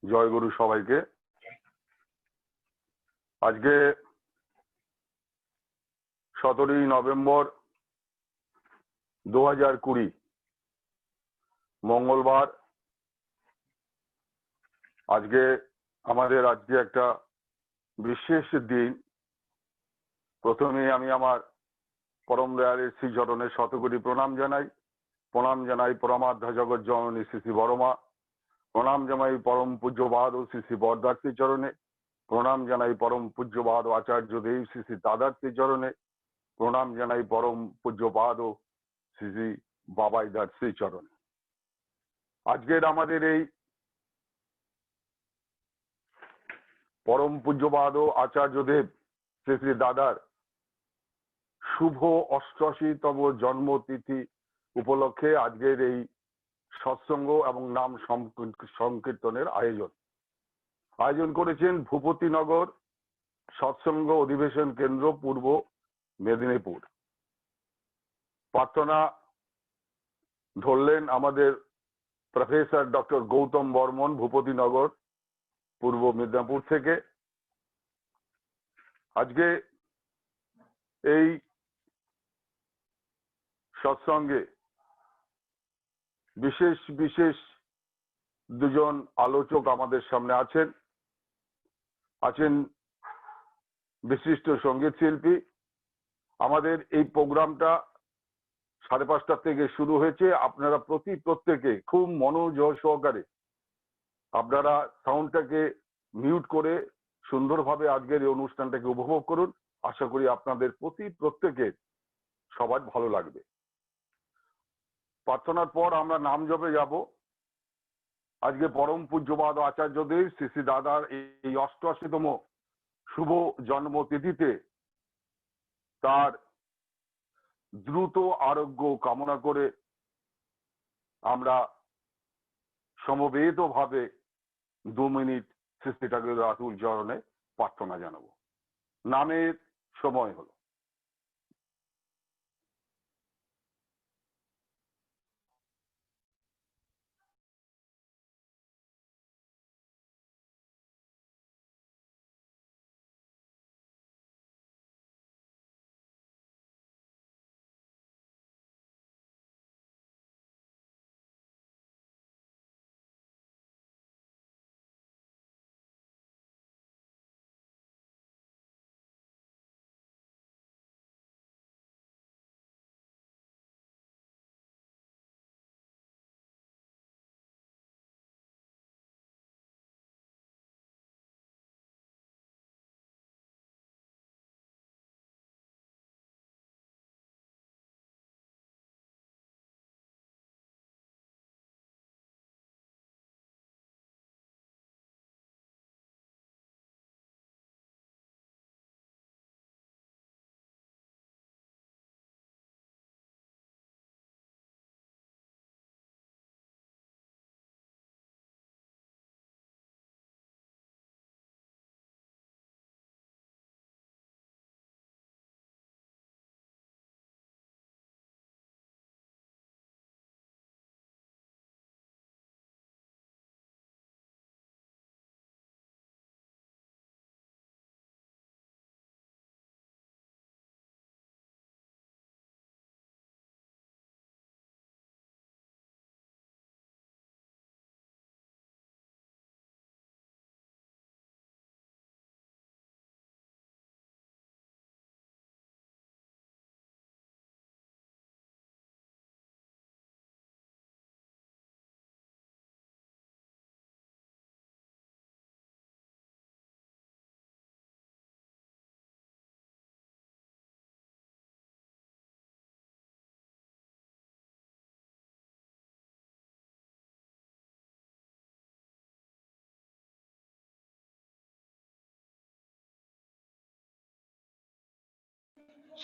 জয় গুরু সবাইকে। আজকে 17ই নভেম্বর 2020 মঙ্গলবার। আজকে একটা বিশেষ দিন। প্রথমে আমি আমার পরম দয়ালের শ্রীচরণে শতকোটি প্রণাম জানাই পরমার্থ জগৎ জননী শ্রী শ্রী বড়মা। প্রণাম জানাই পরম পূজ্যবাদ শ্রী শ্রী বরদার শ্রীচরণে। প্রণাম জানাই পরম পূজ্যবাদ আচার্য দেব শ্রী শ্রী দাদার শ্রীচরণে। প্রণাম জানাই পরম পূজ্যবাদ শ্রী শ্রী বাবাইদার শ্রীচরণে। আজকের আমাদের এই পরম পূজ্যবাদ আচার্য দেব শ্রী শ্রী দাদার শুভ 88তম জন্মতিথি উপলক্ষে আজকের এই সৎসঙ্গ এবং নাম সংকীর্তনের আয়োজন করেছেন ভূপতিনগর সৎসঙ্গ অধিবেশন কেন্দ্র, পূর্ব মেদিনীপুর। প্রার্থনা ধরলেন আমাদের প্রফেসর ডক্টর গৌতম বর্মন, ভূপতিনগর, পূর্ব মেদিনীপুর থেকে। আজকে এই সৎসঙ্গে বিশেষ দুজন আলোচক আমাদের সামনে আছেন বিশিষ্ট সঙ্গীত শিল্পী আমাদের এই প্রোগ্রামটা 5:30 থেকে শুরু হয়েছে। আপনারা প্রত্যেকে খুব মনোযোগ সহকারে আপনারা সাউন্ডটাকে মিউট করে সুন্দরভাবে আজকের এই অনুষ্ঠানটাকে উপভোগ করুন। আশা করি আপনাদের প্রত্যেকের সবার ভালো লাগবে। প্রার্থনার পর আমরা নাম জপে যাব। আজকে পরম পূজ্যপাদ আচার্যদের শ্রী শ্রী দাদার এই 88তম শুভ জন্মতিথিতে তার দ্রুত আরোগ্য কামনা করে আমরা সমবেতভাবে 2 মিনিট শ্রী শ্রী ঠাকুরের আতুল চরণে প্রার্থনা জানাবো। নামের সময় হলো।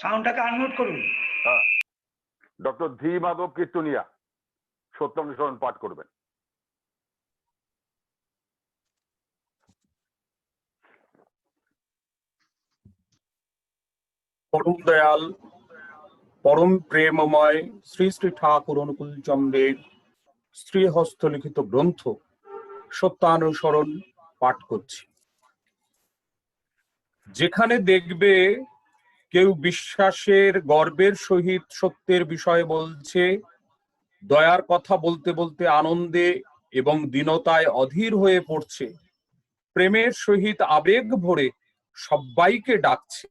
সাউন্ডটাকে আনমিউট করুন। ডক্টর ধী মাধব কীর্তনিয়া সত্যানুসরণ পাঠ করবেন। পরম দয়াল পরম প্রেমময় শ্রী শ্রী ঠাকুর অনুকূল চন্দ্রের শ্রীহস্ত লিখিত গ্রন্থ সত্যানুসরণ পাঠ করছি। যেখানে দেখবে কেউ বিশ্বাসের গর্বের সহিত সত্যের বিষয়ে বলছে, দয়ার কথা বলতে বলতে আনন্দে এবং দীনতায় অধীর হয়ে পড়ছে, প্রেমের সহিত আবেগ ভরে সবাইকে ডাকছে,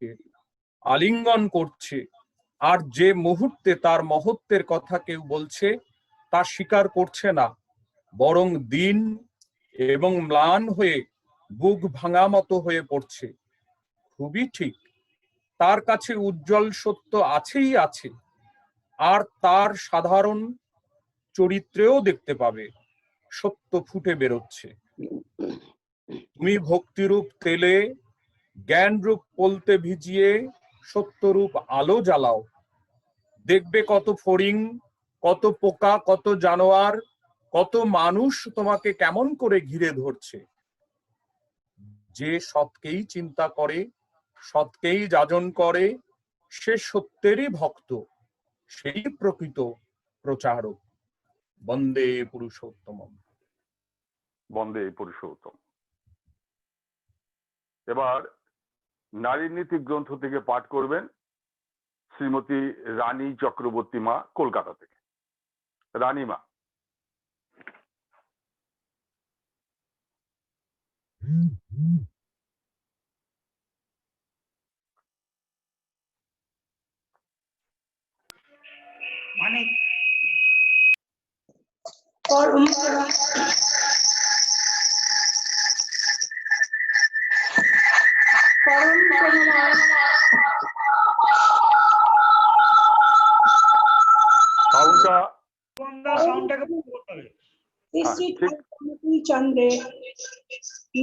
আলিঙ্গন করছে, আর যে মুহূর্তে তার মহত্বের কথা কেউ বলছে তা স্বীকার করছে না, বরং দীন এবং ম্লান হয়ে বুক ভাঙা মতো হয়ে পড়ছে, খুবই ঠিক। তার কাছে উজ্জ্বল সত্য আছেই আছে, আর তার সাধারণ চরিত্রেও দেখতে পাবে সত্য ফুটে বেরোচ্ছে। তুমি ভক্তিরূপ তেলে জ্ঞানরূপ পলতে ভিজিয়ে সত্যরূপ আলো জ্বালাও, দেখবে কত ফড়িং, কত পোকা, কত জানোয়ার, কত মানুষ তোমাকে কেমন করে ঘিরে ধরছে। যে সৎকেই চিন্তা করে, সৎকেই যাজন করে, সে সত্যেরই ভক্ত, সেই প্রকৃত প্রচারক। বন্দে পুরুষোত্তম। বন্দে পুরুষোত্তম। এবার নারী নীতি গ্রন্থ থেকে পাঠ করবেন শ্রীমতী রানী চক্রবর্তী মা, কলকাতা থেকে। রানী মা। মানে পরম করুণাময় সাউন্ডটাকে বন্ধ করতে হবে। শ্রী শ্রী ঠিক। ঠাকুর চন্দ্রের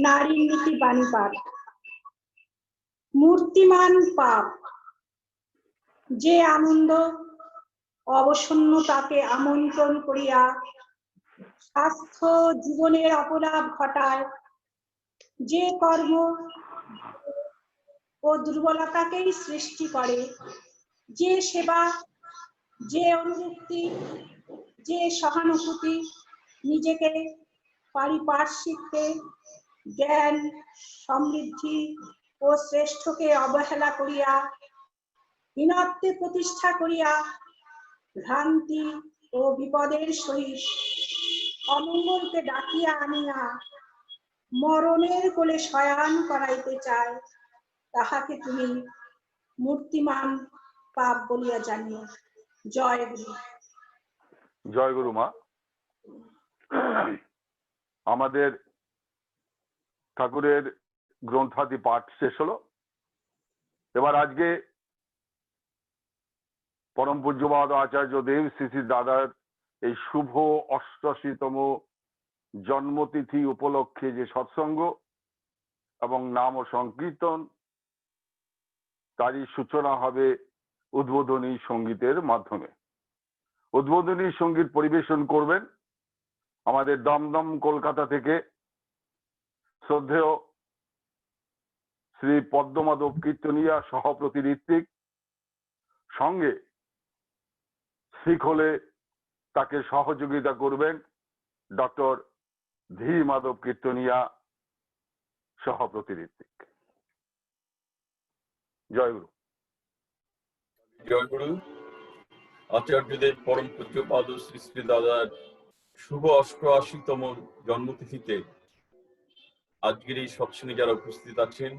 নারী নীতি বাণী পাঠ। মূর্তিমান পাপ যে আনন্দ অবসন্নতাকে আমন্ত্রণ করিয়া স্বাস্থ্য জীবনের অপলাভ ঘটায়, যে কর্ম ও দুর্বলতাকেই সৃষ্টি করে, যে সেবা, যে অনুরক্তি, যে সহানুভূতি, নিজেকে পারিপার্শ্বিককে জ্ঞান সমৃদ্ধি ও শ্রেষ্ঠকে অবহেলা করিয়া হীনত্বে প্রতিষ্ঠা করিয়া ভ্রান্তি ও বিপদের সহিত অমঙ্গলকে ডাকিয়া আনিয়া মরণের কোলে শয়ান করাইতে চায়, তাহাকে তুমি মূর্তিমান পাপ বলিয়া জানিও। জয় গুরু। জয় গুরু মা। আমাদের ঠাকুরের গ্রন্থাদি পাঠ শেষ হলো। এবার আজকে পরম পূজ্যপাদ আচার্য দেব শ্রী শ্রী দাদার এই শুভ ৮৮তম জন্মতিথি উপলক্ষে যে সৎসঙ্গ এবং নাম ও সংকীর্তন, তারই সূচনা হবে উদ্বোধনী সঙ্গীতের মাধ্যমে। উদ্বোধনী সঙ্গীত পরিবেশন করবেন আমাদের দমদম কলকাতা থেকে শ্রদ্ধেয় শ্রী পদ্মমাধব কীর্তনিয়া সহপ্রতি ঋত্বিক, সঙ্গে শিখলে তাকে সহযোগিতা করবেন ডক্টর ধী মাধব কীর্তনিয়া সহপ্রতি ঋত্বিক। জয় গুরু। জয় গুরু। আচার্যদেব পরম পূজ্যপাদ শ্রী শ্রী দাদার শুভ ৮৮তম জন্মতিথিতে আজকের এই সৎসঙ্গে যারা উপস্থিত আছেন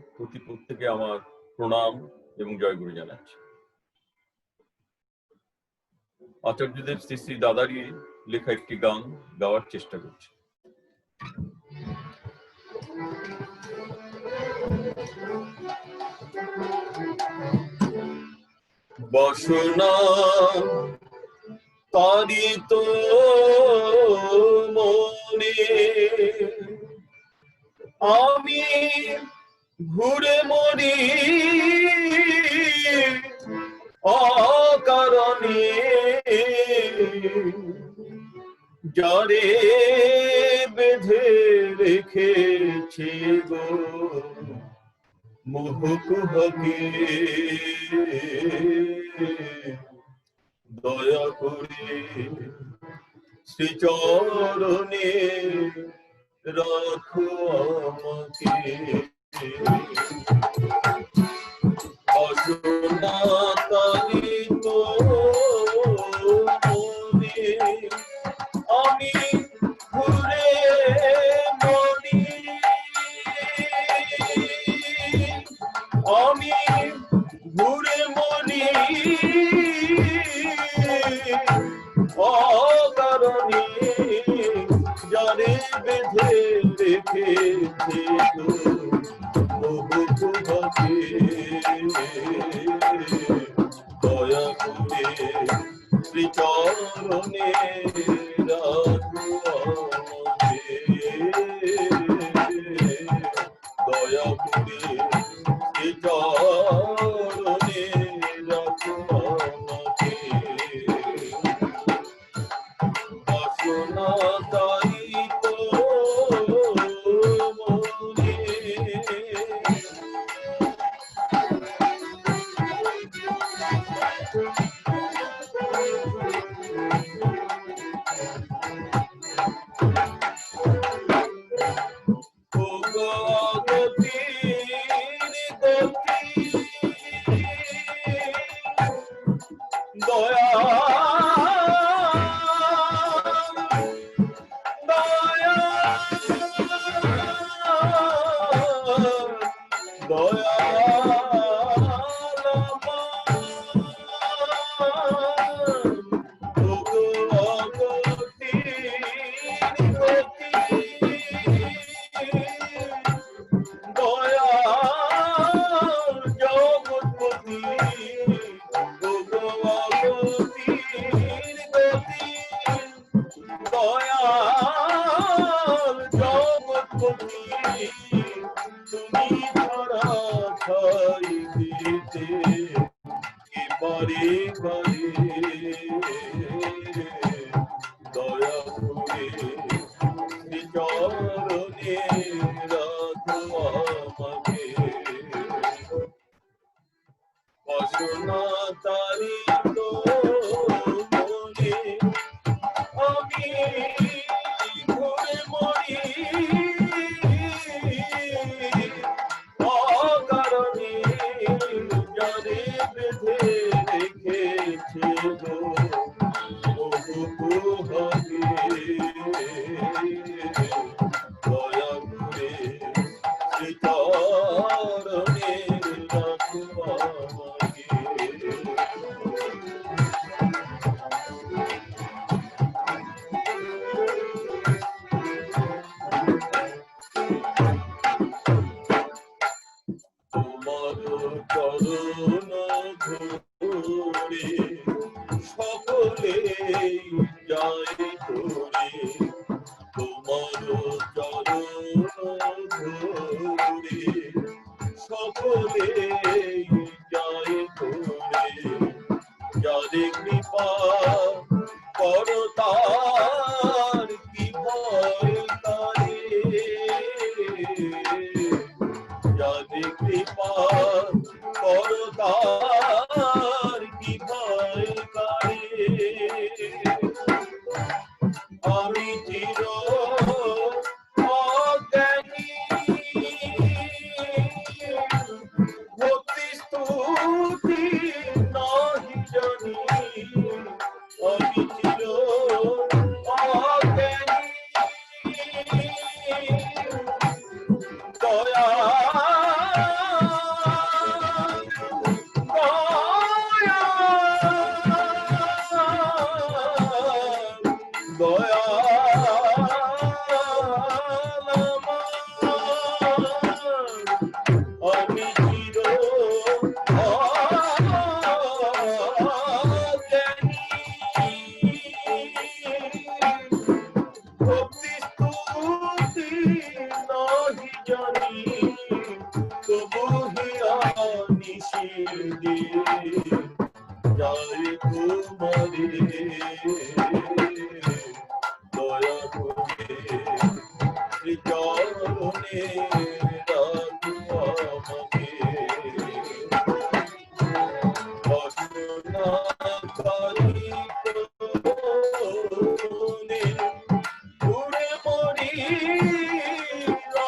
প্রত্যেকে আমার প্রণাম এবং জয় গুরু জানাচ্ছি। আচার্যদেব শ্রী শ্রী দাদারই লেখা একটি গান গাওয়ার চেষ্টা করছি। বাসনা তারিত মনে আমি ঘুরে মরি অকারণে, যারে বেঁধে রেখেছে গো মোহকুহকে, দয়া করে শ্রীচরণে রাখো আমাকে। বাসনা তারিত মনে আমি ঘুরে মরি, আমি ঘুরে মরি অকারণে, যারে বেঁধে রেখেছে মোহকুহকে, দয়া করে শ্রীচরণে রাখো আমাকে, দয়া করে শ্রীচরণে রাখো আমাকে। বাসনা তারিত মনে ভগবতীর গতি দয়াল জগৎপতি তুমি ধরা ছাই দিতে এবারে বারে দয়া করে চরণে রাখো আমাকে বাসনা তারিত মনে আমি ঘুরে মরি অকারণে যারে বেঁধে রেখেছে গো দয়া করে চরণে রাখো আমাকে তোমার চরণ ধরে সকলে যায় ধরে তোমার চরণ ধরে সকলে যায় ধরে যারে কৃপা করো তার কি ভয় করে যারে কৃপা করো তার কি ভয় করে আমি চির অজ্ঞানী ভক্তি স্তুতি নাহি জানি আমি চির অজ্ঞানী দয়া আমি চির ভক্তি স্তুতি নাহি জানি তবু হিয়া নিশিদি জয় কুমারী দয়া করে চরণে রাখো আমাকে বাসনা কারিত মনে ঘুরে মরি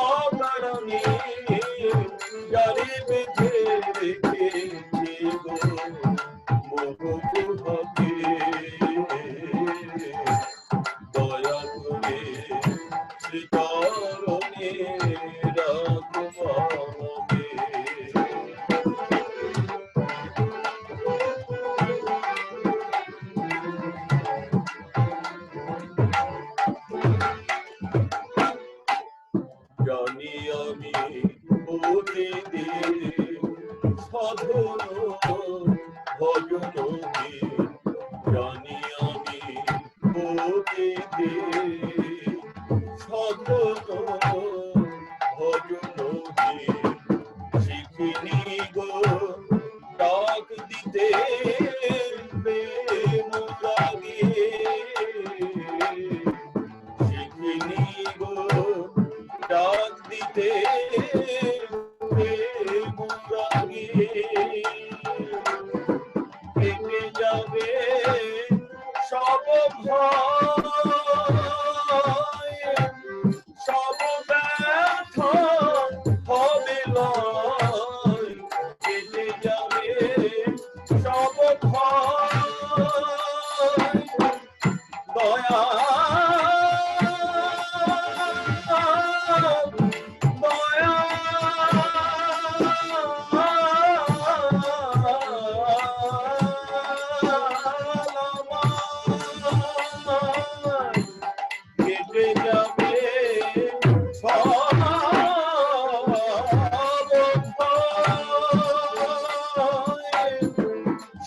অকারণে যারে বেঁধে রেখেছে গো মোহকে দয়া করে চরণে রাখো আমাকে জানি আমি ওরে দে সাধন ভজন জানি আমি ওরে দে সাধন ভজন শিখিনি গো ডাক দিতে প্রেম লাগে শিখিনি গো ডাক দিতে প্রেম লাগে কেটে যাবে সব ভয় সব ব্যথা হবে লয় কেটে যাবে সব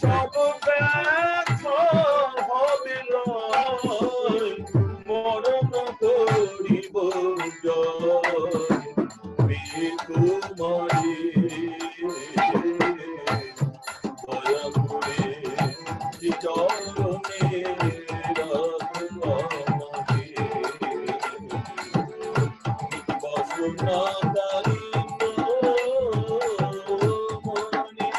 সব ব্যর্থ হবে লয়, মরণ করিব জয় তোমারে দয়া করে চরণে রাখো আমাকে বাসনা দারিদ্র মনে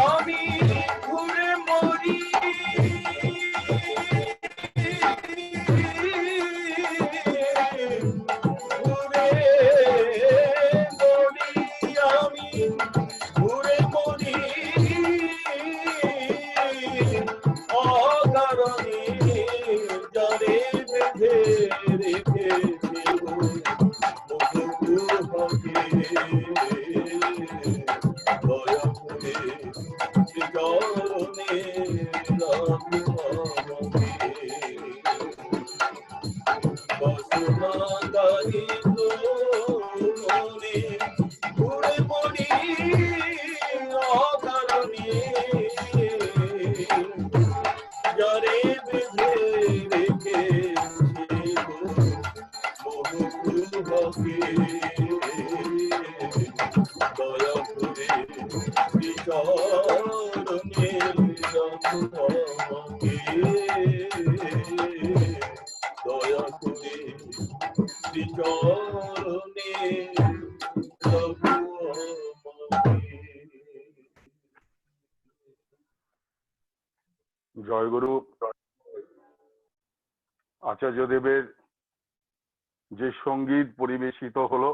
আমি ঘুরে মরি ঘুরে মরি অকারণে যারে বেঁধে রেখে দয়া করে চরণে রাখো আমাকে বাসনা দারিদ্র মনে ঘুরে পড়ি অকারণে যারে বেঁধে রেখে দয়া করে চরণে রাখো আমাকে দয়া করে চরণে রাখো আমাকে। জয়গুরু আচার্যদেবের যে সঙ্গীত পরিবেশিত হলো,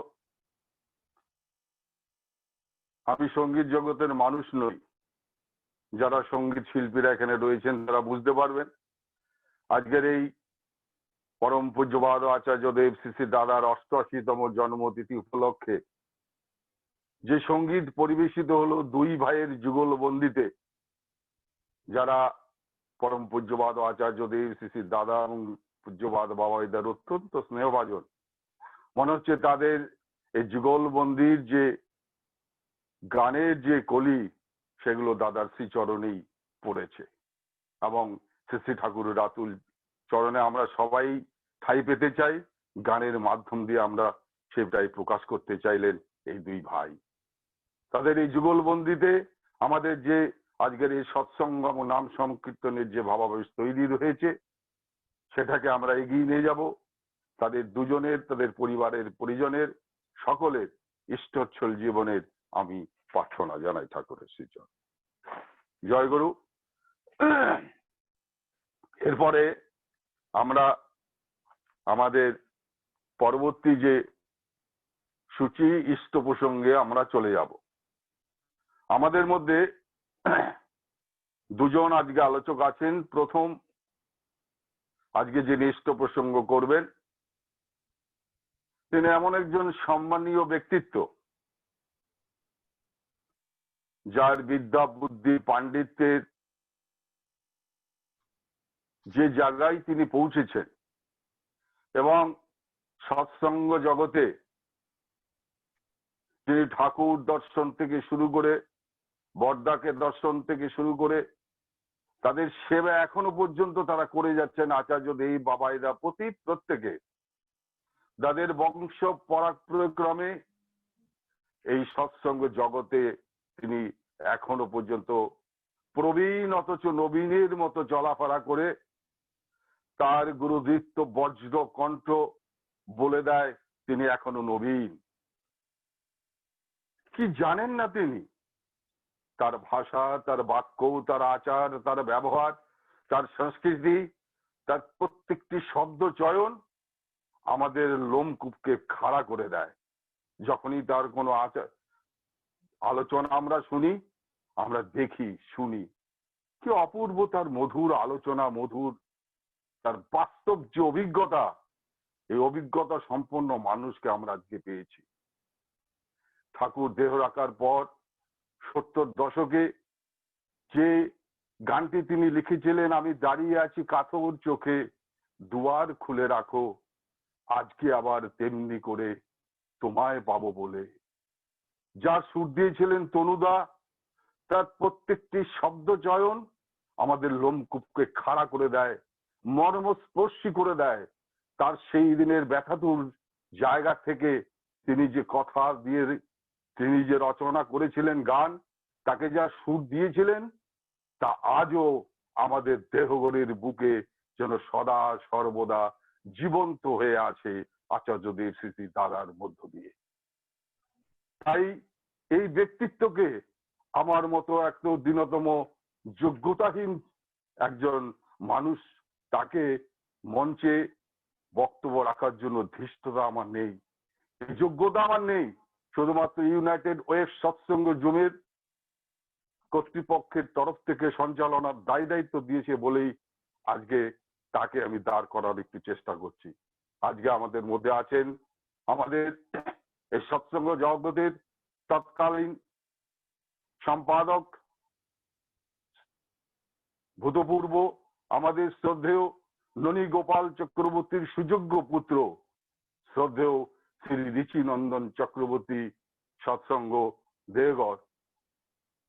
আমি সঙ্গীত জগতের মানুষ নই, যারা সঙ্গীত শিল্পীরা এখানে রয়েছেন তারা বুঝতে পারবেন। আজকের এই পরম পূজ্যপাদ আচার্যদেব শ্রী শ্রী দাদার ৮৮তম জন্মতিথি উপলক্ষে যে সঙ্গীত পরিবেশিত হলো দুই ভাইয়ের যুগলবন্দিতে, যারা পরম পূজ্যপাদ আচার্যদেব শ্রী শ্রী দাদা এবং পূজ্যপাদ বাবাইদার অত্যন্ত স্নেহভাজন, মনে হচ্ছে তাদের এই যুগলবন্দির যে গানের যে কলি সেগুলো দাদার শ্রীচরণেই পড়েছে এবং শ্রী শ্রী ঠাকুরের আতুল চরণে আমরা সবাই ঠাঁই পেতে চাই। গানের মাধ্যম দিয়ে আমরা সেটাই প্রকাশ করতে চাইলেন এই দুই ভাই। তাদের এই যুগলবন্দিতে আমাদের যে আজকের এই সৎসঙ্গ ও নাম সংকীর্তনের যে ভাবাবেশ তৈরি রয়েছে সেটাকে আমরা এগিয়ে নিয়ে যাব। তাদের দুজনের, তাদের পরিবারের পরিজনের সকলের ইষ্টোচ্ছল জীবনের আমি প্রার্থনা জানাই ঠাকুরের শ্রীচরণ। জয় গুরু। এরপরে আমরা আমাদের পরবর্তী যে সূচি ইষ্ট প্রসঙ্গে আমরা চলে যাব। আমাদের মধ্যে দুজন আজকে আলোচক আছেন। প্রথম আজকে যে ইষ্ট প্রসঙ্গ করবেন তিনি এমন একজন সম্মানীয় ব্যক্তিত্ব, যার বিদ্যা বুদ্ধি পাণ্ডিত্যের যে জায়গায় তিনি পৌঁছেছেন এবং সৎসঙ্গ জগতে তিনি ঠাকুর দর্শন থেকে শুরু করে বর্দাকে দর্শন থেকে শুরু করে তাদের সেবা এখনো পর্যন্ত তারা করে যাচ্ছেন। আচার্যদেব বাবাইদা প্রত্যেকে তাদের বংশ পরাক্রমে এই সৎসঙ্গ জগতে তিনি এখনো পর্যন্ত প্রবীণ অথচ নবীনের মতো চলাফেরা করে তার গুরুদীপ্ত বজ্র কণ্ঠ বলে দেয় তিনি এখনো নবীন। কি জানেন না তিনি? তার ভাষা, তার বাক্য, তার আচার, তার ব্যবহার, তার সংস্কৃতি, তার প্রত্যেকটি শব্দ চয়ন আমাদের লোমকূপকে খাড়া করে দেয়। যখনই তার কোনো আলোচনা আমরা শুনি, আমরা দেখি, শুনি, কি অপূর্ব তার মধুর আলোচনা, মধুর তার বাস্তব যে অভিজ্ঞতা, এই অভিজ্ঞতা সম্পন্ন মানুষকে আমরা আজকে পেয়েছি। ঠাকুর দেহ রাখার পর ৭০ দশকে যে গানটি তিনি লিখেছিলেন, আমি দাঁড়িয়ে আছি কাতর চোখে, দুয়ার খুলে রাখো, আজকে আবার তেমনি করে তোমায় পাবো বলে। যা সুর দিয়েছিলেন তনুদা, তার প্রত্যেকটি শব্দ চয়ন আমাদের লোমকূপকে খাড়া করে দেয়, মর্মস্পর্শী করে দেয়। তার সেই দিনের ব্যথাতুর জায়গা থেকে তিনি যে কথা দিয়ে তিনি যে রচনা করেছিলেন গান, তাকে যা সুর দিয়েছিলেন, তা আজও আমাদের দেহগণের বুকে যেন সদা সর্বদা জীবন্ত হয়ে আছে আচার্যদেব শ্রী শ্রী দাদার মধ্য দিয়ে। তাই এই ব্যক্তিত্বকে আমার মতো এক দীনতম যোগ্যতাহীন একজন মানুষ, তাকে মঞ্চে বক্তব্য রাখার জন্য ধৃষ্টতা আমার নেই, এই যোগ্যতা আমার নেই। শুধুমাত্র ইউনাইটেড ওয়েব সৎসঙ্গ জমির কর্তৃপক্ষের তরফ থেকে সঞ্চালনার দায়িত্ব দিয়েছে বলেই আজকে তাকে আমি দাঁড় করার একটু চেষ্টা করছি। আজকে আমাদের মধ্যে আছেন আমাদের এই সৎসঙ্গ জগতের তৎকালীন সম্পাদক, ভূতপূর্ব আমাদের শ্রদ্ধেয় ননী গোপাল চক্রবর্তীর সুযোগ্য পুত্র, শ্রদ্ধেয় শ্রী ঋচি নন্দন চক্রবর্তী সৎসঙ্গ দেহগড়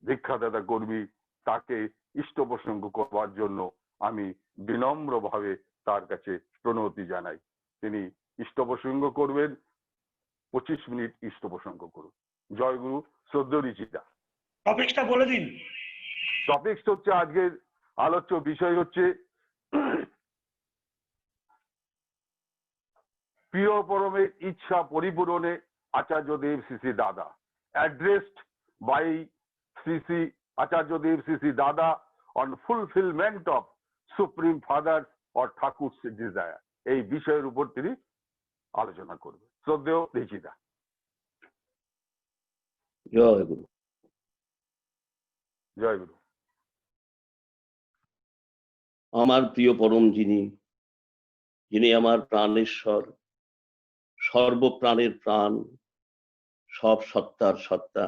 দীক্ষাদাতা কর্মী, তাকে ইষ্ট প্রসঙ্গ করবার জন্য আমি বিনম্রভাবে তার কাছে প্রণতি জানাই। তিনি ইষ্ট প্রসঙ্গ করবেন, 25 মিনিট ইষ্ট প্রসঙ্গ করুন। জয় গুরু। শ্রদ্ধেয় ঋচিতা, টপিকটা বলে দিন। টপিকস হচ্ছে, আজকের আলোচ্য বিষয় হচ্ছে প্রিয় পরমের ইচ্ছা পরিপূরণে আচার্যদেব শ্রী শ্রী দাদা, অ্যাড্রেসড বাই শ্রী শ্রী আচার্যদেব Shri Shri Dada on fulfilment of supreme father or Thakur desire. এই বিষয়ের উপর তিনি আলোচনা করবেন। শ্রদ্ধেয় ঋচিতা। জয় গুরু। জয় গুরু। আমার প্রিয় পরম যিনি, যিনি আমার প্রাণেশ্বর, সর্বপ্রাণের প্রাণ, সব সত্তার সত্তা,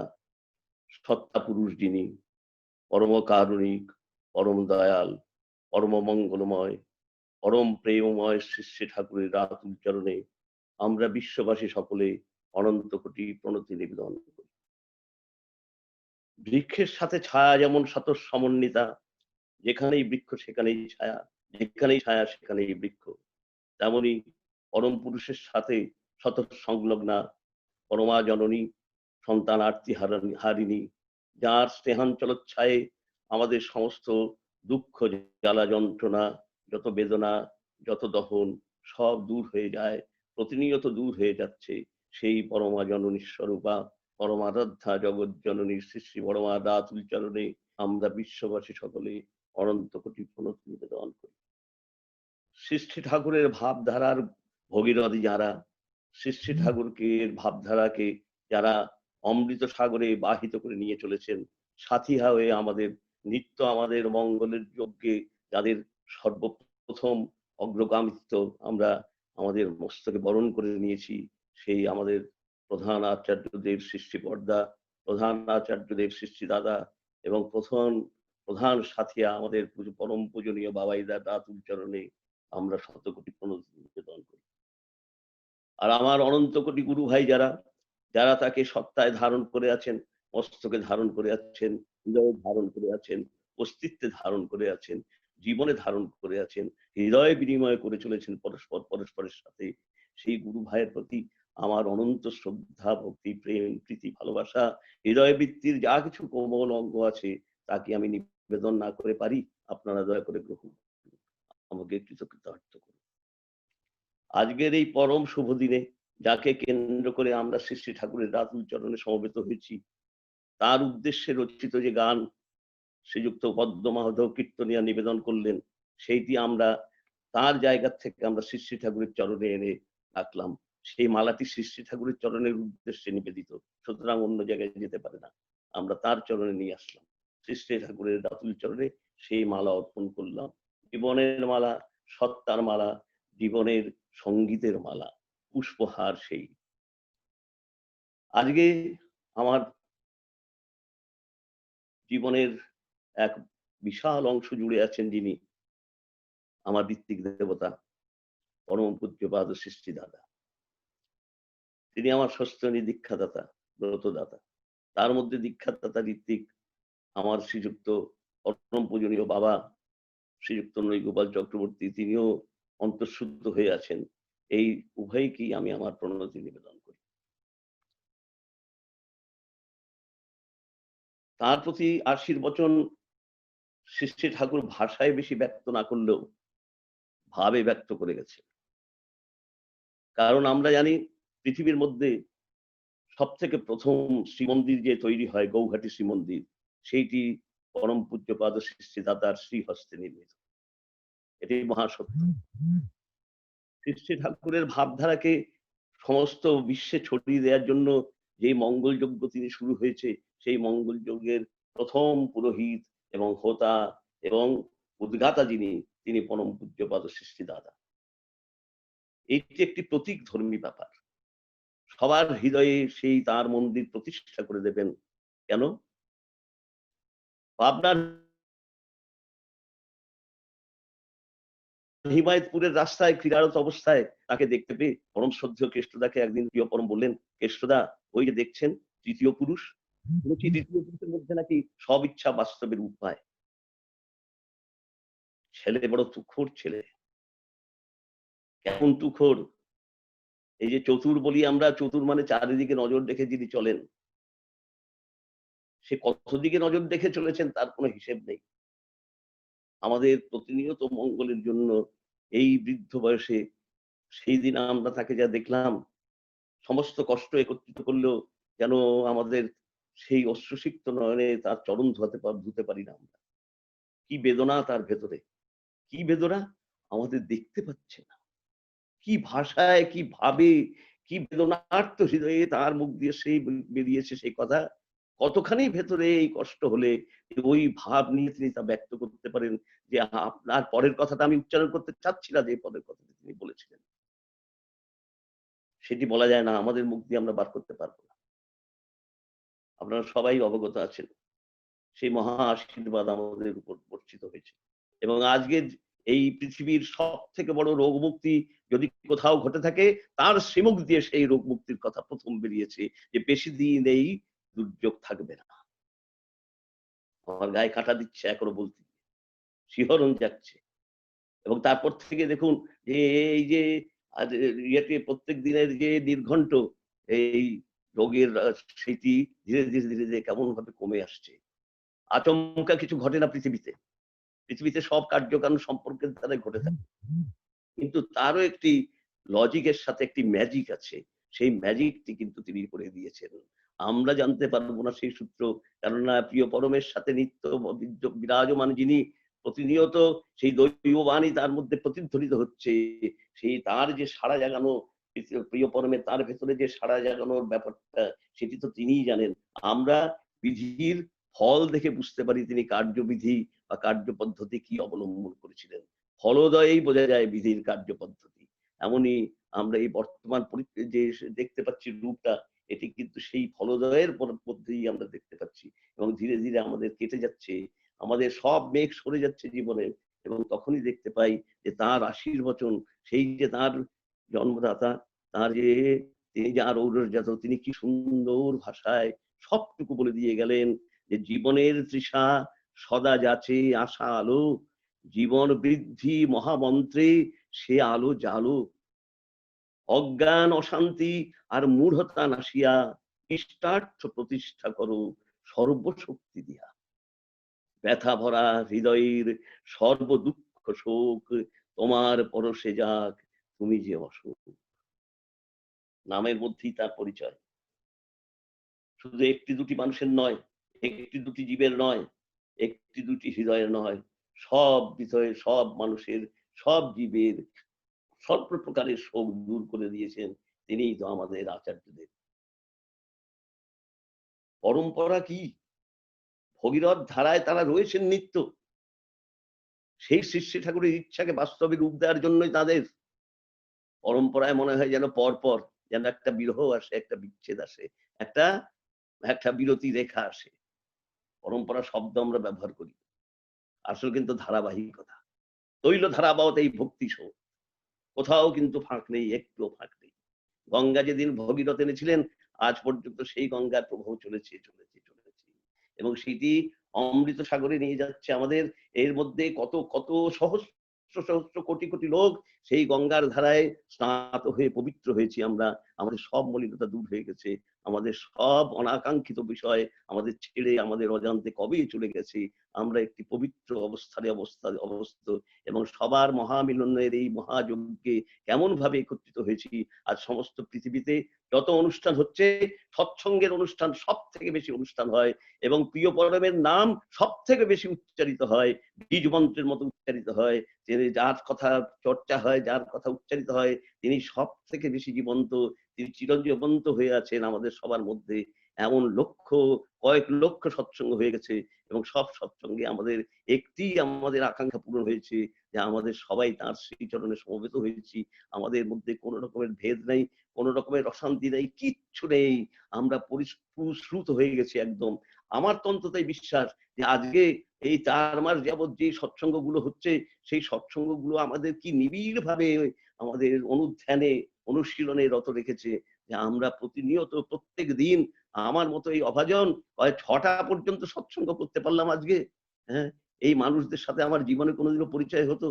সত্তা পুরুষ যিনি, পরম কারুণিক, পরম দয়াল, পরম মঙ্গলময়, পরম প্রেমময় শ্রী শ্রী ঠাকুরের রাতুল চরণে আমরা বিশ্ববাসী সকলে অনন্ত কোটি প্রণতি নিবেদন করি। বৃক্ষের সাথে ছায়া যেমন শত সমন্বিতা, যেখানেই বৃক্ষ সেখানেই ছায়া, যেখানেই ছায়া সেখানেই বৃক্ষ, তেমনি পরম পুরুষের সাথে শত সংলগ্না পরমা জননী, সন্তান আর্তি হারিণী, যার স্নেহাঞ্চলচ্ছায়ে আমাদের সমস্ত দুঃখ, জ্বালা, যন্ত্রণা, যত বেদনা, যত দহন সব দূর হয়ে যায়, প্রতিনিয়ত দূর হয়ে যাচ্ছে। সেই পরমা জননী স্বরূপা পরমারাধ্যা জগৎ জননীর শ্রী শ্রী পরমা রাতুল চরণে আমরা বিশ্ববাসী সকলে অনন্ত কোটি প্রণতি নিবেদন করি। শ্রী শ্রী ঠাকুরের ভাবধারার ভগীরথী যারা, শ্রী শ্রী ঠাকুরকে ভাবধারাকে যারা অমৃত সাগরে বাহিত করে নিয়ে চলেছেন, সাথী হয়ে আমাদের নিত্য আমাদের মঙ্গলের যজ্ঞে যাদের সর্বপ্রথম অগ্রগামিত্ব আমরা আমাদের মস্তকে বরণ করে নিয়েছি, সেই আমাদের প্রধান আচার্যদেব শ্রী শ্রী বরদা, প্রধান আচার্যদেব শ্রী শ্রী দাদা এবং প্রধান সাথিয়া আমাদের পরম পূজনীয় বাবাইদার রাতুল চরণে আমরা শতকোটি প্রণতি নিবেদন করি। আর আমার অনন্ত কোটি গুরু ভাই যারা যারা তাকে সত্তায় ধারণ করে আছেন, মস্তকে ধারণ করে আছেন, হৃদয়ে ধারণ করে আছেন, অস্তিত্বে ধারণ করে আছেন, জীবনে ধারণ করে আছেন, হৃদয়ে বিনিময় করে চলেছেন পরস্পরের সাথে, সেই গুরু ভাইয়ের প্রতি আমার অনন্ত শ্রদ্ধা, ভক্তি, প্রেম, প্রীতি, ভালোবাসা, হৃদয় বৃত্তির যা কিছু কোমল অঙ্গ আছে তাকে আমি নিবেদন না করে পারি, আপনারা দয়া করে গ্রহণ করুন, আমাকে কৃতজ্ঞতার্থ করুন। আজকের এই পরম শুভ দিনে যাকে কেন্দ্র করে আমরা শ্রী শ্রী ঠাকুরের রাতুল চরণে সমবেত হয়েছি, তার উদ্দেশ্যে রচিত যে গান শ্রীযুক্ত পদ্মমাধব কীর্তনিয়া নিবেদন করলেন, সেইটি আমরা তার জায়গা থেকে আমরা শ্রী শ্রী ঠাকুরের চরণে এনে রাখলাম। সেই মালাটি শ্রী শ্রী ঠাকুরের চরণের উদ্দেশ্যে নিবেদিত, সুতরাং অন্য জায়গায় যেতে পারে না, আমরা তার চরণে নিয়ে আসলাম। শ্রী শ্রী ঠাকুরের রাতুল চরণে সেই মালা অর্পণ করলাম। জীবনের মালা, সত্তার মালা, জীবনের সঙ্গীতের মালা, পুষ্পহার সেই। আজকে আমার জীবনের এক বিশাল অংশ জুড়ে আছেন যিনি, আমার ঋত্বিক দেবতা, পরম পূজ্যপাদ সৃষ্টি দাদা। তিনি আমার ষষ্ঠনী দীক্ষাদাতা, ব্রতদাতা। তার মধ্যে দীক্ষাদাতা ঋত্বিক আমার শ্রীযুক্ত পরম পূজনীয় বাবা শ্রীযুক্ত নৈগোপাল চক্রবর্তী, তিনিও অন্তঃশুদ্ধ হয়ে আছেন। এই উভয়কেই আমি আমার প্রণতি নিবেদন করি। তার প্রতি আশীর্বচন শ্রী শ্রী ঠাকুর ভাষায় বেশি ব্যক্ত না করলেও ভাবে ব্যক্ত করে গেছে। কারণ আমরা জানি পৃথিবীর মধ্যে সব থেকে প্রথম শ্রীমন্দির যে তৈরি হয়, গৌহাটি শ্রীমন্দির, সেইটি পরম পূজ্যপাদ শ্রী শ্রী দাদার শ্রীহস্তে নির্মিত। এটি মহাসত্য। শ্রী শ্রী ঠাকুরের ভাবধারাকে সমস্ত বিশ্বে ছড়িয়ে দেওয়ার জন্য যে মঙ্গল যজ্ঞ তিনি শুরু হয়েছে, সেই মঙ্গল যজ্ঞের প্রথম পুরোহিত এবং হোতা এবং উদ্গাতা যিনি, তিনি পরম পূজ্যপাদ শ্রী শ্রী দাদা। এটি একটি প্রতীক ধর্মী ব্যাপার। সবার হৃদয়ে সেই তার মন্দির প্রতিষ্ঠা করে দেবেন। কেন? পাবনার হিমায়তপুরের রাস্তায় ফিরারত অবস্থায় তাকে দেখতে পেয়ে পরম শ্রদ্ধেয় কেষ্টদাকে একদিন প্রিয় পরম বললেন, কেষ্টদা, ওই যে দেখছেন তৃতীয় পুরুষ, শুনেছি তৃতীয় পুরুষের মধ্যে নাকি সব ইচ্ছা বাস্তবের রূপ পায়। ছেলে বড় তুখোড় ছেলে। কেমন তুখোড়? এই যে চতুর বলি আমরা, চতুর মানে চারিদিকে নজর রেখে যিনি চলেন, সে কত দিকে নজর রেখে চলেছেন তার কোনো হিসেব নেই। আমাদের প্রতিনিয়ত মঙ্গলের জন্য এই বৃদ্ধ বয়সে, সেই দিন আমরা তাকে যা দেখলাম, সমস্ত কষ্ট একত্রিত করলেও যেন আমাদের সেই অশ্রুসিক্ত নয়নে তার চরণ ধুতে পারি না আমরা। কি বেদনা তার ভেতরে, কি বেদনা! আমাদের দেখতে পাচ্ছে না। কি ভাষায়, কি ভাবে, কি বেদনার্ত হৃদয়ে তার মুখ দিয়ে সেই বেরিয়েছে সেই কথা। কতখানি ভেতরে এই কষ্ট হলে ওই ভাব নিয়ে তিনি তা ব্যক্ত করতে পারেন যে আপনার পরের কথাটা আমি উচ্চারণ করতে চাচ্ছি না, যে পরের কথাটা তিনি বলেছিলেন সেটি বলা যায় না, আমাদের মুখ দিয়ে আমরা বার করতে পারবো না। আপনারা সবাই অবগত আছেন সেই মহা আশীর্বাদ আমাদের উপর বর্ষিত হয়েছে। এবং আজকে এই পৃথিবীর সব থেকে বড় রোগ মুক্তি যদি কোথাও ঘটে থাকে, তার শ্রীমুখ দিয়ে সেই রোগ মুক্তির কথা প্রথম বেরিয়েছে, যে বেশি দিন এই দুর্যোগ থাকবে না। আমার গায়ে কাঁটা দিচ্ছে এখনো বলতে, শিহরণ যাচ্ছে। এবং তারপর থেকে দেখুন যে এই যে ইয়েতে প্রত্যেক দিনের যে নির্ঘণ্ট এই রোগের সেটি ধীরে ধীরে ধীরে ধীরে কেমন ভাবে কমে আসছে। আচমকা কিছু ঘটে না পৃথিবীতে। পৃথিবীতে সব কার্যকারণ সম্পর্কের দ্বারা ঘটে থাকে, কিন্তু তারও একটি লজিকের সাথে একটি ম্যাজিক আছে। সেই ম্যাজিকটি কিন্তু তিনি করে দিয়েছেন। আমরা জানতে পারবো না সেই সূত্র, কেননা প্রিয় পরমের সাথে নিত্য বিরাজমান যিনি, প্রতিনিয়ত সেই দৈববাণী তার মধ্যে প্রতিধ্বনিত হচ্ছে। সেই তার যে সাড়া জাগানো, প্রিয় পরমের তার ভেতরে যে সাড়া জাগানোর ব্যাপারটা, সেটি তো তিনিই জানেন। আমরা বিধির ফল দেখে বুঝতে পারি তিনি কার্যবিধি বা কার্য পদ্ধতি কি অবলম্বন করেছিলেন। ফলোদয়েই বোঝা যায় বিধির কার্য পদ্ধতি। এমনই আমরা এই বর্তমান যে দেখতে পাচ্ছি রূপটা, এটি কিন্তু সেই ফলোদয়ের মধ্যেই আমরা দেখতে পাচ্ছি। এবং ধীরে ধীরে আমাদের কেটে যাচ্ছে, আমাদের সব মেঘ সরে যাচ্ছে জীবনে। এবং তখনই দেখতে পাই যে তার আশীর্বচন, সেই যে তার জন্মদাতা, তার যে তিনি যে আর ঔরজাত, তিনি কি সুন্দর ভাষায় সবটুকু বলে দিয়ে গেলেন যে জীবনের তৃষা সদা যাচে আশা আলো, জীবন বৃদ্ধি মহামন্ত্রে সে আলো জালো, অজ্ঞান অশান্তি আর মূঢ়তা নাশিয়া ইষ্টার্থ প্রতিষ্ঠা করো সর্বশক্তি দিয়া, ব্যথা ভরা হৃদয়ের সর্ব দুঃখ শোক তোমার পরশে যাক, তুমি যে অসুখ। নামের মধ্যেই তার পরিচয়। শুধু একটি দুটি মানুষের নয়, একটি দুটি জীবের নয়, একটি দুটি হৃদয়ের নয়, সব হৃদয়ে সব মানুষের, সব জীবের সর্বপ্রকারের শোক দূর করে দিয়েছেন। তিনিই তো আমাদের আচার্যদেব। পরম্পরা কি? ভগীরথ ধারায় তারা রয়েছেন নিত্য। সেই শ্রী শ্রী ঠাকুরের ইচ্ছাকে বাস্তবে রূপ দেওয়ার জন্যই তাদের পরম্পরায় মনে হয় যেন পরপর যেন একটা বিরহ আসে, একটা বিচ্ছেদ আসে, একটা একটা বিরতি রেখা আসে। পরম্পরা শব্দ আমরা ব্যবহার করি, আসলে কিন্তু ধারাবাহিকতা। তৈল ধারাবাহত এই ভক্তি সহ। কোথাও কিন্তু ফাঁক নেই, একটুও ফাঁক নেই। গঙ্গা যেদিন ভগীরথ এনেছিলেন, আজ পর্যন্ত সেই গঙ্গার প্রবাহ চলেছে চলেছে চলেছে, এবং সেটি অমৃত সাগরে নিয়ে যাচ্ছে আমাদের। এর মধ্যে কত কত সহস্র সহস্র কোটি কোটি লোক সেই গঙ্গার ধারায় স্নাত হয়ে পবিত্র হয়েছি আমরা। আমাদের সব মলিনতা দূর হয়ে গেছে, আমাদের সব অনাকাঙ্ক্ষিত বিষয় আমাদের ছেড়ে আমাদের অজান্তে কবেই চলে গেছে। আমরা একটি পবিত্র অবস্থিত, এবং সবার মহামিলনের এই মহাযজ্ঞে কেমন ভাবে একত্রিত হয়েছি। আজ সমস্ত পৃথিবীতে যত অনুষ্ঠান হচ্ছে, সৎসঙ্গের অনুষ্ঠান সব থেকে বেশি অনুষ্ঠান হয়, এবং প্রিয় পরমের নাম সব থেকে বেশি উচ্চারিত হয়, বীজ মন্ত্রের মতো উচ্চারিত হয়। যার কথা চর্চা হয়, যার কথা উচ্চারিত হয়, তিনি সব থেকে বেশি জীবন্ত, তিনি চিরজীবন্ত হয়ে আছেন আমাদের সবার মধ্যে। এমন কয়েক লক্ষ সৎসঙ্গ হয়ে গেছে, এবং সব সৎসঙ্গে আমাদের আকাঙ্ক্ষা পূরণ হয়েছে, যে আমাদের সবাই তার শ্রীচরণে সমবেত হয়েছি। আমাদের মধ্যে কোনো রকমের ভেদ নেই, কোনো রকমের অশান্তি নেই, কিচ্ছু নেই। আমরা পরিশ্রুত হয়ে গেছি একদম। আমার তো অন্তত বিশ্বাস যে আজকে এই 4 মাস যাবৎ যে সৎসঙ্গ গুলো হচ্ছে, সেই সৎসঙ্গ গুলো আমাদের কি নিবিড় ভাবে আমাদের অনুধ্যানে অনুশীলনে রত রেখেছে, যে আমরা প্রতিনিয়ত প্রত্যেক দিন আমার মতো এই অভাজন 6টা পর্যন্ত সৎসঙ্গ করতে পারলাম আজকে। হ্যাঁ, এই মানুষদের সাথে আমার জীবনে কোনোদিনও পরিচয় হতো?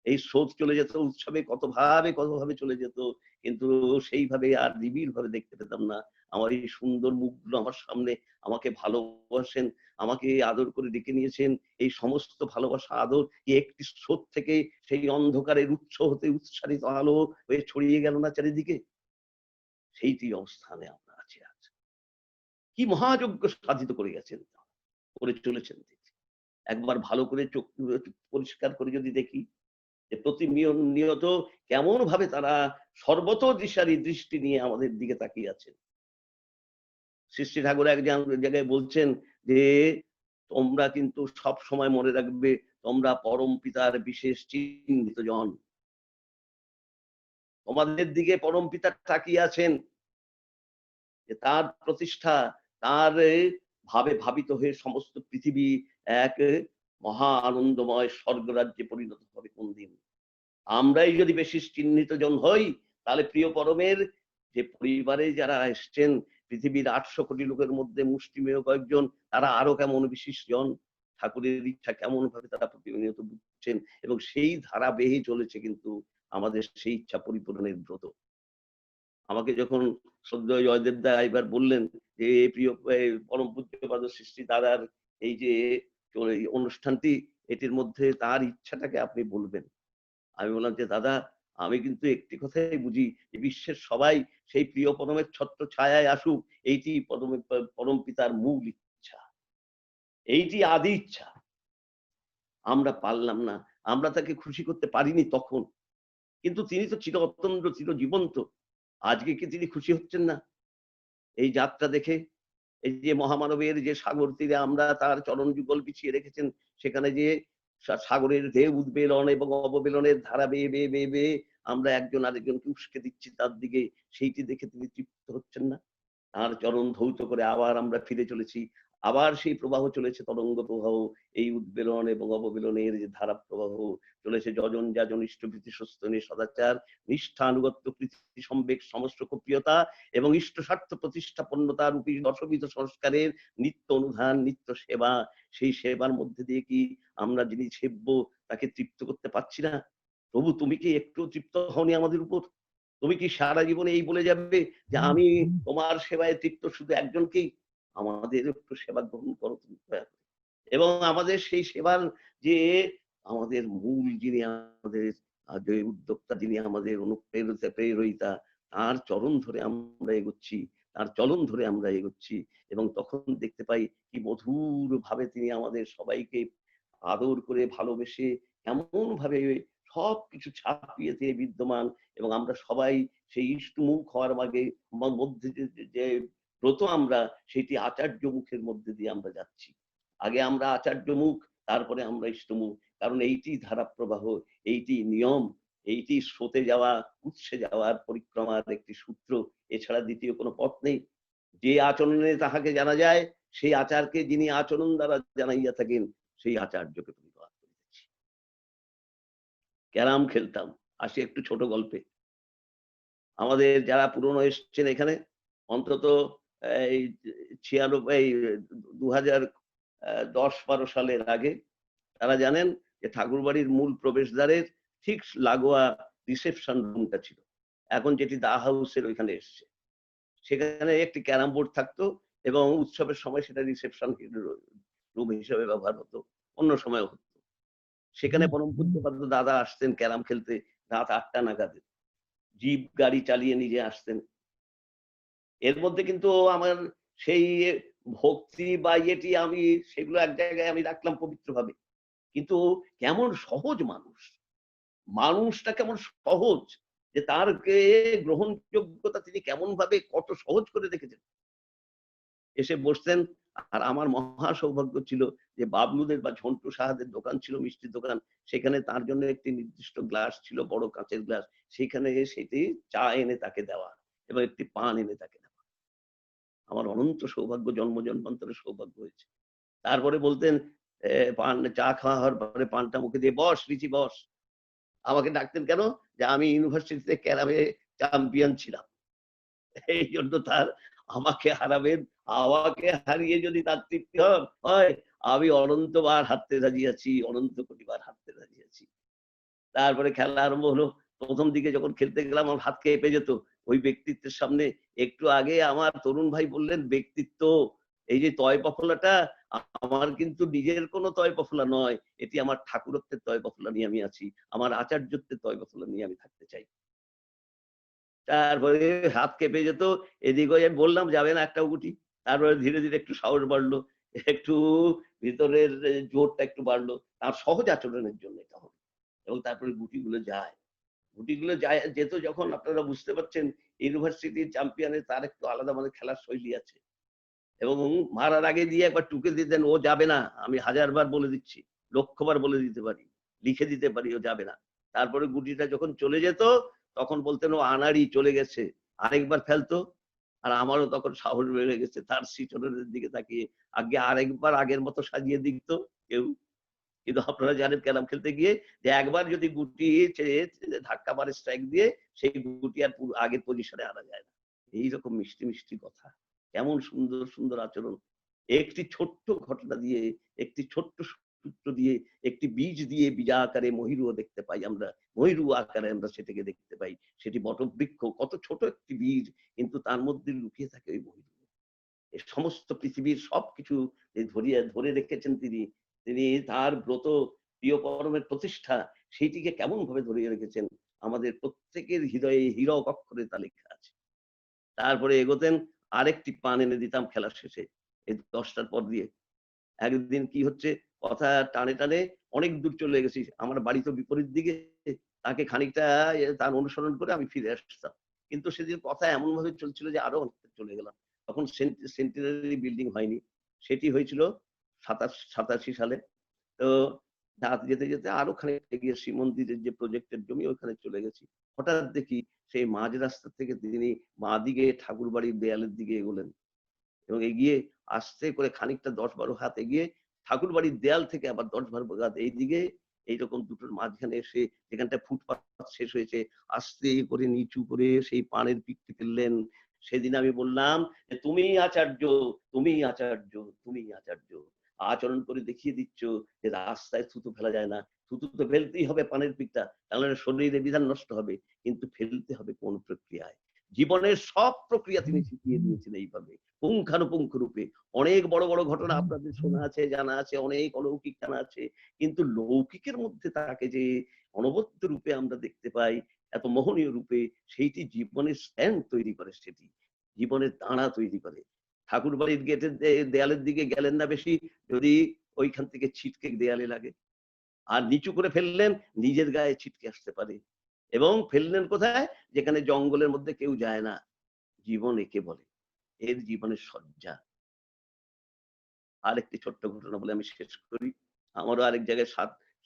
এই স্রোত চলে যেত উৎসবে, কতভাবে চলে যেত, কিন্তু সেইভাবে আর নিবিড় ভাবে দেখতে পেতাম না। আমার এই সুন্দর মুখগুলো আমার সামনে, আমাকে ভালোবাসেন, আমাকে আদর করে ডেকে নিয়েছেন। এই সমস্ত ভালোবাসা আদর কি একটি স্রোত থেকে সেই অন্ধকারের উৎস হতে উৎসারিত আলো হয়ে ছড়িয়ে গেল না চারিদিকে? সেইটি অবস্থানে আমরা আছি আজ। কি মহাযজ্ঞ সাধিত করে গেছেন, করে চলেছেন। একবার ভালো করে চোখ পরিষ্কার করে যদি দেখি, যে প্রতিনিয়ত কেমন ভাবে তারা সর্বত দিশারি দৃষ্টি নিয়ে আমাদের দিকে তাকিয়ে আছেন। সৃষ্টি ঠাকুর এক জায়গায় বলছেন যে, তোমরা কিন্তু সব সময় মনে রাখবে, তোমরা পরম পিতার বিশেষ চিহ্নিত জন। তোমাদের দিকে পরম পিতা তাকিয়ে আছেন, যে তার প্রতিষ্ঠা, তার ভাবে ভাবিত হয়ে সমস্ত পৃথিবী এক মহা আনন্দময় স্বর্গরাজ্যে পরিণত হবে কোন দিন। আমরাই যদি বেশি চিহ্নিত জন হই, তাহলে প্রিয় পরমের যে পরিবারে যারা এসছেন, পৃথিবীর 800 কোটি লোকের মধ্যে মুষ্টিমেয় কয়েকজন, তারা আরো কেমন বিশেষ জন, ঠাকুরের ইচ্ছা কেমন ভাবে তারা প্রতিনিয়ত বুঝছেন, এবং সেই ধারা বেয়ে চলেছে কিন্তু আমাদের সেই ইচ্ছা পরিপূরণের ব্রত। আমাকে যখন শ্রদ্ধেয় জয়দেব দা এবার বললেন যে প্রিয় পরম পূজ্যপাদ সৃষ্টি দাদার এই যে এই অনুষ্ঠানটি, এটির মধ্যে তার ইচ্ছাটাকে আপনি বলবেন। আমি বললাম যে দাদা, আমি কিন্তু একটি কথাই বুঝি, যে বিশ্বের সবাই সেই প্রিয় পরমের ছত্র ছায়ায় আসুক, এইটি পরম পিতার মূল ইচ্ছা, এইটি আদি ইচ্ছা। আমরা পারলাম না, আমরা তাকে খুশি করতে পারিনি তখন, কিন্তু তিনি তো অত্যন্ত চিরজীবন্ত। আজকে কি তিনি খুশি হচ্ছেন না এই যাত্রা দেখে? এই যে মহামানবের যে সাগর তীরে আমরা তার চরণ যুগল বিছিয়ে রেখেছেন, সেখানে যে সাগরের ঢেউ উদ্বেলন এবং অববেলনের ধারা বেয়ে বেয়ে বেয়ে বেয়ে আমরা একজন আরেকজনকে উস্কে দিচ্ছি তার দিকে, সেইটি দেখে তিনি তৃপ্ত হচ্ছেন না? তার চরণ ধৌত করে আবার আমরা ফিরে চলেছি, আবার সেই প্রবাহ চলেছে, তরঙ্গ প্রবাহ, এই উদ্বেলন এবং অববেলনের যে ধারা প্রবাহ চলেছে, যজন যাজন ইষ্টভীতি সস্তনে সদাচার নিষ্ঠা আনুগত্য কৃতি সম্বেক সমস্ত প্রিয়তা এবং ইষ্ট স্বার্থ প্রতিষ্ঠাপন্নতা রূপী দশবিধ সংস্কারের নিত্য অনুধান, নিত্য সেবা। সেই সেবার মধ্যে দিয়ে কি আমরা যিনি সেব্য তাকে তৃপ্ত করতে পারছি না? প্রভু, তুমি কি একটু তৃপ্ত হওনি আমাদের উপর? তুমি কি সারা জীবনে এই বলে যাবে যে আমি তোমার সেবায় তৃপ্ত শুধু একজনকেই? আমাদের একটু সেবা গ্রহণ করো তুমি দয়া করে। এবং আমাদের সেই সেবার যে আমাদের মূল যিনি আমাদের যে উদ্যোক্তা, যিনি আমাদের প্রেরয়িতা, তার চরণ ধরে আমরা এগোচ্ছি, তার চলন ধরে আমরা এগোচ্ছি, এবং তখন দেখতে পাই কি মধুর ভাবে তিনি আমাদের সবাইকে আদর করে ভালোবেসে এমন ভাবে সবকিছু ছাপিয়ে দিয়ে বিদ্যমান, এবং আমরা সবাই সেই ইষ্টমুখ হওয়ার মধ্যে যে ব্রত আমরা, সেটি আচার্য মুখের মধ্যে দিয়ে আমরা যাচ্ছি। আগে আমরা আচার্য মুখ, তারপরে আমরা ইষ্টমুখ, কারণ এইটি ধারা প্রবাহ, এইটি নিয়ম, এইটি স্রোতে যাওয়া, উৎসে যাওয়ার পরিক্রমার একটি সূত্র, এছাড়া দ্বিতীয় কোনো পথ নেই। যে আচরণে তাহাকে জানা যায়, সেই আচারকে যিনি আচরণ দ্বারা জানাইয়া থাকেন, সেই আচার্যকে প্রতিপাদ করিতেছি। ক্যারাম খেলতাম, আসি একটু ছোট গল্পে। আমাদের যারা পুরনো এসছেন এখানে অন্তত এই 96 2010-12 সালের আগে তারা জানেন যে ঠাকুরবাড়ির মূল প্রবেশদ্বারের ঠিক লাগোয়া রিসেপশন রুমটা ছিল। এখন যেটি দা হাউসের ওইখানে এসছে। সেখানে একটি ক্যারাম বোর্ড থাকতো এবং উৎসবের সময় সেটা রিসেপশন রুম হিসেবে ব্যবহার হতো। অন্য সময় হতো। সেখানে পরম পূজ্যপাদ দাদা আসতেন ক্যারাম খেলতে রাত 8টা নাগাদে। জিপ গাড়ি চালিয়ে নিজে আসতেন। এর মধ্যে কিন্তু আমার সেই ভক্তি বা ইয়েটি আমি সেগুলো এক জায়গায় আমি রাখলাম পবিত্রভাবে। কিন্তু কেমন সহজ মানুষ। মানুষটা কেমন সহজ যে তারকে গ্রহণযোগ্যতা তিনি কেমন ভাবে কত সহজ করে রেখেছেন। এসে বসতেন আর আমার মহা সৌভাগ্য ছিল যে বাবলুদের বা ঝন্টু সাহাদের দোকান ছিল মিষ্টির দোকান। সেখানে তার জন্য একটি নির্দিষ্ট গ্লাস ছিল বড় কাঁচের গ্লাস। সেখানে সেটি চা এনে তাকে দেওয়া এবং একটি পান এনে তাকে দেওয়া। আমার অনন্ত সৌভাগ্য জন্ম জন্মান্তরের সৌভাগ্য হয়েছে। তারপরে বলতেন পান চা খাওয়া হওয়ার পরে পানটা মুখে দিয়ে বস রিচি বস। আমাকে ডাকতেন কেন? যে আমি ইউনিভার্সিটিতে ক্যারামে চ্যাম্পিয়ন ছিলাম। এই জন্য তার আমাকে হারাবেন, আমাকে হারিয়ে যদি তার তৃপ্তি হয় আমি অনন্তবার হারতে রাজি আছি, অনন্ত কোটিবার হারতে রাজি আছি। তারপরে খেলা আরম্ভ হলো। প্রথম দিকে যখন খেলতে গেলাম আমার হাত কেঁপে যেত। ওই ব্যক্তিত্বের সামনে একটু আগে আমার তরুণ ভাই বললেন ব্যক্তিত্ব, এই যে তয় পফলাটা আমার কিন্তু নিজের কোনো তয় পফলা নয়। এটি আমার ঠাকুরত্বের তয় পফলা নিয়ে আমি আছি। আমার আচার্যত্বের তয় পফলা নিয়ে আমি থাকতে চাই। তারপরে হাত কেঁপে যেত। এদিকে ওই আমি বললাম যাবে না একটাও গুটি। তারপরে ধীরে, ধীরে একটু সাহস বাড়লো। একটু ভিতরের জোরটা একটু বাড়লো। তার সহজ আচরণের জন্য এটা হলো। এবং তারপরে গুটিগুলো যায়। গুটিগুলো যায় যেত যখন আপনারা বুঝতে পারছেন ইউনিভার্সিটির চ্যাম্পিয়নের তার একটু আলাদা মানে খেলার শৈলী আছে। এবং মারার আগে দিয়ে একবার টুকে দিতেন ও যাবে না। আমি 1000 বার বলে দিচ্ছি। লক্ষবার বলে দিতে পারি। লিখে দিতে পারি ও যাবে না। তারপরে গুটিটা যখন চলে যেত তখন বলতেন ও আনাড়ি চলে গেছে। আরেকবার ফেলতো। আর আমারও তখন সাহস বেড়ে গেছে তার সিটনের দিকে তাকিয়ে আগে আরেকবার আগের মতো সাজিয়ে দিত কেউ। কিন্তু আপনারা জানেন ক্যারাম খেলতে গিয়ে যে একবার যদি গুটি ধাক্কা মারে স্ট্রাইক দিয়ে সেই গুটি আর আগের পজিশনে আনা যায় না। এইরকম মিষ্টি মিষ্টি কথা, কেমন সুন্দর সুন্দর আচরণ। একটি ছোট্ট ঘটনা দিয়ে, একটি ছোট্ট সূত্র দিয়ে, একটি বীজ দিয়ে বীজা আকারে মহিরুও দেখতে পাই আমরা। মহিরু আকারে আমরা সেটাকে দেখতে পাই। সেটি বটবৃক্ষ, কত ছোট একটি বীজ কিন্তু তার মধ্যে লুকিয়ে থাকে ওই মহিরু। এই সমস্ত পৃথিবীর সবকিছু ধরে রেখেছেন তিনি। তিনি তার ব্রত প্রিয় পরমের প্রতিষ্ঠা সেইটিকে কেমন ভাবে ধরিয়ে রেখেছেন আমাদের প্রত্যেকের হৃদয়ে হীরক অক্ষরে তা লেখা আছে। তারপরে এগোতেন আরেকটি পান এনে দিতাম খেলার শেষে এই 10টার পর দিয়ে। একদিন কি হচ্ছে কথা টানে টানে অনেক দূর চলে গেছি। আমার বাড়ি তো বিপরীত দিকে। তাকে খানিকটা তার অনুসরণ করে আমি ফিরে আসতাম। কিন্তু সেদিন কথা এমন ভাবে চলছিল যে আরো অনেকটা চলে গেলাম। তখন সেন্টিনারি বিল্ডিং হয়নি। সেটি হয়েছিল 87 সালে। তো রাত যেতে যেতে আরো খানিকটা এগিয়ে শ্রী মন্দিরের যে প্রজেক্টের জমি ওখানে চলে গেছি। হঠাৎ দেখি সেই মাঝ রাস্তা থেকে তিনি বাঁদিকে ঠাকুরবাড়ির দেয়ালের দিকে এগোলেন এবং এগিয়ে আস্তে করে খানিকটা 10-12 হাত এগিয়ে ঠাকুরবাড়ির দেয়াল থেকে আবার 10-12 হাত এইদিকে এইরকম দুটোর মাঝখানে এসে যেখানটা ফুটপাত শেষ হয়েছে আস্তে করে নিচু করে সেই পানের পিকটি ফেললেন। সেদিন আমি বললাম যে তুমি আচার্য, তুমি আচার্য, তুমি আচার্য। আচরণ করে দেখিয়ে দিচ্ছ যে রাস্তায় থুতু ফেলা যায় না। থুতু তো ফেলতেই হবে পানের পিকটা, তাহলে শরীরের বিধান নষ্ট হবে। কিন্তু ফেলতে হবে কোন প্রক্রিয়ায়। জীবনের সব প্রক্রিয়া তিনি শিখিয়ে দিয়েছেন এইভাবে পুঙ্খানুপুঙ্খ রূপে। অনেক বড় বড় ঘটনা আপনাদের শোনা আছে, জানা আছে, অনেক অলৌকিক জানা আছে। কিন্তু লৌকিকের মধ্যে তাকে যে অনবদ্য রূপে আমরা দেখতে পাই, এত মোহনীয় রূপে, সেইটি জীবনের স্ট্যান্ড তৈরি করে, সেটি জীবনের দাঁড়া তৈরি করে। ঠাকুর বাড়ির গেটের দেয়ালের দিকে গেলেন না বেশি, যদি ওইখান থেকে ছিটকে দেয়ালে লাগে। আর নিচু করে ফেললেন নিজের গায়ে ছিটকে আসতে পারে। এবং ফেললেন কোথায়? যেখানে জঙ্গলের মধ্যে কেউ যায় না। জীবন একে বলে, এর জীবনের সজ্জা। আরেকটি ছোট্ট ঘটনা বলে আমি শেষ করি। আমারও আরেক জায়গায়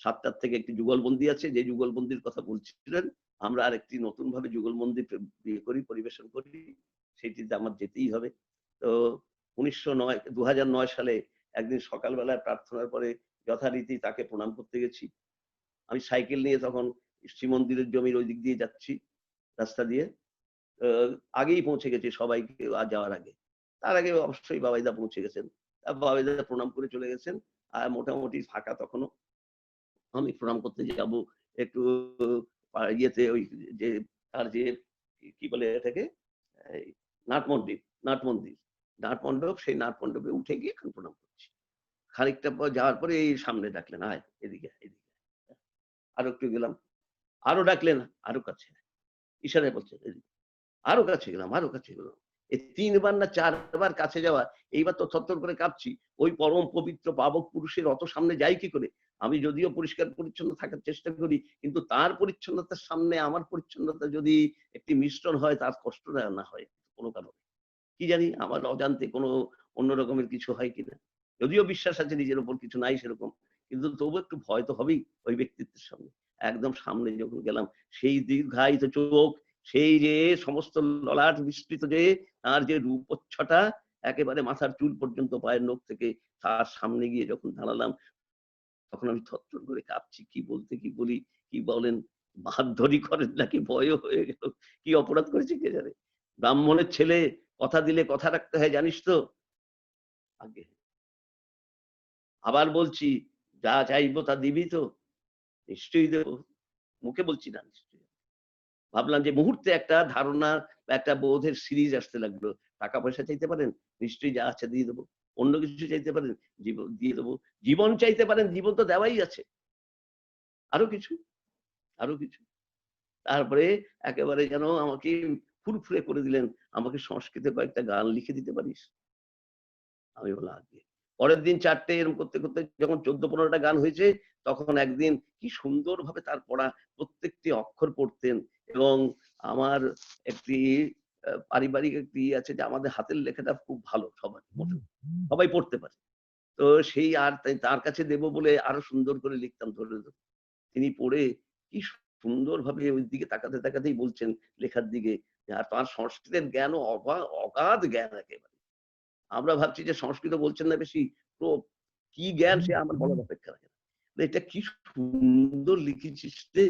7টার থেকে একটি যুগলবন্দি আছে, যে যুগলবন্দির কথা বলছিলেন। আমরা আরেকটি নতুন ভাবে যুগলবন্দি পরিবেশন করি। সেটিতে আমার যেতেই হবে। তো 2009 সালে একদিন সকালবেলায় প্রার্থনার পরে যথারীতি তাকে প্রণাম করতে গেছি। আমি সাইকেল নিয়ে তখন শ্রী মন্দিরের জমির ওই দিক দিয়ে যাচ্ছি, রাস্তা দিয়ে আগেই পৌঁছে গেছি সবাইকে যাওয়ার আগে। তার আগে অবশ্যই বাবাইদা পৌঁছে গেছেন। বাবাইদা প্রণাম করে চলে গেছেন। আর মোটামুটি ফাঁকা তখনও। আমি প্রণাম করতে যাব একটু ইয়েতে, ওই যে তার যে কি বলে এটাকে, এই নাট মন্দির, নাট মন্দির, নাট মণ্ডপ, সেই নাট মণ্ডপে উঠে গিয়ে এখন প্রণাম করছি। খানিকটা পর যাওয়ার পরে এই সামনে ডাকলেন, আয় এদিকে এদিকে। আরো একটু গেলাম, আরো ডাকলেন, আরো কাছে, ইশারায় বলছেন এদিকে। আরো কাছে গেলাম, আরো কাছে গেলাম। এই 3 বার না 4 বার কাছে যাওয়া, এইবার তো থরথর করে কাঁপছি। ওই পরম পবিত্র পাবক পুরুষের অত সামনে যাই কি করে? আমি যদিও পরিষ্কার পরিচ্ছন্ন থাকার চেষ্টা করি, কিন্তু তার পরিচ্ছন্নতার সামনে আমার পরিচ্ছন্নতা যদি একটি মিশ্রণ হয়, তার কষ্ট না হয় কোনো কারণে। কি জানি আমার অজান্তে কোনো অন্য রকমের কিছু হয় কিনা। যদিও বিশ্বাস আছে নিজের উপর, কিছু নাই সেরকম, কিন্তু তবু একটু ভয় তো হবেই ওই ব্যক্তিত্বের সামনে। একদম সামনে যখন গেলাম, সেই দীর্ঘায়িত চোখ, সেই যে সমস্ত ললাট বিস্তৃত, যে তার যে রূপচ্ছটা একেবারে মাথার চুল পর্যন্ত পায়ের নখ থেকে, তার সামনে গিয়ে যখন দাঁড়ালাম, তখন আমি থরথর করে কাঁপছি। কি বলতে কি বলি, কি বলেন, মারধরি করেন নাকি ভয়ও হয়ে গেল। কি অপরাধ করেছি কে জানে। ব্রাহ্মণের ছেলে, কথা দিলে কথা রাখতে হয় জানিস তো? আগে আবার বলছি, যা চাইবো তা দিবি তো? নিশ্চয়ই দেব। মুখে বলছি না, নিশ্চয়ই। ভাবলাম যে মুহূর্তে একটা ধারণা, একটা বোধের সিরিজ আসতে লাগলো। টাকা পয়সা চাইতে পারেন? নিশ্চয়ই যা আছে দিয়ে দেবো। অন্য কিছু চাইতে পারেন? জীবন দিয়ে দেবো। জীবন চাইতে পারেন? জীবন তো দেওয়াই আছে। আরো কিছু, আরো কিছু। তারপরে একেবারে যেন আমাকে ফুরফুরে করে দিলেন। আমাকে সংস্কৃতে কয়েকটা গান লিখে দিতে পারিস? আমি বললাম আগে। পরের দিন 4 টে এরকম করতে করতে যখন 14-15টা গান হয়েছে, তখন একদিন কি সুন্দরভাবে তার পড়া প্রত্যেকটি অক্ষর পড়তেন। এবং আমার একটি পারিবারিক একটি আছে যে আমাদের হাতের লেখাটা খুব ভালো সবার, সবাই পড়তে পারে। তো সেই আর তার কাছে দেব বলে আরো সুন্দর করে লিখতাম ধরে ধরে। তিনি পড়ে কি সুন্দরভাবে ওই দিকে তাকাতে তাকাতেই বলছেন লেখার দিকে, আর তার সংস্কৃতের জ্ঞানও অগাধ জ্ঞান একেবারে। আমরা ভাবছি যে সংস্কৃত বলছেন না বেশি, তো কি জ্ঞান সে আমার বলার অপেক্ষা রাখে না। এটা কি সুন্দর লিখেছিস রে।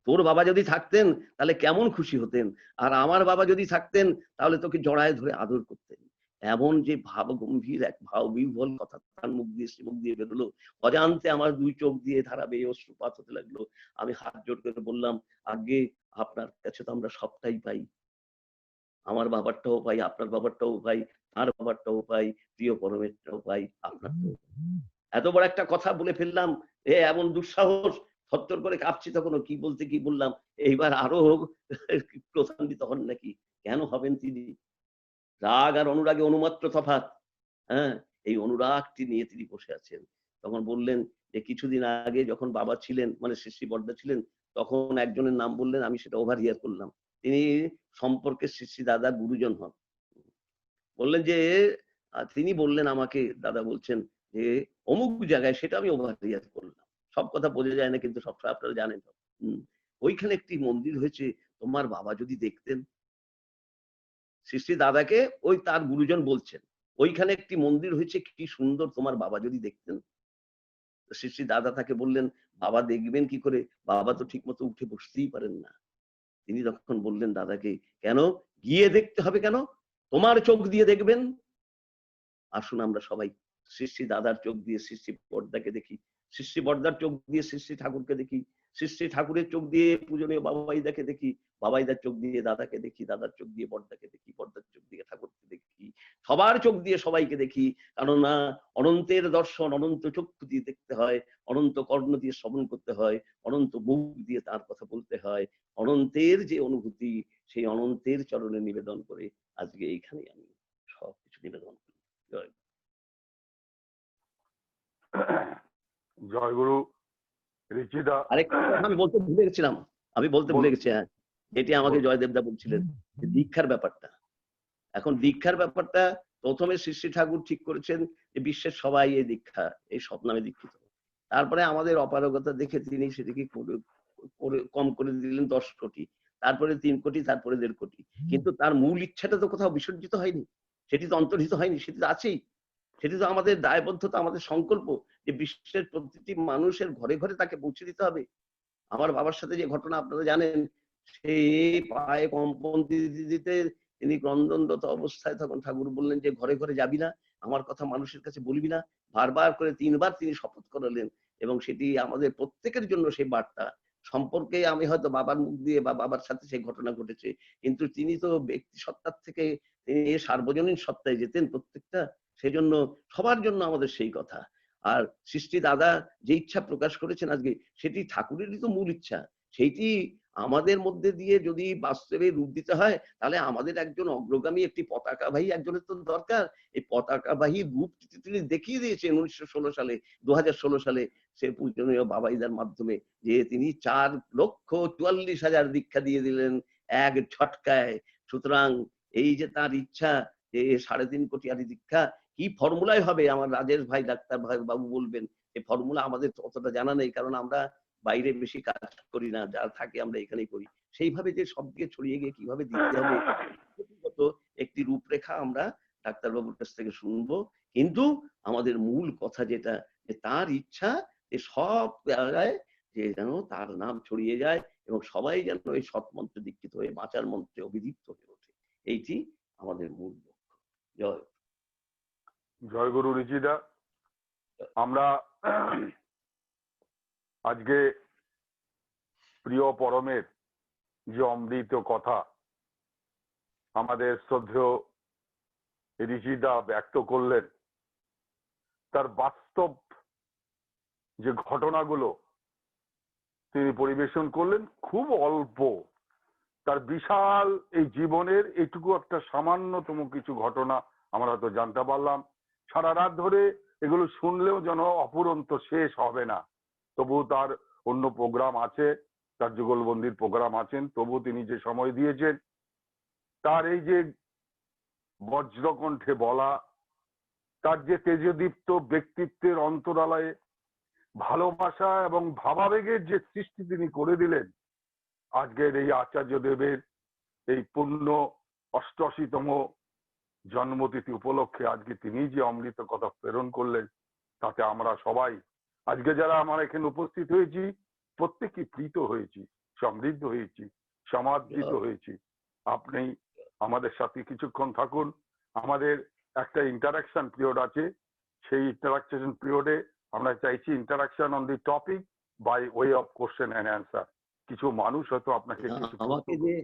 তোর বাবা যদি থাকতেন তাহলে কেমন খুশি হতেন, আর আমার বাবা যদি থাকতেন তাহলে তোকে জড়ায় ধরে আদর করতেন। এমন যে ভাবগম্ভীর এক ভাব বিহ্বল কথা তার মুখ দিয়ে মুখ দিয়ে বেরোলো, অজান্তে আমার 2 চোখ দিয়ে ধারা বেয়ে অশ্রুপাত হতে লাগলো। আমি হাত জোড় করে বললাম, আগে আপনার কাছে তো আমরা সবটাই পাই। আমার বাবারটাও পাই, আপনার বাবারটাও পাই, তার বাবারটাও পাই, প্রিয় পরমেরটাও পাই, আপনারটাও পাই। এত বড় একটা কথা বলে ফেললাম, এমন দুঃসাহস। থরথর করে কাঁপছি তখনও, কি বলতে কি বললাম। এইবার আরো ক্রোধান্বিত হন নাকি? কেন হবেন তিনি? রাগ আর অনুরাগে অনুমাত্র তফাৎ। হ্যাঁ, এই অনুরাগটি নিয়ে তিনি বসে আছেন। তখন বললেন যে কিছুদিন আগে যখন বাবা ছিলেন, মানে শ্রী বড়দা ছিলেন, তখন একজনের নাম বললেন, আমি সেটা ওভার হিয়ার করলাম। তিনি সম্পর্কে শ্রী দাদা গুরুজন হন। বললেন যে তিনি বললেন আমাকে, দাদা বলছেন যে অমুক জায়গায়, সেটা আমি ওভার হিয়ার করলাম। সব কথা বোঝা যায় না, কিন্তু সবটা আপনারা জানেন। ওইখানে একটি মন্দির হয়েছে, তোমার বাবা যদি দেখতেন। শ্রী দাদাকে ওই তার গুরুজন বলছেন, ওইখানে একটি মন্দির হয়েছে, কি সুন্দর, তোমার বাবা যদি দেখতেন। শ্রী দাদা তাকে বললেন, বাবা দেখবেন কি করে, বাবা তো ঠিক মতো উঠে বসতেই পারেন না। তিনি তখন বললেন দাদাকে, কেন গিয়ে দেখতে হবে কেন, তোমার চোখ দিয়ে দেখবেন। আসুন আমরা সবাই শ্রী দাদার চোখ দিয়ে শ্রী বড়দাকে দেখি, শ্রী বড়দার চোখ দিয়ে শ্রী ঠাকুরকে দেখি, শ্রী ঠাকুরের চোখ দিয়ে পূজনীয় বাবাইদাকে দেখি, বাবাইদার চোখ দিয়ে দাদাকে দেখি, দাদার চোখ দিয়ে বড়দাকে দেখি, বড়দার চোখ দিয়ে ঠাকুরকে দেখি, সবার চোখ দিয়ে সবাইকে দেখি। কেননা অনন্তের দর্শন অনন্ত চক্ষু দিয়ে দেখতে হয়, অনন্ত কর্ণ দিয়ে শ্রবণ করতে হয়, অনন্ত মুখ দিয়ে তার কথা বলতে হয়। অনন্তের যে অনুভূতি, সেই অনন্তের চরণে নিবেদন করে আজকে এইখানে আমি সবকিছু নিবেদন করি। জয় গুরু। ঋচিদা, আরেকটা কথা আমি বলতে ভুলে গেছিলাম, হ্যাঁ, এটি আমাকে জয়দেবদা বলছিলেন যে দীক্ষার ব্যাপারটা। এখন দীক্ষার ব্যাপারটা প্রথমে শ্রী ঠাকুর ঠিক করেছেন যে বিশ্বের সবাই এই দীক্ষা, এই স্বপ্নামে দীক্ষিত। তারপরে আমাদের অপারগতা দেখে তিনি সেটিকে কম করে দিলেন 10 কোটি, তারপরে 3 কোটি, তারপরে 1.5 কোটি। কিন্তু তার মূল ইচ্ছাটা তো কোথাও বিসর্জিত হয়নি, সেটি তো অন্তর্হিত হয়নি, সেটি তো আছেই। সেটি তো আমাদের দায়বদ্ধতা, আমাদের সংকল্প যে বিশ্বের প্রতিটি মানুষের ঘরে ঘরে তাকে পৌঁছে দিতে হবে। আমার বাবার সাথে যে ঘটনা আপনারা জানেন, সেই পায়ে কম্পন দিতে দিতে তিনি ক্রন্দনরত অবস্থায় তখন ঠাকুর বললেন যে ঘরে ঘরে যাবি না, আমার কথা মানুষের কাছে বলবি না। বারবার করে 3 বার তিনি শপথ করালেন, এবং সেটি আমাদের প্রত্যেকের জন্য সেই বার্তা। সম্পর্কে আমি হয়তো বাবার মুখ দিয়ে বা বাবার সাথে সেই ঘটনা ঘটেছে, কিন্তু তিনি তো ব্যক্তি সত্তার থেকে তিনি সার্বজনীন সত্তায় যেতেন প্রত্যেকটা। সেজন্য সবার জন্য আমাদের সেই কথা। আর সৃষ্টি দাদা যে ইচ্ছা প্রকাশ করেছেন আজকে, সেটি ঠাকুরেরই তো মূল ইচ্ছা। সেইটি আমাদের মধ্যে দিয়ে যদি বাস্তবে রূপ দিতে হয়, তাহলে আমাদের একজন অগ্রগামী একটি পতাকাবাহী একজনের তো দরকার। এই পতাকাবাহী রূপ তিনি দেখিয়ে দিয়েছেন 1916 সালে, 2016 সালে সে পূজনীয় বাবাইদার মাধ্যমে, যে তিনি 4,44,000 দীক্ষা দিয়ে দিলেন এক ঝটকায়। সুতরাং এই যে তার ইচ্ছা যে 3.5 কোটি আরি দীক্ষা, কি ফর্মুলায় হবে আমার রাজেশ ভাই, ডাক্তার ভাই বাবু বলবেন। এই ফর্মুলা আমাদের অতটা জানা নেই, কারণ আমরা বাইরে বেশি কাজ করি না, যা থাকে আমরা এখানেই করি। সেইভাবে যে সব দিকে ছড়িয়ে গিয়ে কিভাবে দিতে হবে ব্যক্তিগত একটি রূপরেখা আমরা ডাক্তারবাবুর কাছ থেকে শুনবো। কিন্তু আমাদের মূল কথা যেটা, যে তার ইচ্ছা যে সব জায়গায় যে যেন তার নাম ছড়িয়ে যায় এবং সবাই যেন এই সৎমন্ত্রে দীক্ষিত হয়ে বাঁচার মন্ত্রে অভিদীপ্ত হয়ে ওঠে। এইটি আমাদের মূল লক্ষ্য। জয় জয় গুরু ঋচিদা। আমরা আজকে প্রিয় পরমের যে অমৃত কথা আমাদের শ্রদ্ধেয় ঋচিদা ব্যক্ত করলেন, তার বাস্তব যে ঘটনাগুলো তিনি পরিবেশন করলেন, খুব অল্প তার বিশাল এই জীবনের এইটুকু একটা সামান্যতম কিছু ঘটনা আমরা তো জানতে পারলাম। সারা রাত ধরে এগুলো শুনলেও যেন অপুরন্ত শেষ হবে না। তবু তার অন্য প্রোগ্রাম আছে, তার যুগলবন্দির প্রোগ্রাম আছেন, তবু তিনি যে সময় দিয়েছেন, তার এই যে বজ্রকণ্ঠে বলা, তার যে তেজদীপ্ত ব্যক্তিত্বের অন্তরালয়ে ভালোবাসা এবং ভাবাবেগের যে সৃষ্টি তিনি করে দিলেন, আজকের এই আচার্য দেবের এই পূর্ণ 88তম জন্মতিথি উপলক্ষে আজকে তিনি যে অমৃত কথা প্রেরণ করলেন, তাতে আমরা সবাই আজকে যারা আমরা এখানে উপস্থিত হয়েছি প্রত্যেকই প্রীত হয়েছি, সমৃদ্ধ হয়েছি, সমাদৃত হয়েছি। আপনি আমাদের সাথে কিছুক্ষণ থাকুন। আমাদের একটা ইন্টারাকশন পিরিয়ড আছে, সেই ইন্টারাকশন পিরিয়ডে আমরা চাইছি interaction on the topic by way of question and answer. কিছু মানুষ হয়তো আপনাকে কিছু আমাকে যে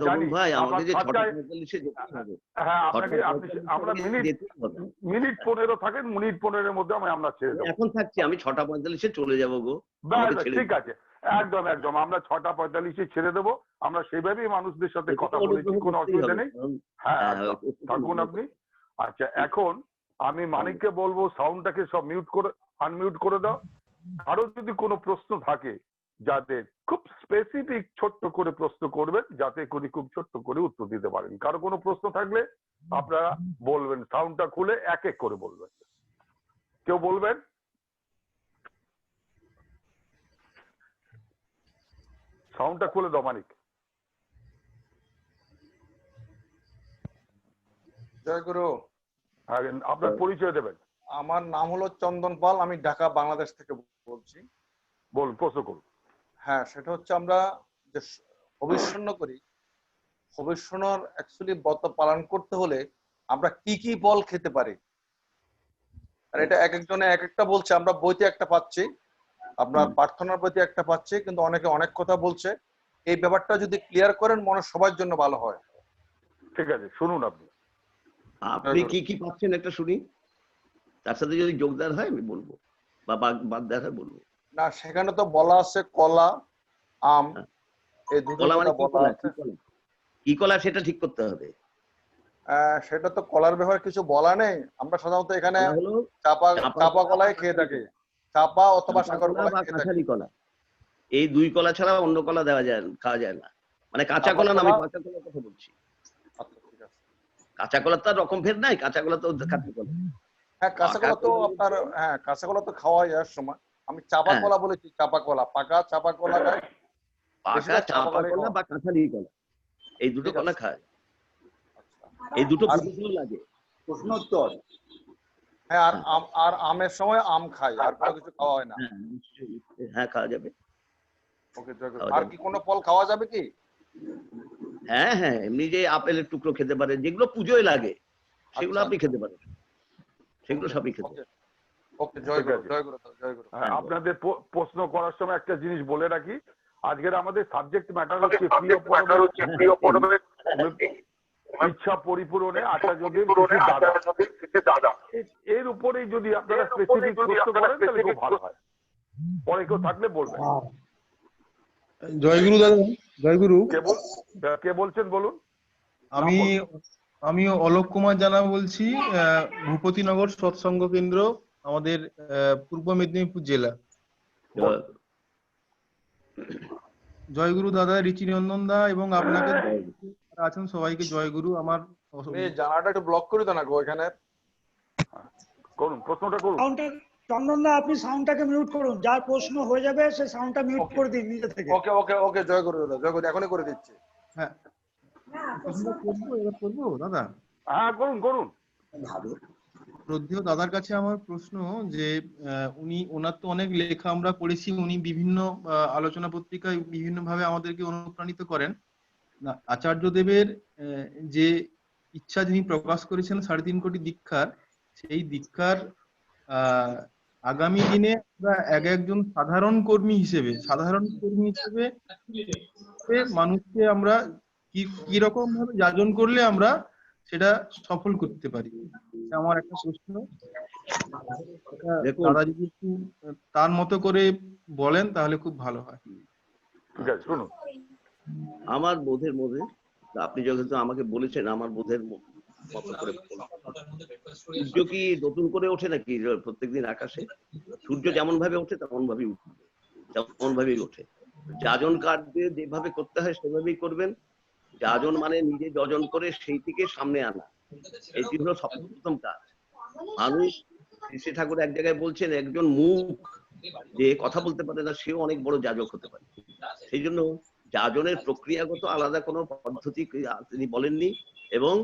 তরুণ ভাই আমাকে যে 6:45 যেতে হবে। হ্যাঁ, আপনাকে আমরা মিনিট 15 থাকেন, মিনিট 15-এর মধ্যে আমরা ছেড়ে দেবো। এখন থাকছি, আমি 6:45 চলে যাবো গো। ঠিক আছে, একদম একদম আমরা 6:45 ছেড়ে দেবো। আমরা সেভাবেই মানুষদের সাথে কথা বলেছি, কোনো অসুবিধা নেই। হ্যাঁ, থাকুন আপনি। আচ্ছা, এখন আমি মানিককে বলবো সাউন্ডটাকে সব মিউট করে আনমিউট করে দাও। আরো যদি কোনো প্রশ্ন থাকে, যাতে খুব স্পেসিফিক ছোট্ট করে প্রশ্ন করবেন, যাতে করে খুব ছোট্ট করে উত্তর দিতে পারেন। কারো কোনো প্রশ্ন থাকলে আপনারা বলবেন, সাউন্ডটা খুলে এক এক করে বলবেন। কেউ বলবেন? সাউন্ডটা খুলে দাও মানিক। জয় গুরু। আপনার পরিচয় দেবেন। আমার নাম হলো চন্দন পাল, আমি ঢাকা বাংলাদেশ থেকে বলছি। বলুন, প্রশ্ন করুন। হ্যাঁ, সেটা হচ্ছে আমরা যে হবিষ্যন্ন করি, হবিষ্যন্নর অ্যাকচুয়ালি ব্রত পালন করতে হলে আমরা কি কি ফল খেতে পারি, আর এটা এক একজনে এক একটা বলছে। আমরা বইতে একটা পাচ্ছি, আপনার প্রার্থনার বইতে একটা পাচ্ছি, কিন্তু অনেকে অনেক কথা বলছে। এই ব্যাপারটা যদি ক্লিয়ার করেন মনে সবার জন্য ভালো হয়। ঠিক আছে, শুনুন আপনি। আপনি কি কি পাচ্ছেন একটা শুনি, তার সাথে যদি যোগদান হয় আমি বলবো, বা বাদ দেওয়া হয় বলবো। না, সেখানে তো বলা আছে কলা, আম, এই দুটো কলা মানে কথা বলা আছে। কি কলা সেটা ঠিক করতে হবে। সেটা তো কলার ব্যাপারে কিছু বলা নেই। আমরা সাধারণত এখানে চাপা কলাই খেয়ে থাকি, চাপা অথবা সাগর কলা খেয়ে থাকি। কলা, এই দুই কলা ছাড়া অন্য কলা দেওয়া যায় খাওয়া যায় না। মানে কাঁচা কলা না, আমি কাঁচা কলার কথা বলছি। কাঁচা কলার তো রকম ভেদ নাই, কাঁচা কলা তো কাঁচা কলা। হ্যাঁ, কাঁচা কলা তো আপনার, হ্যাঁ কাঁচা কলা তো খাওয়া যায় সময়। আমি চাপা কলা বলেছি, চাপা কলা, পাকা চাপা কলা খাই, পাকা চাপা কলা বা কাঁঠালি কলা, এই দুটো কলা খায়। এই দুটো লাগে। প্রশ্ন উত্তর। হ্যাঁ, আর আমের সময় আম খাই, আর কোনো কিছু খাওয়া হয় না। হ্যাঁ, খাওয়া যাবে। ওকে জয় গুরু। খাওয়া আর যাবে। কি কোনো ফল খাওয়া যাবে কি? হ্যাঁ হ্যাঁ, এমনি যে আপেলের টুকরো খেতে পারেন, যেগুলো পুজোয় লাগে সেগুলো আচ্ছা, আপনি খেতে পারেন, সেগুলো সবই খেতে ওকে ওকে জয় ঠিক গুরু, আছে। জয় গুরু, জয় গুরু। হ্যাঁ, আপনাদের প্রশ্ন করার সময় একটা জিনিস বলে রাখি, আজকের আমাদের সাবজেক্ট ম্যাটার হচ্ছে প্রিয় পরমের ইচ্ছা পরিপূরণে আচার্যদেব শিশির দাদা। এর উপরেই যদি আপনারা স্পেসিফিক প্রশ্ন করেন তাহলে খুব ভালো হয়। পরে কেউ থাকলে বলবেন। জয়গুরু দাদা, জয়গুরু। কে বলছেন বলুন? আমি আমি অলোক কুমার জানা বলছি, ভূপতিনগর সৎসঙ্গ কেন্দ্র, আমাদের পূর্ব মেদিনীপুর জেলা। জয়গুরু দাদা, ঋচিরঞ্জন দা এবং আপনাকে যারা আছেন সবাইকে জয়গুরু। আমার এই জানাটা একটু ব্লক করে দাও না গো এখানে। করুন, প্রশ্নটা করুন। চন্দনদা আপনি সাউন্ডটাকে মিউট করুন, যার প্রশ্ন হয়ে যাবে সে সাউন্ডটা মিউট করে দিন নিজে থেকে। ওকে ওকে ওকে জয় গুরু দাদা, জয় গুরু, এখনই করে দিচ্ছি। হ্যাঁ, প্রশ্নটা করবো দাদা। হ্যাঁ করুন করুন। শ্রদ্ধেয় দাদার কাছে আমার প্রশ্ন যে ওনার তো অনেক লেখা আমরা পড়েছি, উনি বিভিন্ন আলোচনা পত্রিকায় বিভিন্ন ভাবে আমাদেরকে অনুপ্রাণিত করেন। না, আচার্য দেবের যে ইচ্ছা যিনি প্রকাশ করেছেন 3.5 কোটি দীক্ষার, সেই দীক্ষার আগামী দিনে আমরা একজন সাধারণ কর্মী হিসেবে মানুষকে আমরা কি রকম ভাবে যাজন করলে আমরা সেটা সফল করতে পারি, আমার একটা প্রশ্ন। দাদা যদি একটু তার মতো করে বলেন তাহলে খুব ভালো হয়। ঠিক আছে, শুনুন। আমার বোধের মধ্যে, আপনি যেহেতু আমাকে বলেছেন, আমার বোধের মতো করে সূর্য কি নতুন করে ওঠে নাকি প্রত্যেকদিন আকাশে? সূর্য যেমন ভাবে ওঠে তেমন ভাবেই উঠবে, তেমন ভাবেই ওঠে। যাজন কার্য যেভাবে করতে হয় সেভাবেই করবেন। যাজন মানে নিজে যজন করে সেইটিকে সামনে আনা, এইটি হলো সর্বপ্রথম কাজ। মানুষ, শ্রী ঠাকুর এক জায়গায় বলছেন, একজন মুখ যে কথা বলতে পারে না সেও অনেক বড় যাজক হতে পারে। সেই জন্য যাজনের প্রক্রিয়াগত আলাদা কোনো পদ্ধতি তিনি বলেননি, এবং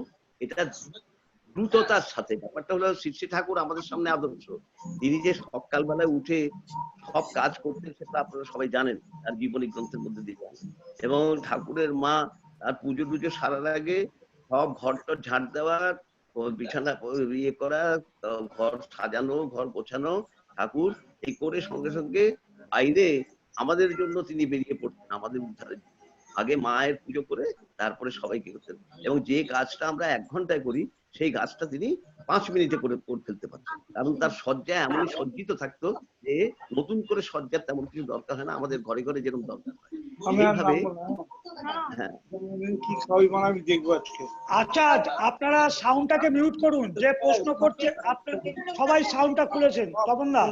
এটা দ্রুততার সাথে। ব্যাপারটা হলো শ্রী ঠাকুর আমাদের সামনে আদর্শ। তিনি যে সকালবেলায় উঠে সব কাজ করতেন সেটা আপনারা সবাই জানেন, তার জীবনী গ্রন্থের মধ্যে দিয়ে জানেন। এবং ঠাকুরের মা তার পুজো টুজো সারার আগে সব ঘরটর ঝাড় দেওয়া, বিছানা ইয়ে করা, ঘর সাজানো, ঘর গোছানো, ঠাকুর এই করে সঙ্গে সঙ্গে বাইরে আমাদের জন্য তিনি বেরিয়ে পড়তেন, আমাদের উদ্ধারের জন্য। আগে মায়ের পুজো করে তারপরে সবাইকে করতেন, এবং যে কাজটা আমরা 1 ঘন্টায় করি সেই কাজটা তিনি 5 মিনিটে করে ফেলতে পারতেন। কারণ তার সজ্জা এমনই সজ্জিত থাকতো যে নতুন করে সজ্জার তেমন কিছু দরকার হয় না, আমাদের ঘরে ঘরে যেরকম দরকার হয়। এইভাবে হ্যাঁ। আচ্ছা, আপনারা সাউন্ডটাকে মিউট করুন, যে প্রশ্ন করছে আপনারা সবাই সাউন্ডটা খুলেছেন। তখন না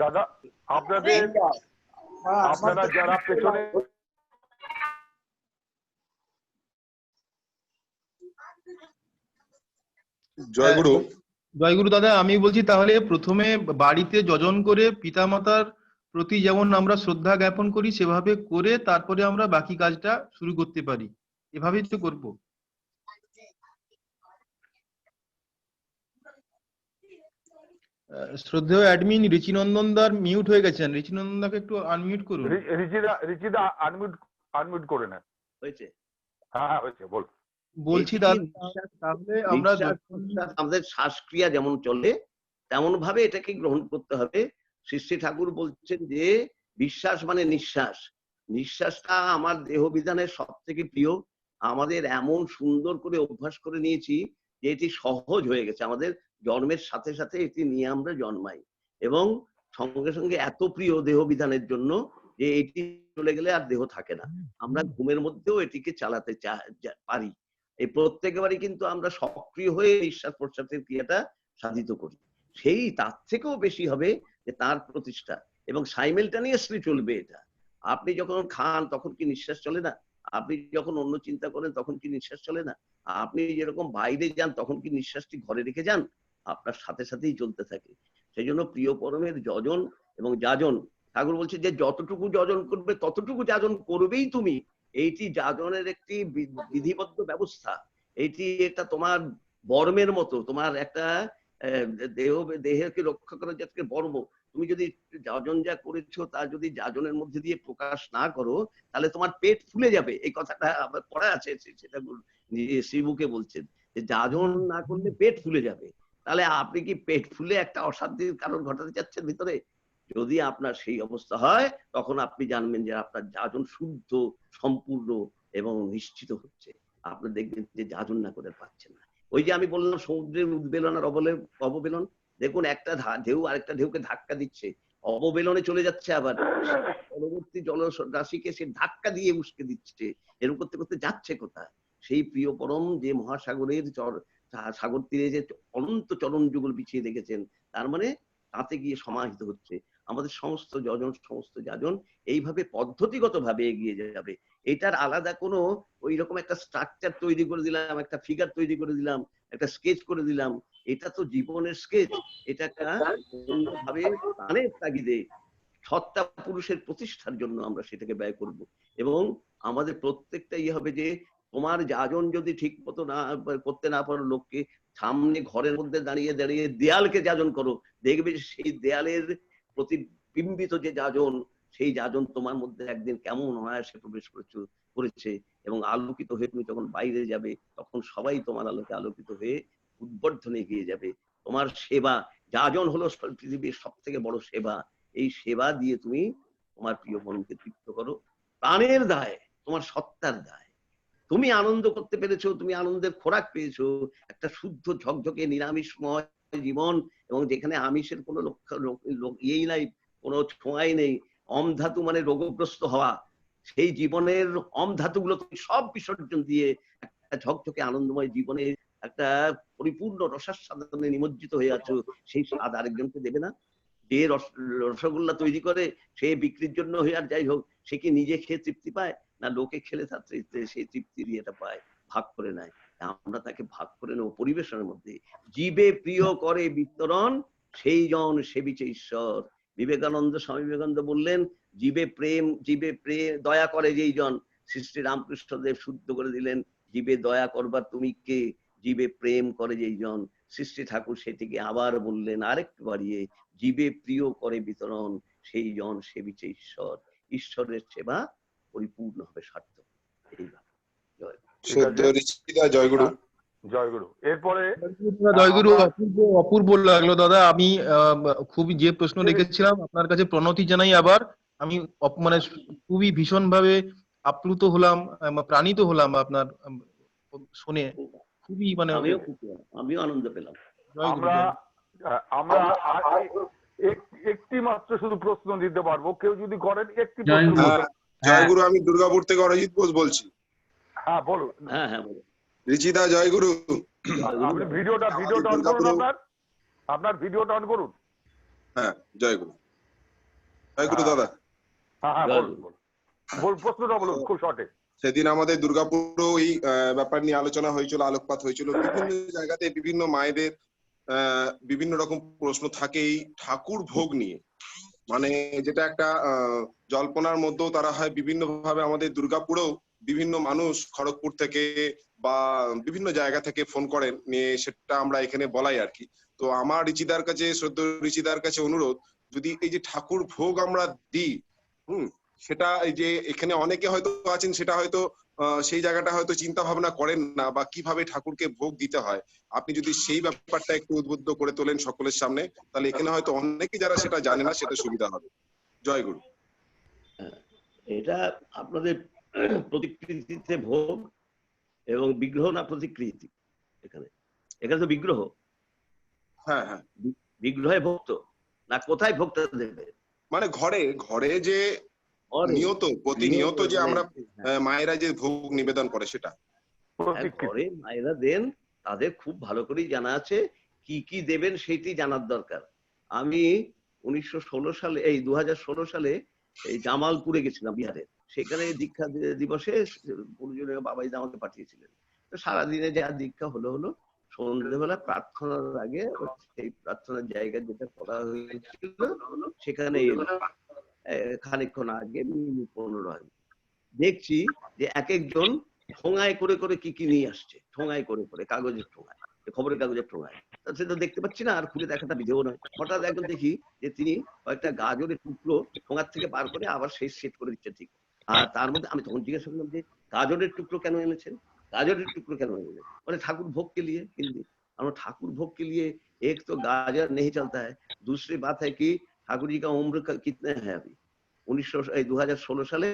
দাদা, আপনারা যারা পেছনে জয়গুরু। জয়গুরু দাদা, আমি বলছি তাহলে প্রথমে বাড়িতে যজন করে পিতামাতার প্রতি যেমন আমরা শ্রদ্ধা জ্ঞাপন করি সেভাবে করে তারপরে আমরা বাকি কাজটা শুরু করতে পারি, এভাবেই তো করব। শ্রদ্ধেয় অ্যাডমিন ঋচিনন্দন দার মিউট হয়ে গেছেন, ঋচিনন্দন দাকে একটু আনমিউট করুন। রিচিদা আনমিউট করে নেন। হয়েছে? হ্যাঁ হয়েছে, বল। বলছি দাদা, তাহলে আমরা আমাদের শ্বাসক্রিয়া যেমন চলে তেমন ভাবে এটাকে গ্রহণ করতে হবে। শ্রী ঠাকুর বলছেন যে বিশ্বাস মানে নিঃশ্বাস। নিঃশ্বাসটা আমার দেহ বিধানের সব থেকে প্রিয়। আমাদের এমন সুন্দর করে অভ্যাস করে নিয়েছি যে এটি সহজ হয়ে গেছে, আমাদের জন্মের সাথে সাথে এটি নিয়ে আমরা জন্মাই, এবং সঙ্গে সঙ্গে এত প্রিয় দেহ বিধানের জন্য যে এটি চলে গেলে আর দেহ থাকে না। আমরা ঘুমের মধ্যেও এটিকে চালাতে পারি। এই প্রত্যেকবারই কিন্তু আমরা সক্রিয় হয়ে নিঃশ্বাস প্রশ্বাসের ক্রিয়াটা সাধিত করি। সেই তার থেকেও বেশি হবে যে তার প্রতিষ্ঠা, এবং সাইমেলটেনিয়াসলি চলবে এটা। আপনি যখন খান তখন কি নিঃশ্বাস চলে না? আপনি যখন অন্য চিন্তা করেন তখন কি নিঃশ্বাস চলে না? আপনি যেরকম বাইরে যান তখন কি নিঃশ্বাসটি ঘরে রেখে যান? আপনার সাথে সাথেই চলতে থাকে। সেই জন্য প্রিয় পরমের যজন এবং যাজন, ঠাকুর বলছে যে যতটুকু যজন করবে ততটুকু যাজন করবেই তুমি। এইটি যাজনের একটি বিধিবদ্ধ ব্যবস্থা। এইটি একটা তোমার বর্মের মতো, তোমার একটা দেহকে রক্ষা করার যে বর্ম, তুমি যদি যাজন যা করেছো তা যদি যাজনের মধ্যে দিয়ে প্রকাশ না করো তাহলে তোমার পেট ফুলে যাবে। এই কথাটা আবার পড়া আছে, সেটা শ্রীমুখে বলছেন যে যাজন না করলে পেট ফুলে যাবে। তাহলে আপনি কি পেট ফুলে একটা অশান্তির কারণ ঘটাতে চাচ্ছেন ভিতরে? যদি আপনার সেই অবস্থা হয় তখন আপনি জানবেন যে আপনার যাজন শুদ্ধ, সম্পূর্ণ এবং নিশ্চিত হচ্ছে। আপনি দেখবেন যে যাজন না করে পাচ্ছেন না। ওই যে আমি বললাম সমুদ্রের উদ্বেলন আর অববেলন, দেখুন একটা ঢেউ আরেকটা ঢেউকে ধাক্কা দিচ্ছে, অববেলনে চলে যাচ্ছে, আবার পরবর্তী জলরাশিকে সে ধাক্কা দিয়ে উস্কে দিচ্ছে। এরকম করতে করতে যাচ্ছে কোথায়? সেই প্রিয় পরম যে মহাসাগরের সাগর তীরে যে অনন্ত চরণ যুগল বিছিয়ে রেখেছেন, তার মানে তাতে গিয়ে সমাহিত হচ্ছে। আমাদের সমস্ত যাজন এইভাবে পদ্ধতিগত ভাবে এগিয়ে যাবে। এটার আলাদা কোনো ওই রকম একটা স্ট্রাকচার তৈরি করে দিলাম, একটা ফিগার তৈরি করে দিলাম, একটা স্কেচ করে দিলাম, এটা তো জীবনের স্কেচ। এটা একটা অন্যভাবে প্রাণের তাগিদে সত্তা পুরুষের প্রতিষ্ঠার জন্য আমরা সেটাকে ব্যয় করব। এবং আমাদের প্রত্যেকটা হবে যে তোমার যাজন যদি ঠিক মতো না করতে না পারো, লোককে সামনে ঘরের মধ্যে দাঁড়িয়ে দাঁড়িয়ে দেয়ালকে যাজন করো, দেখবে যে সেই দেয়ালের প্রতিবিম্বিত যে যাজন, সেই যাজন তোমার মধ্যে একদিন কেমন অনায়াসে প্রবেশ করেছে এবং আলোকিত হয়ে তুমি যখন বাইরে যাবে তখন সবাই তোমার আলোকে আলোকিত হয়ে উদ্বর্ধনে এগিয়ে যাবে। তোমার সেবা, যাজন হলো পৃথিবীর সব থেকে বড় সেবা। এই সেবা দিয়ে তুমি তোমার প্রিয় মনকে তৃপ্ত করো। প্রাণের দায়, তোমার সত্তার দায়। তুমি আনন্দ করতে পেরেছো, তুমি আনন্দের খোরাক পেয়েছো, একটা শুদ্ধ ঝকঝকে নিরামিষময় জীবন, এবং যেখানে আমিষের কোনো ইয়েই নাই, কোনো ছোঁয়াই নেই। অম ধাতু মানে রোগগ্রস্ত হওয়া, সেই জীবনের অম ধাতুগুলো তুমি সব বিসর্জন দিয়ে একটা ঝকঝকে আনন্দময় জীবনে একটা পরিপূর্ণ রসাস্বাদনে নিমজ্জিত হয়ে আছো। সেই স্বাদ আরেকজনকে দেবে না? যে রসগোল্লা তৈরি করে সে বিক্রির জন্য হয়ে আর যাই হোক, সে কি নিজে খেয়ে তৃপ্তি পায় না লোকে খেলে তার সেই তৃপ্তি দিয়ে এটা পায়, ভাগ করে নেয়। আমরা তাকে ভাগ করে নেব পরিবেশনের মধ্যে। জীবে প্রিয় করে বিতরণ, সেই জন সেবিছে ঈশ্বর। বিবেকানন্দ, স্বামী বিবেকানন্দ বললেন জীবে প্রেম দয়া করে যেই জন। শ্রী রামকৃষ্ণদেব শুদ্ধ করে দিলেন জীবে দয়া করবার তুমি কে, জীবে প্রেম করে যেই জন। শ্রী ঠাকুর সেটিকে আবার বললেন আরেকটু বাড়িয়ে, জীবে প্রিয় করে বিতরণ, সেই জন সেবিছে ঈশ্বর। ঈশ্বরের সেবা পরিপূর্ণ হবে, সার্থক। এইভাবে জয়গুরু। জয়গুরু। এরপরে জয়গুরু, অপূর্ব লাগলো দাদা। আমি খুবই যে প্রশ্ন রেখেছিলাম আপনার কাছে প্রণতি জানাই আবার। আমি মানে খুবই ভীষণ ভাবে আপ্লুত হলাম, প্রাণিত হলাম আপনার শুনে। খুবই মানে আমিও আনন্দ পেলাম। আমরা একটি মাত্র শুধু প্রশ্ন দিতে পারবো, কেউ যদি করেন একটি প্রশ্ন। জয়গুরু, আমি দুর্গাপুর থেকে অরিজিৎ বোস বলছি। হ্যাঁ বলুন। হ্যাঁ বলুন। রিচিদা জয়গুরু। আপনি ভিডিওটা অন করুন, আপনার ভিডিওটা অন করুন। হ্যাঁ জয়গুরু। জয়গুরু দাদা। হ্যাঁ বলুন, প্রশ্নটা বলুন খুব শর্টে। সেদিন আমাদের দুর্গাপুরও এই ব্যাপার নিয়ে আলোচনা হয়েছিল, আলোকপাত হয়েছিল। বিভিন্ন জায়গাতে বিভিন্ন মায়েদের বিভিন্ন রকম প্রশ্ন থাকে এই ঠাকুর ভোগ নিয়ে। মানে যেটা একটা জল্পনার মধ্যেও তারা হয় বিভিন্ন ভাবে। আমাদের দুর্গাপুরেও বিভিন্ন মানুষ খড়গপুর থেকে বা বিভিন্ন জায়গা থেকে ফোন করেন নিয়ে, সেটা আমরা এখানে বলাই আর কি। তো আমার রিচিদার কাছে, শ্রদ্ধেয় রিচিদার কাছে অনুরোধ, যদি এই যে ঠাকুর ভোগ আমরা দিই, সেটা এই যে এখানে অনেকে হয়তো আছেন সেটা হয়তো সেই জায়গাটা হয়তো চিন্তা ভাবনা করেন না, বা কিভাবে ঠাকুরকে ভোগ দিতে হয়। আপনি যদি সেই ব্যাপারটা একটু উদ্বুদ্ধ করে তোলেন সকলের সামনে, তাহলে এখানে হয়তো অনেকে যারা সেটা জানে না, সেটা সুবিধা হবে। জয় গুরু। এটা আপনাদের প্রতিকৃতিতে ভোগ এবং বিগ্রহ না প্রতিকৃতি? এখানে তো বিগ্রহ। হ্যাঁ বিগ্রহে ভক্ত না কোথায় ভোগটা দেবে? মানে ঘরে যে নিয়ত, প্রতিনিয়ত যে আমরা মায়েরা যে ভোগ নিবেদন করে সেটা ঘরে মায়েরা দেন, তাদের খুব ভালো করেই জানা আছে কি কি দেবেন, সেটি জানার দরকার। আমি 1916 সালে, এই 2016 সালে এই জামালপুরে গেছিলাম বিহারে। সেখানে দীক্ষা দিবসে প্রয়োজনীয় বাবাই আমাকে পাঠিয়েছিলেন। তো সারাদিনে যা দীক্ষা হলো সন্ধ্যেবেলা প্রার্থনার আগে সেই প্রার্থনার জায়গা যেটা করা হয়েছিল সেখানে খানিকক্ষণ আগে 15 দেখছি যে এক একজন ঠোঙায় করে করে কি নিয়ে আসছে, ঠোঙায় করে করে, কাগজের ঠোঙায়। খবরের কাগজের ঠোঙায়। সেটা দেখতে পাচ্ছি না, আর খুলে দেখাটা বিধেয় নয়। হঠাৎ একজন দেখি যে তিনি কয়েকটা গাজরের টুকরো ঠোঙার থেকে বার করে আবার শেষ সেট করে দিচ্ছেন ঠিক। আর তার মধ্যে আমি তখন জিজ্ঞাসা করলাম যে গাজরের টুকরো কেন এনেছেন, গাজরের टुकड़ो কেন এনেছেন? বলে ठाकुर भोग के लिए। हिंदी আমরা ठाकुर भोग के लिए एक तो गाजर नहीं चलता है, दूसरी बात है कि ठाकुर जी का उम्र कितने हैं अभी 2016 সালে,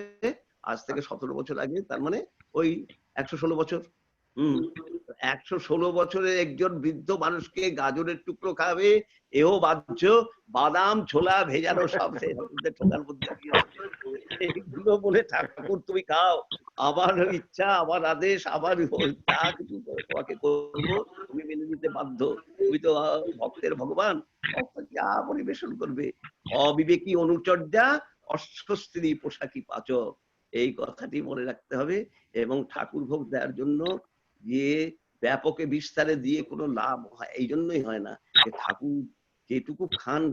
আজ থেকে 17 বছর আগে, তার মানে ওই 116 বছর। 116 বছরে একজন বৃদ্ধ মানুষকে গাজরের টুকরো খাবে, এও বাহ্য, বাদাম ছোলা ভেজানো সব ঠোকার মধ্যে এগুলো বলে ঠাকুর তুমি খাও, আমার ইচ্ছা, আমার আদেশ, আমার যা কিছু তোমাকে করবো তুমি মেনে নিতে বাধ্য, তুমি তো ভক্তের ভগবান, ভক্ত যা পরিবেশন করবে। অবিবেকী অনুচর্যা, অস্বস্তি পোশাকি পাচক, এই কথাটি মনে রাখতে হবে। এবং ঠাকুর ভোগ দেওয়ার জন্য যে ব্যাপকে বিস্তারে দিয়ে কোনো লাভ হয়, এই জন্যই হয় না যে ঠাকুর যেটুকু খান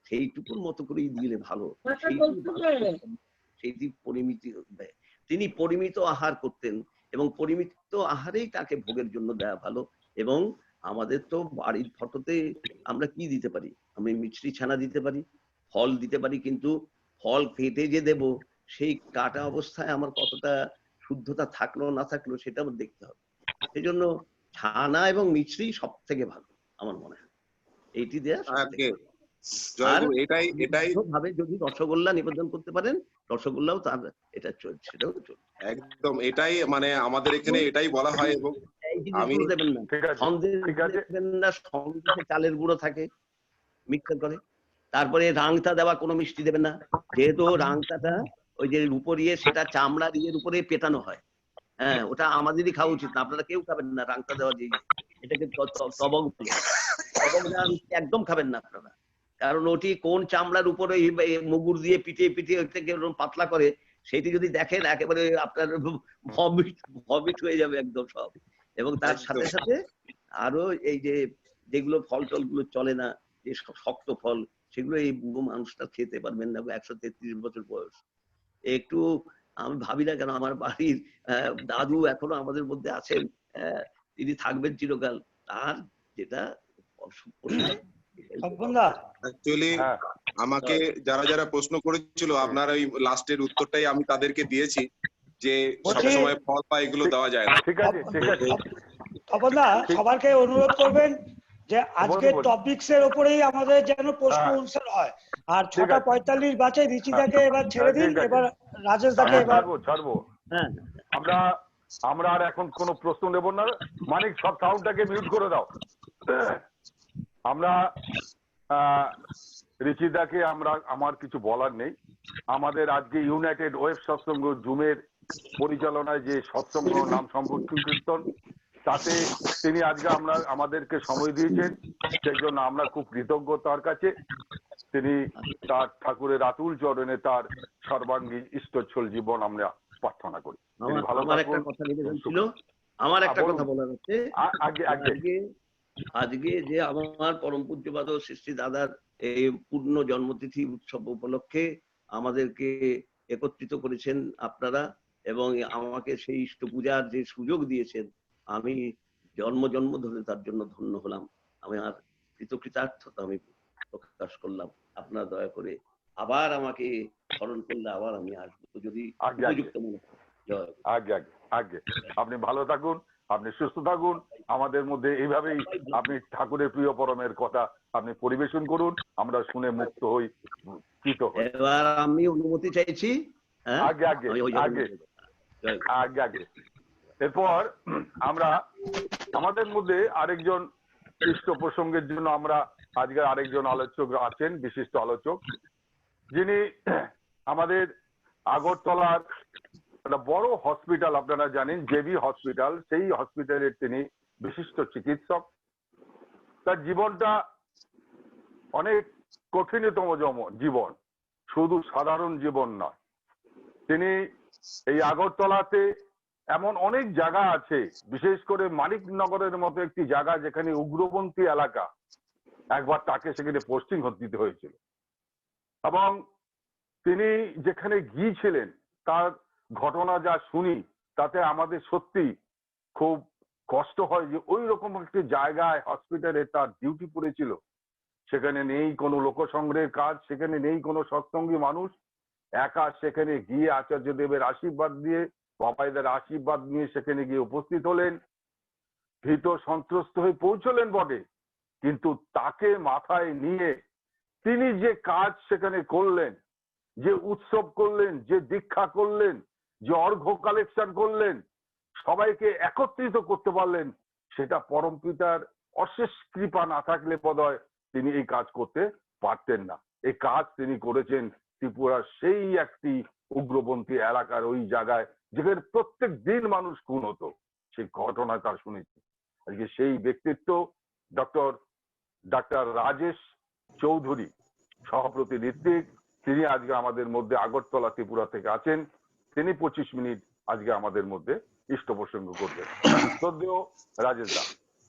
সেইটুকুর মতো করেই দিলে ভালো, সেইটি পরিমিত। তিনি পরিমিত আহার করতেন এবং পরিমিত আহারেই তাকে ভোগের জন্য দেওয়া ভালো। এবং আমাদের তো বাড়ির ফটোতে আমরা কি দিতে পারি, আমি মিষ্টি ছানা দিতে পারি, ফল দিতে পারি, কিন্তু ফল কেটে যে দেব সেই কাটা অবস্থায় আমার কতটা শুদ্ধতা থাকলো না থাকলো সেটা আমার দেখতে হবে। সেই জন্য ছানা এবং মিছরি সব থেকে ভালো আমার মনে হয়, এইটি দেয়া আর এটাই ভাবে যদি রসগোল্লা নিবেদন করতে পারেন, রসগোল্লাও তার এটা চলছে, সেটাও চলছে একদম, এটাই মানে আমাদের এখানে এটাই বলা হয়। এবং আমি দেবেন না, সন্দেশ দেবেন না, সন্দেশে চালের গুঁড়ো থাকে মিক্সার করে। তারপরে রাংতা দেওয়া কোনো মিষ্টি দেবেন না, যেহেতু রাংতাটা ওই যে উপরিয়ে সেটা চামড়া দিয়ে উপরে পেটানো হয়, হ্যাঁ, ওটা আমাদেরই খাওয়া উচিত না, আপনারা কেউ খাবেন না রাংতা দেওয়া দিয়ে, এটাকে তবক দেওয়া মিষ্টি একদম খাবেন না আপনারা, কারণ ওটি কোন চামড়ার উপরে মুগুর দিয়ে পিটিয়ে পিটিয়ে ওইটাকে পাতলা করে, সেটি যদি দেখেন একেবারে আপনার ভমিট হয়ে যাবে একদম সব। এবং তার সাথে সাথে আরো এই যে যেগুলো ফল টল গুলো চলে না, যে শক্ত ফল, সেগুলো এই বুড়ো মানুষটা খেতে পারবেন না, 133 বছর বয়স। একটু আমি ভাবি না কেন আমার বাড়ির দাদু এখনো আমাদের মধ্যে আছেন, তিনি থাকবেন চিরকাল, তার যেটা অ্যাকচুয়ালি আমাকে যারা যারা প্রশ্ন করেছিল আপনার ওই লাস্টের উত্তরটাই আমি তাদেরকে দিয়েছি যে সবসময় ফল বা এগুলো দেওয়া যায় না। ঠিক আছে, ঠিক আছে। তপনদা, সবাইকে অনুরোধ করবেন যে আজকের টপিকস এর উপরেই আমাদের যেন প্রশ্ন উত্তর হয়। আর 6:45 বাজে, রিচিদাকে এবার ছেড়ে দিন, এবার রাজেশ দাকে এবার ছাড়বো। আমরা আর এখন কোনো প্রশ্ন নেব না, মানিক সব সাউন্ডটাকে মিউট করে দাও। আমরা রিচিদাকে আমার কিছু বলার নেই। আমাদের আজকে ইউনাইটেড ওয়েব সৎসঙ্গ জুমের পরিচালনায় যে সৎসঙ্গ নাম সংকীর্তন, তাতে তিনি আজকে আমাদেরকে সময় দিয়েছেন, সেই জন্য আমরা খুব কৃতজ্ঞ তার কাছে। তিনি তার ঠাকুরের আতুল চরণে তার সর্বাঙ্গী ইষ্টচ্ছল জীবন আমরা প্রার্থনা করি। আমার একটা কথা নিবেদন ছিল, আমার একটা কথা বলার হচ্ছে, আজকে যে আমার পরম পূজ্যপাদ শ্রী শ্রী দাদার এই পূর্ণ জন্মতিথি উৎসব উপলক্ষে আমাদেরকে একত্রিত করেছেন আপনারা, এবং আমাকে সেই ইষ্ট পূজার যে সুযোগ দিয়েছেন, আমি জন্ম জন্ম ধরে তার জন্য ধন্য হলাম। আমি আর কৃতকৃতার্থতা আমি প্রকাশ করলাম। আপনারা দয়া করে আবার আমাকে স্মরণ করলে আবার আমি আসবো যদি উপযুক্ত মনে হয়। আগে আগে আগে আপনি ভালো থাকুন, আপনি সুস্থ থাকুন, আমাদের মধ্যে এইভাবেই আপনি ঠাকুরের প্রিয় পরমের কথা আপনি পরিবেশন করুন, আমরা শুনে মুক্ত হই, কৃত হই। এবার আমি অনুমতি চাইছি। আগে আগে আগে আগে আগে এরপর আমরা আমাদের মধ্যে আরেকজন ইষ্ট প্রসঙ্গের জন্য আমরা আজকে আরেকজন আলোচক আছেন, বিশিষ্ট আলোচক, যিনি আমাদের আগরতলার একটা বড় হসপিটাল আপনারা জানেন, জেবি হসপিটাল, সেই হসপিটালের তিনি বিশিষ্ট চিকিৎসক। তার জীবনটা অনেক কঠিনতম জীবন, শুধু সাধারণ জীবন নয়। তিনি এই আগরতলাতে এমন অনেক জায়গা আছে, বিশেষ করে মানিকনগরের মতো একটি জায়গা যেখানে উগ্রপন্থী এলাকা, একবার তাকে সেখানে পোস্টিং দিতে হয়েছিল, এবং তিনি যেখানে গিয়েছিলেন তার ঘটনা যা শুনি তাতে আমাদের সত্যি খুব কষ্ট হয় যে ওই রকম একটি জায়গায় হসপিটালে তার ডিউটি পড়েছিল, সেখানে নেই কোনো লোকসংগ্রহের কাজ, সেখানে নেই কোনো সৎসঙ্গী মানুষ, একা সেখানে গিয়ে আচার্যদেবের আশীর্বাদ দিয়ে, বাবাইদের আশীর্বাদ নিয়ে সেখানে গিয়ে উপস্থিত হলেন। ভীত সন্ত্রস্ত হয়ে পৌঁছলেন বটে, কিন্তু তাকে মাথায় নিয়ে তিনি যে কাজ সেখানে করলেন, যে উৎসব করলেন, যে দীক্ষা করলেন, যে অর্ঘ্য কালেকশন করলেন, সবাইকে একত্রিত করতে পারলেন, সেটা পরম পিতার অশেষ কৃপা না থাকলে বোধহয় তিনি এই কাজ করতে পারতেন না। এই কাজ তিনি করেছেন ত্রিপুরার সেই একটি উগ্রপন্থী এলাকার ওই জায়গায়, যেখানে প্রত্যেক দিন মানুষ খুন হতো, সেই ঘটনা তার শুনেছি। আজকে সেই ব্যক্তিত্ব ডাক্তার রাজেশ চৌধুরী, সহপ্রতিনিধিক, তিনি আজকে আমাদের মধ্যে আগরতলা ত্রিপুরা থেকে আছেন। তিনি 25 মিনিট আজকে আমাদের মধ্যে ইষ্ট প্রসঙ্গ করবেন। শ্রদ্ধেয় রাজেশ দা।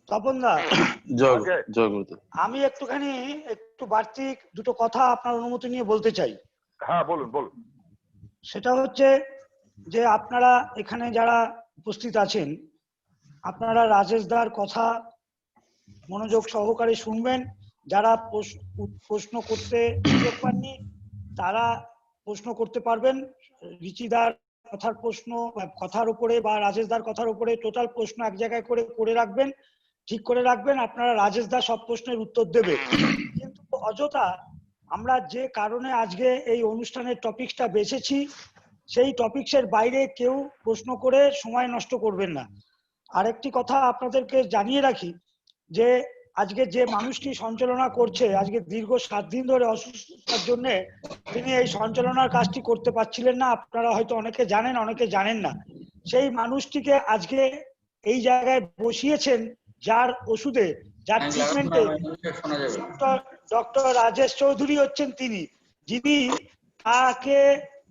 তপন দা, Okay. আমি একটু বাড়তি দুটো কথা আপনার অনুমতি নিয়ে বলতে চাই। হ্যাঁ, বলুন বলুন। সেটা হচ্ছে যে আপনারা এখানে যারা উপস্থিত আছেন, আপনারা রাজেশ দার কথা মনোযোগ সহকারে শুনবেন। যারা প্রশ্ন করতে সুযোগ পাননি তারা প্রশ্ন করতে পারবেন। রিচিদার কথার উপরে বা রাজেশ দার কথার উপরে টোটাল প্রশ্ন এক জায়গায় করে রাখবেন, ঠিক করে রাখবেন। আপনারা রাজেশ দা সব প্রশ্নের উত্তর দেবে, কিন্তু অযথা আমরা যে কারণে আজকে এই অনুষ্ঠানের টপিকসটা বেছেছি, সেই টপিকসের বাইরে কেউ প্রশ্ন করে সময় নষ্ট করবেন না। আরেকটি কথা আপনাদেরকে জানিয়ে রাখি যে আজকে যে মানুষটি সঞ্চালনা করছে, আজকে দীর্ঘ 7 দিন ধরে অসুস্থতার জন্য তিনি এই সঞ্চালনার কাজটি করতে পারছিলেন না। আপনারা হয়তো অনেকে জানেন, অনেকে জানেন না। সেই মানুষটিকে আজকে এই জায়গায় বসিয়েছেন, যার ওষুধে, যার ট্রিটমেন্টে ডক্টর রাজেশ চৌধুরী হচ্ছেন তিনি, যিনি তাকে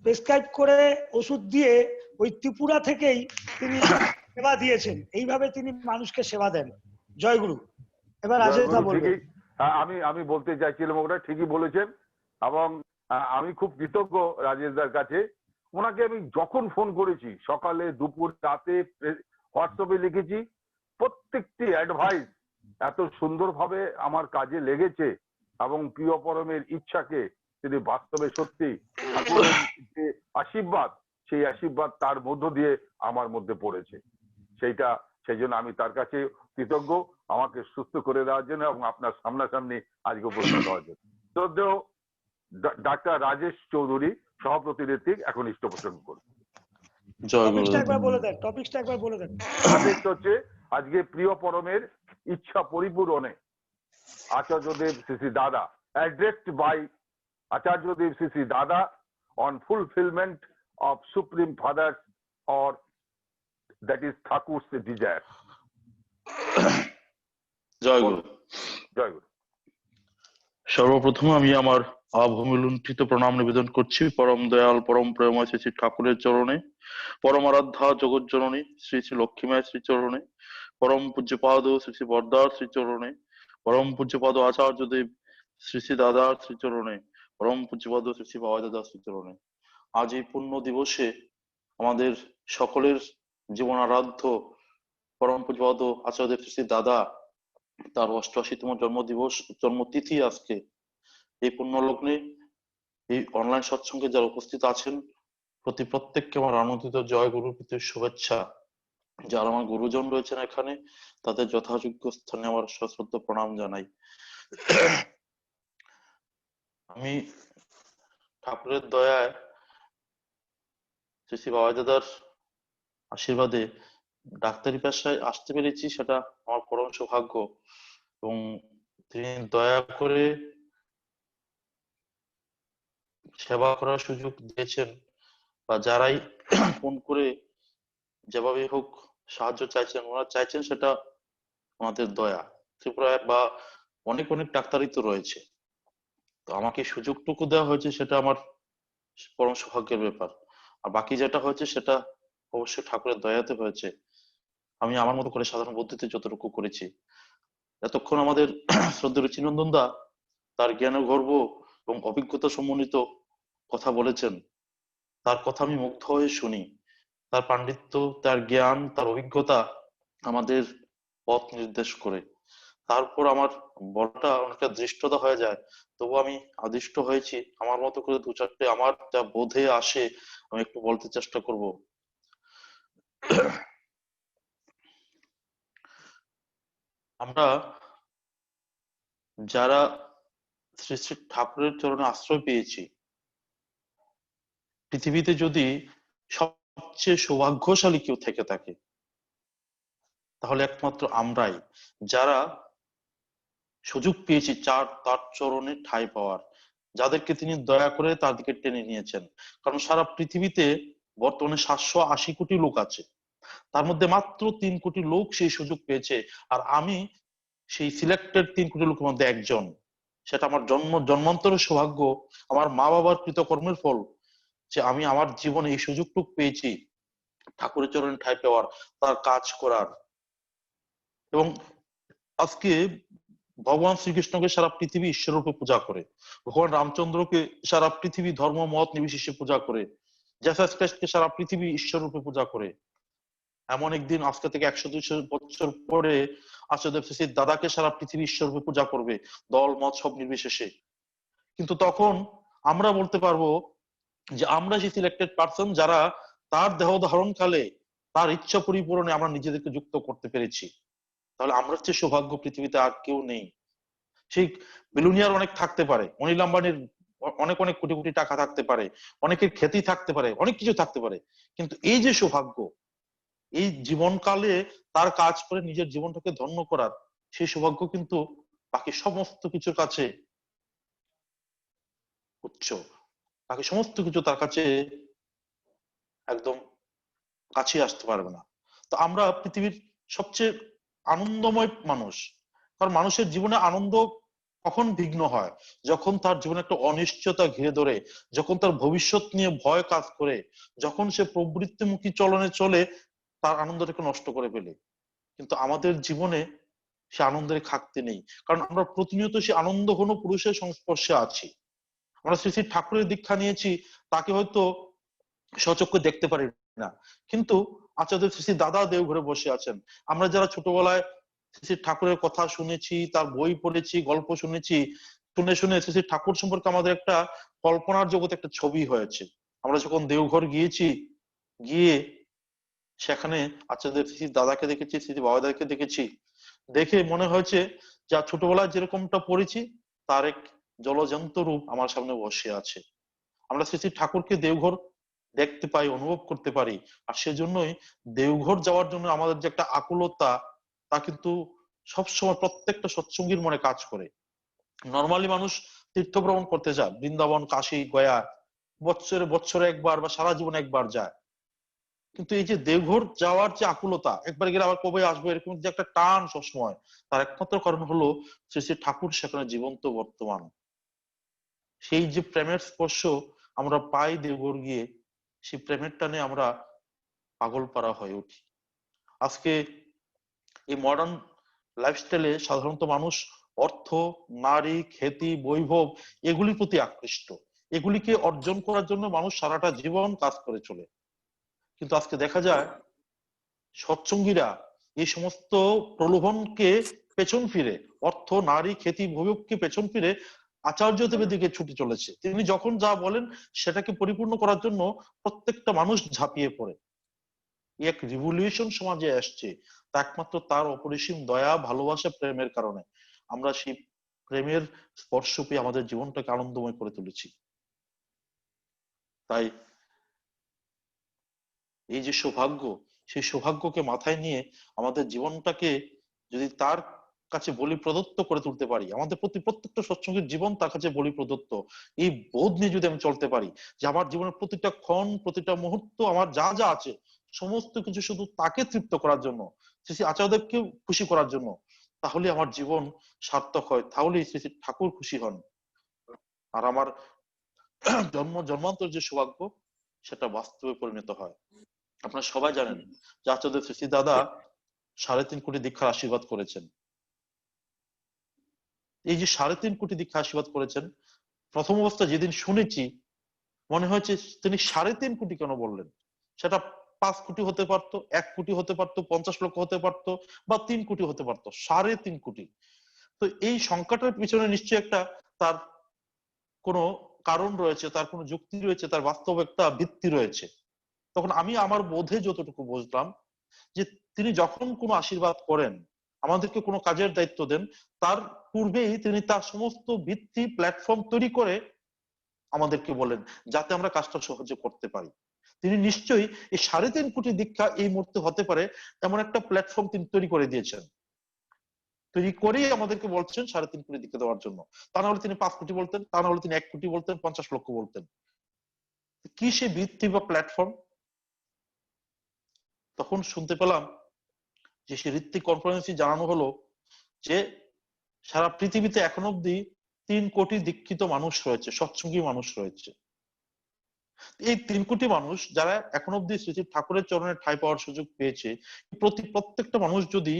প্রেসক্রাইব করে ওষুধ দিয়ে ওই ত্রিপুরা থেকেই তিনি সেবা দিয়েছেন। এইভাবে তিনি মানুষকে সেবা দেন। জয়গুরু। এবার রাজেশ দা বলবেন। আমি বলতে চাইছিলাম, ওটা ঠিকই বলেছেন, এবং আমি খুব কৃতজ্ঞ রাজেশ দার কাছে। ওনাকে আমি যখন ফোন করেছি, সকালে, দুপুর, রাতে, হোয়াটসঅ্যাপে লিখেছি, প্রত্যেকটি অ্যাডভাইস এত সুন্দরভাবে আমার কাজে লেগেছে, এবং প্রিয় পরমের ইচ্ছাকে তিনি বাস্তবে সত্যি ঠাকুরের যে আশীর্বাদ, সেই আশীর্বাদ তার মধ্য দিয়ে আমার মধ্যে পড়েছে। সেই জন্য আমি তার কাছে কৃতজ্ঞ, আমাকে সুস্থ করে দেওয়ার জন্য এবং আপনার সামনাসামনি আজকে উপস্থিত হওয়ার জন্য। শ্রদ্ধেয় ডাক্তার রাজেশ চৌধুরী, সহপ্রতিনিধি, এখন ইষ্ট প্রসঙ্গ করুন। টপিকটা একবার বলে দেন। টপিকটা হচ্ছে আজকে প্রিয় পরমের ইচ্ছা পরিপূরণে আচার্যদেব শ্রী দাদা, addressed by আচার্যদেব শ্রী দাদা on fulfillment of Supreme Father's, or that is Thakur's desire. জয়গুরু। জয়গুরু। সর্বপ্রথম আমি আমার আভূমিলুণ্ঠিত প্রণাম নিবেদন করছি পরম দয়াল পরম প্রেমময় শ্রী শ্রী ঠাকুরের চরণে, পরম আরাধ্যা জগৎ জননী শ্রী শ্রী লক্ষ্মীমায়ের শ্রী চরণে, পরম পূজ্যপাদ শ্রী শ্রী বরদার শ্রী চরণে, পরম পূজ্যপাদ আচার্যদেব শ্রী শ্রী দাদার শ্রী চরণে, পরম পূজ্যপাদ শ্রী শ্রী বাবা দাদার শ্রী চরণে। আজ এই পুণ্য দিবসে আমাদের সকলের জীবন আরাধ্য পরম পূজ্যপাদ আচার্যদেব শ্রী শ্রী দাদা, তার 88তম জন্মতিথি আজকে। এই পুণ্য লগ্নে এই অনলাইন সৎসঙ্গে যারা উপস্থিত আছেন, প্রত্যেককে আমার আনন্দিত জয় গুরু প্রীতির শুভেচ্ছা। যারা আমার গুরুজন রয়েছেন এখানে, তাদের যথাযোগ্য স্থানে আমার সশ্রদ্ধ প্রণাম জানাই। আমি ঠাকুরের দয়ায়, শ্রী শ্রী বাবা দাদার আশীর্বাদে ডাক্তারি পেশায় আসতে পেরেছি, সেটা আমার পরম সৌভাগ্য। এবং তিনি দয়া করে সেবা করার সুযোগ দিয়েছেন, বা যারাই ফোন করে যেভাবে হোক সাহায্য চাইছেন, ওনারা চাইছেন, সেটা ওনাদের দয়া। ত্রিপুরায় বা অনেক ডাক্তারই তো রয়েছে, তো আমাকে সুযোগটুকু দেওয়া হয়েছে, সেটা আমার পরম সৌভাগ্যের ব্যাপার। আর বাকি যেটা হয়েছে সেটা অবশ্যই ঠাকুরের দয়াতে হয়েছে। আমি আমার মতো করে সাধারণ বুদ্ধিতে যতটুকু করেছি। এতক্ষণ আমাদের শ্রদ্ধেয় রুচিনন্দন দা তার জ্ঞানের গর্ব এবং অভিজ্ঞতা সমন্বিত কথা বলেছেন। তার কথা আমি মুগ্ধ হয়ে শুনি। তার পাণ্ডিত্য, তার জ্ঞান, তার অভিজ্ঞতা আমাদের পথ নির্দেশ করে। তারপর আমার বলাটা অনেকটা দৃষ্টতা হয়ে যায়, তবু আমি আদিষ্ট হয়েছি আমার মতো করে দু চারটে আমার যা বোধে আসে আমি একটু বলতে চেষ্টা করব। আমরা যারা শ্রী শ্রী ঠাকুরের চরণে আশ্রয় পেয়েছি, পৃথিবীতে যদি সবচেয়ে সৌভাগ্যশালী কেউ থেকে থাকে তাহলে একমাত্র আমরাই, যারা সুযোগ পেয়েছি তার চরণে ঠাঁই পাওয়ার, যাদেরকে তিনি দয়া করে তার দিকে টেনে নিয়েছেন। কারণ সারা পৃথিবীতে বর্তমানে 780 কোটি লোক আছে, তার মধ্যে মাত্র 3 কোটি লোক সেই সুযোগ পেয়েছে, আর আমি সেই সিলেক্টেড 3 কোটি লোকের মধ্যে একজন। সেটা আমার জন্মান্তরের সৌভাগ্য, আমার মা বাবার কৃতকর্মের ফল যে আমি আমার জীবনে এই সুযোগটুকু পেয়েছি ঠাকুরের চরণে ঠাঁই পাওয়ার, তার কাজ করার। এবং আজকে ভগবান শ্রীকৃষ্ণকে সারা পৃথিবী ঈশ্বর রূপে পূজা করে, ভগবান রামচন্দ্রকে সারা পৃথিবী ধর্ম মত নির্বিশেষে পূজা করে, জেসাস খ্রিস্টকে সারা পৃথিবী ঈশ্বর রূপে পূজা করে। এমন একদিন আজকে থেকে 100-200 বছর পরে আচার্যদেব শ্রীশ্রী দাদাকে সারা পৃথিবী ঈশ্বর রূপে পূজা করবে, দল মত সব নির্বিশেষে। কিন্তু তখন আমরা বলতে পারবো যে আমরা সেই সিলেক্টেড পার্সন যারা তার দেহ ধারণকালে তার ইচ্ছা পরিপূরণে আমরা নিজেদেরকে যুক্ত করতে পেরেছি। তাহলে আমরা হচ্ছে সৌভাগ্য, পৃথিবীতে আর কেউ নেই। সেই বিলুনিয়ার অনেক থাকতে পারে, অনিল আম্বানির অনেক অনেক কোটি কোটি টাকা থাকতে পারে, অনেকের খ্যাতি থাকতে পারে, অনেক কিছু থাকতে পারে, কিন্তু এই যে সৌভাগ্য, এই জীবনকালে তার কাজ করে নিজের জীবনটাকে ধন্য করার, সেই সৌভাগ্য কিন্তু বাকি সমস্ত কিছুর কাছে উচ্চ, বাকি সমস্ত কিছু তার কাছে একদম কাছে আসতে পারবে না। তো আমরা পৃথিবীর সবচেয়ে আনন্দময় মানুষ, কারণ মানুষের জীবনে আনন্দ কখন বিঘ্ন হয়, যখন তার জীবনে একটা অনিশ্চয়তা ঘিরে ধরে, যখন তার ভবিষ্যৎ নিয়ে ভয় কাজ করে, যখন সে প্রবৃত্তিমুখী চলনে চলে তার আনন্দটাকে নষ্ট করে ফেলে। কিন্তু আমাদের জীবনে সে আনন্দের খাকতে নেই, কারণ আমরা প্রতিনিয়ত সে আনন্দ ঘন পুরুষের সংস্পর্শে আছি। আমরা শ্রী শ্রী ঠাকুরের দীক্ষা নিয়েছি, তাকে হয়তো স্বচক্ষে দেখতে পারি না, কিন্তু আচার্য শ্রী শ্রী দাদা দেওঘরে বসে আছেন। আমরা যারা ছোটবেলায় শ্রী শ্রী ঠাকুরের কথা শুনেছি, তার বই পড়েছি, গল্প শুনেছি, শুনে শুনে শ্রী শ্রী ঠাকুর সম্পর্কে আমাদের একটা কল্পনার জগতে একটা ছবি হয়েছে। আমরা যখন দেওঘর গিয়েছি, গিয়ে সেখানে আচার্য শ্রী দাদাকে দেখেছি, শ্রী বাবাদাকে দেখেছি, দেখে মনে হয়েছে যা ছোটবেলায় যেরকমটা পড়েছি তার এক জলজন্ত রূপ আমার সামনে বসে আছে। আমরা শ্রী শ্রী ঠাকুরকে দেওঘর দেখতে পাই, অনুভব করতে পারি, আর সেজন্যই দেওঘর যাওয়ার জন্য আমাদের যে একটা আকুলতা, তা কিন্তু সবসময় প্রত্যেকটা সৎসঙ্গীর মনে কাজ করে। নর্মালি মানুষ তীর্থ ভ্রমণ করতে যায়, বৃন্দাবন, কাশী, গয়া বছরে একবার বা সারা জীবন একবার যায়, কিন্তু এই যে দেওঘর যাওয়ার যে আকুলতা, একবার গেলে আবার কবে আসবো এরকম যে একটা টান সবসময়, তার একমাত্র কারণ হলো শ্রী শ্রী ঠাকুর সেখানে জীবন্ত বর্তমান। সেই যে প্রেমের স্পর্শ আমরা পাই দেওঘর গিয়ে, সেই প্রেমের টানে আমরা পাগল পারা হয়ে উঠি। আজকে এই মডার্ন লাইফস্টাইলে সাধারণত মানুষ অর্থ, নারী, খ্যাতি, বৈভব এগুলির প্রতি আকৃষ্ট, এগুলিকে অর্জন করার জন্য মানুষ সারাটা জীবন কাজ করে চলে। কিন্তু আজকে দেখা যায় সৎসঙ্গীরা এই সমস্ত প্রলোভনকে পেছন ফিরে, অর্থ, নারী, খ্যাতি, বৈভবকে পেছন ফিরে আচার্য দেবের দিকে ছুটে চলেছে। তিনি যখন যা বলেন সেটাকে পরিপূর্ণ করার জন্য প্রত্যেকটা মানুষ ঝাঁপিয়ে পড়ে। এক রিভলিউশন সমাজে আসছে, তা একমাত্র তার অপরিসীম দয়া, ভালোবাসা, প্রেমের কারণে। আমরা সেই প্রেমের স্পর্শ পেয়ে আমাদের জীবনটাকে আনন্দময় করে তুলেছি। তাই এই যে সৌভাগ্য, সেই সৌভাগ্যকে মাথায় নিয়ে আমাদের জীবনটাকে যদি তার কাছে বলি প্রদত্ত করে তুলতে পারি, আমাদের প্রতি প্রত্যেকটা সৎসঙ্গীর জীবন তার কাছে বলি প্রদত্ত, এই বোধ নিয়ে যদি আমি চলতে পারি যে আমার জীবনের প্রতিটা ক্ষণ, প্রতিটা মুহূর্ত, আমার যা যা আছে সমস্ত কিছু শুধু তাকে তৃপ্ত করার জন্য, শ্রী শ্রী আচার্যদেবকে খুশি করার জন্য, তাহলে আমার জীবন সার্থক হয়, তাহলে শ্রী শ্রী ঠাকুর খুশি হন, আর আমার জন্মান্তর যে সৌভাগ্য সেটা বাস্তবে পরিণত হয়। আপনারা সবাই জানেন যে আচার্য শ্রী দাদা 3.5 কোটি দীক্ষার আশীর্বাদ করেছেন। এই যে 3.5 কোটি দীক্ষা আশীর্বাদ করেছেন, প্রথম অবস্থা যেদিন শুনেছি মনে হয়েছে তিনি 3.5 কোটি কেন বললেন, সেটা 5 কোটি হতে পারতো, 1 কোটি হতে পারতো, 50 লক্ষ হতে পারতো, বা 3 কোটি হতে পারতো, 3.5 কোটি। তো এই সংখ্যাটার পিছনে নিশ্চয়ই একটা তার কোনো কারণ রয়েছে, তার কোনো যুক্তি রয়েছে, তার বাস্তব একটা ভিত্তি রয়েছে। তখন আমি আমার বোধে যতটুকু বুঝলাম যে তিনি যখন কোনো আশীর্বাদ করেন, আমাদেরকে কোনো কাজের দায়িত্ব দেন, তার পূর্বেই তিনি তার সমস্ত ভিত্তি প্ল্যাটফর্ম তৈরি করে আমাদেরকে বলেন, যাতে আমরা কাজটা সহজে করতে পারি। তিনি নিশ্চয়ই এই 3.5 কোটি দীক্ষা এই মুহূর্তে হতে পারে এমন একটা প্ল্যাটফর্ম তিনি তৈরি করে দিয়েছেন, তৈরি করেই আমাদেরকে বলছেন 3.5 কোটি দীক্ষা দেওয়ার জন্য। তা না হলে তিনি 5 কোটি বলতেন, তা না হলে তিনি 1 কোটি বলতেন, 50 লক্ষ বলতেন। কি সে ভিত্তি বা প্ল্যাটফর্ম? তখন শুনতে পেলাম যে সে ঋত্বিক কনফারেন্সে জানানো হলো যে সারা পৃথিবীতে এখন অব্দি 3 কোটি দীক্ষিত মানুষ রয়েছে, সৎসঙ্গী মানুষ রয়েছে। এই 3 কোটি মানুষ যারা এখন অব্দি শ্রী শ্রী ঠাকুরের চরণে ঠাঁই পাওয়ার সুযোগ পেয়েছে, প্রত্যেকটা মানুষ যদি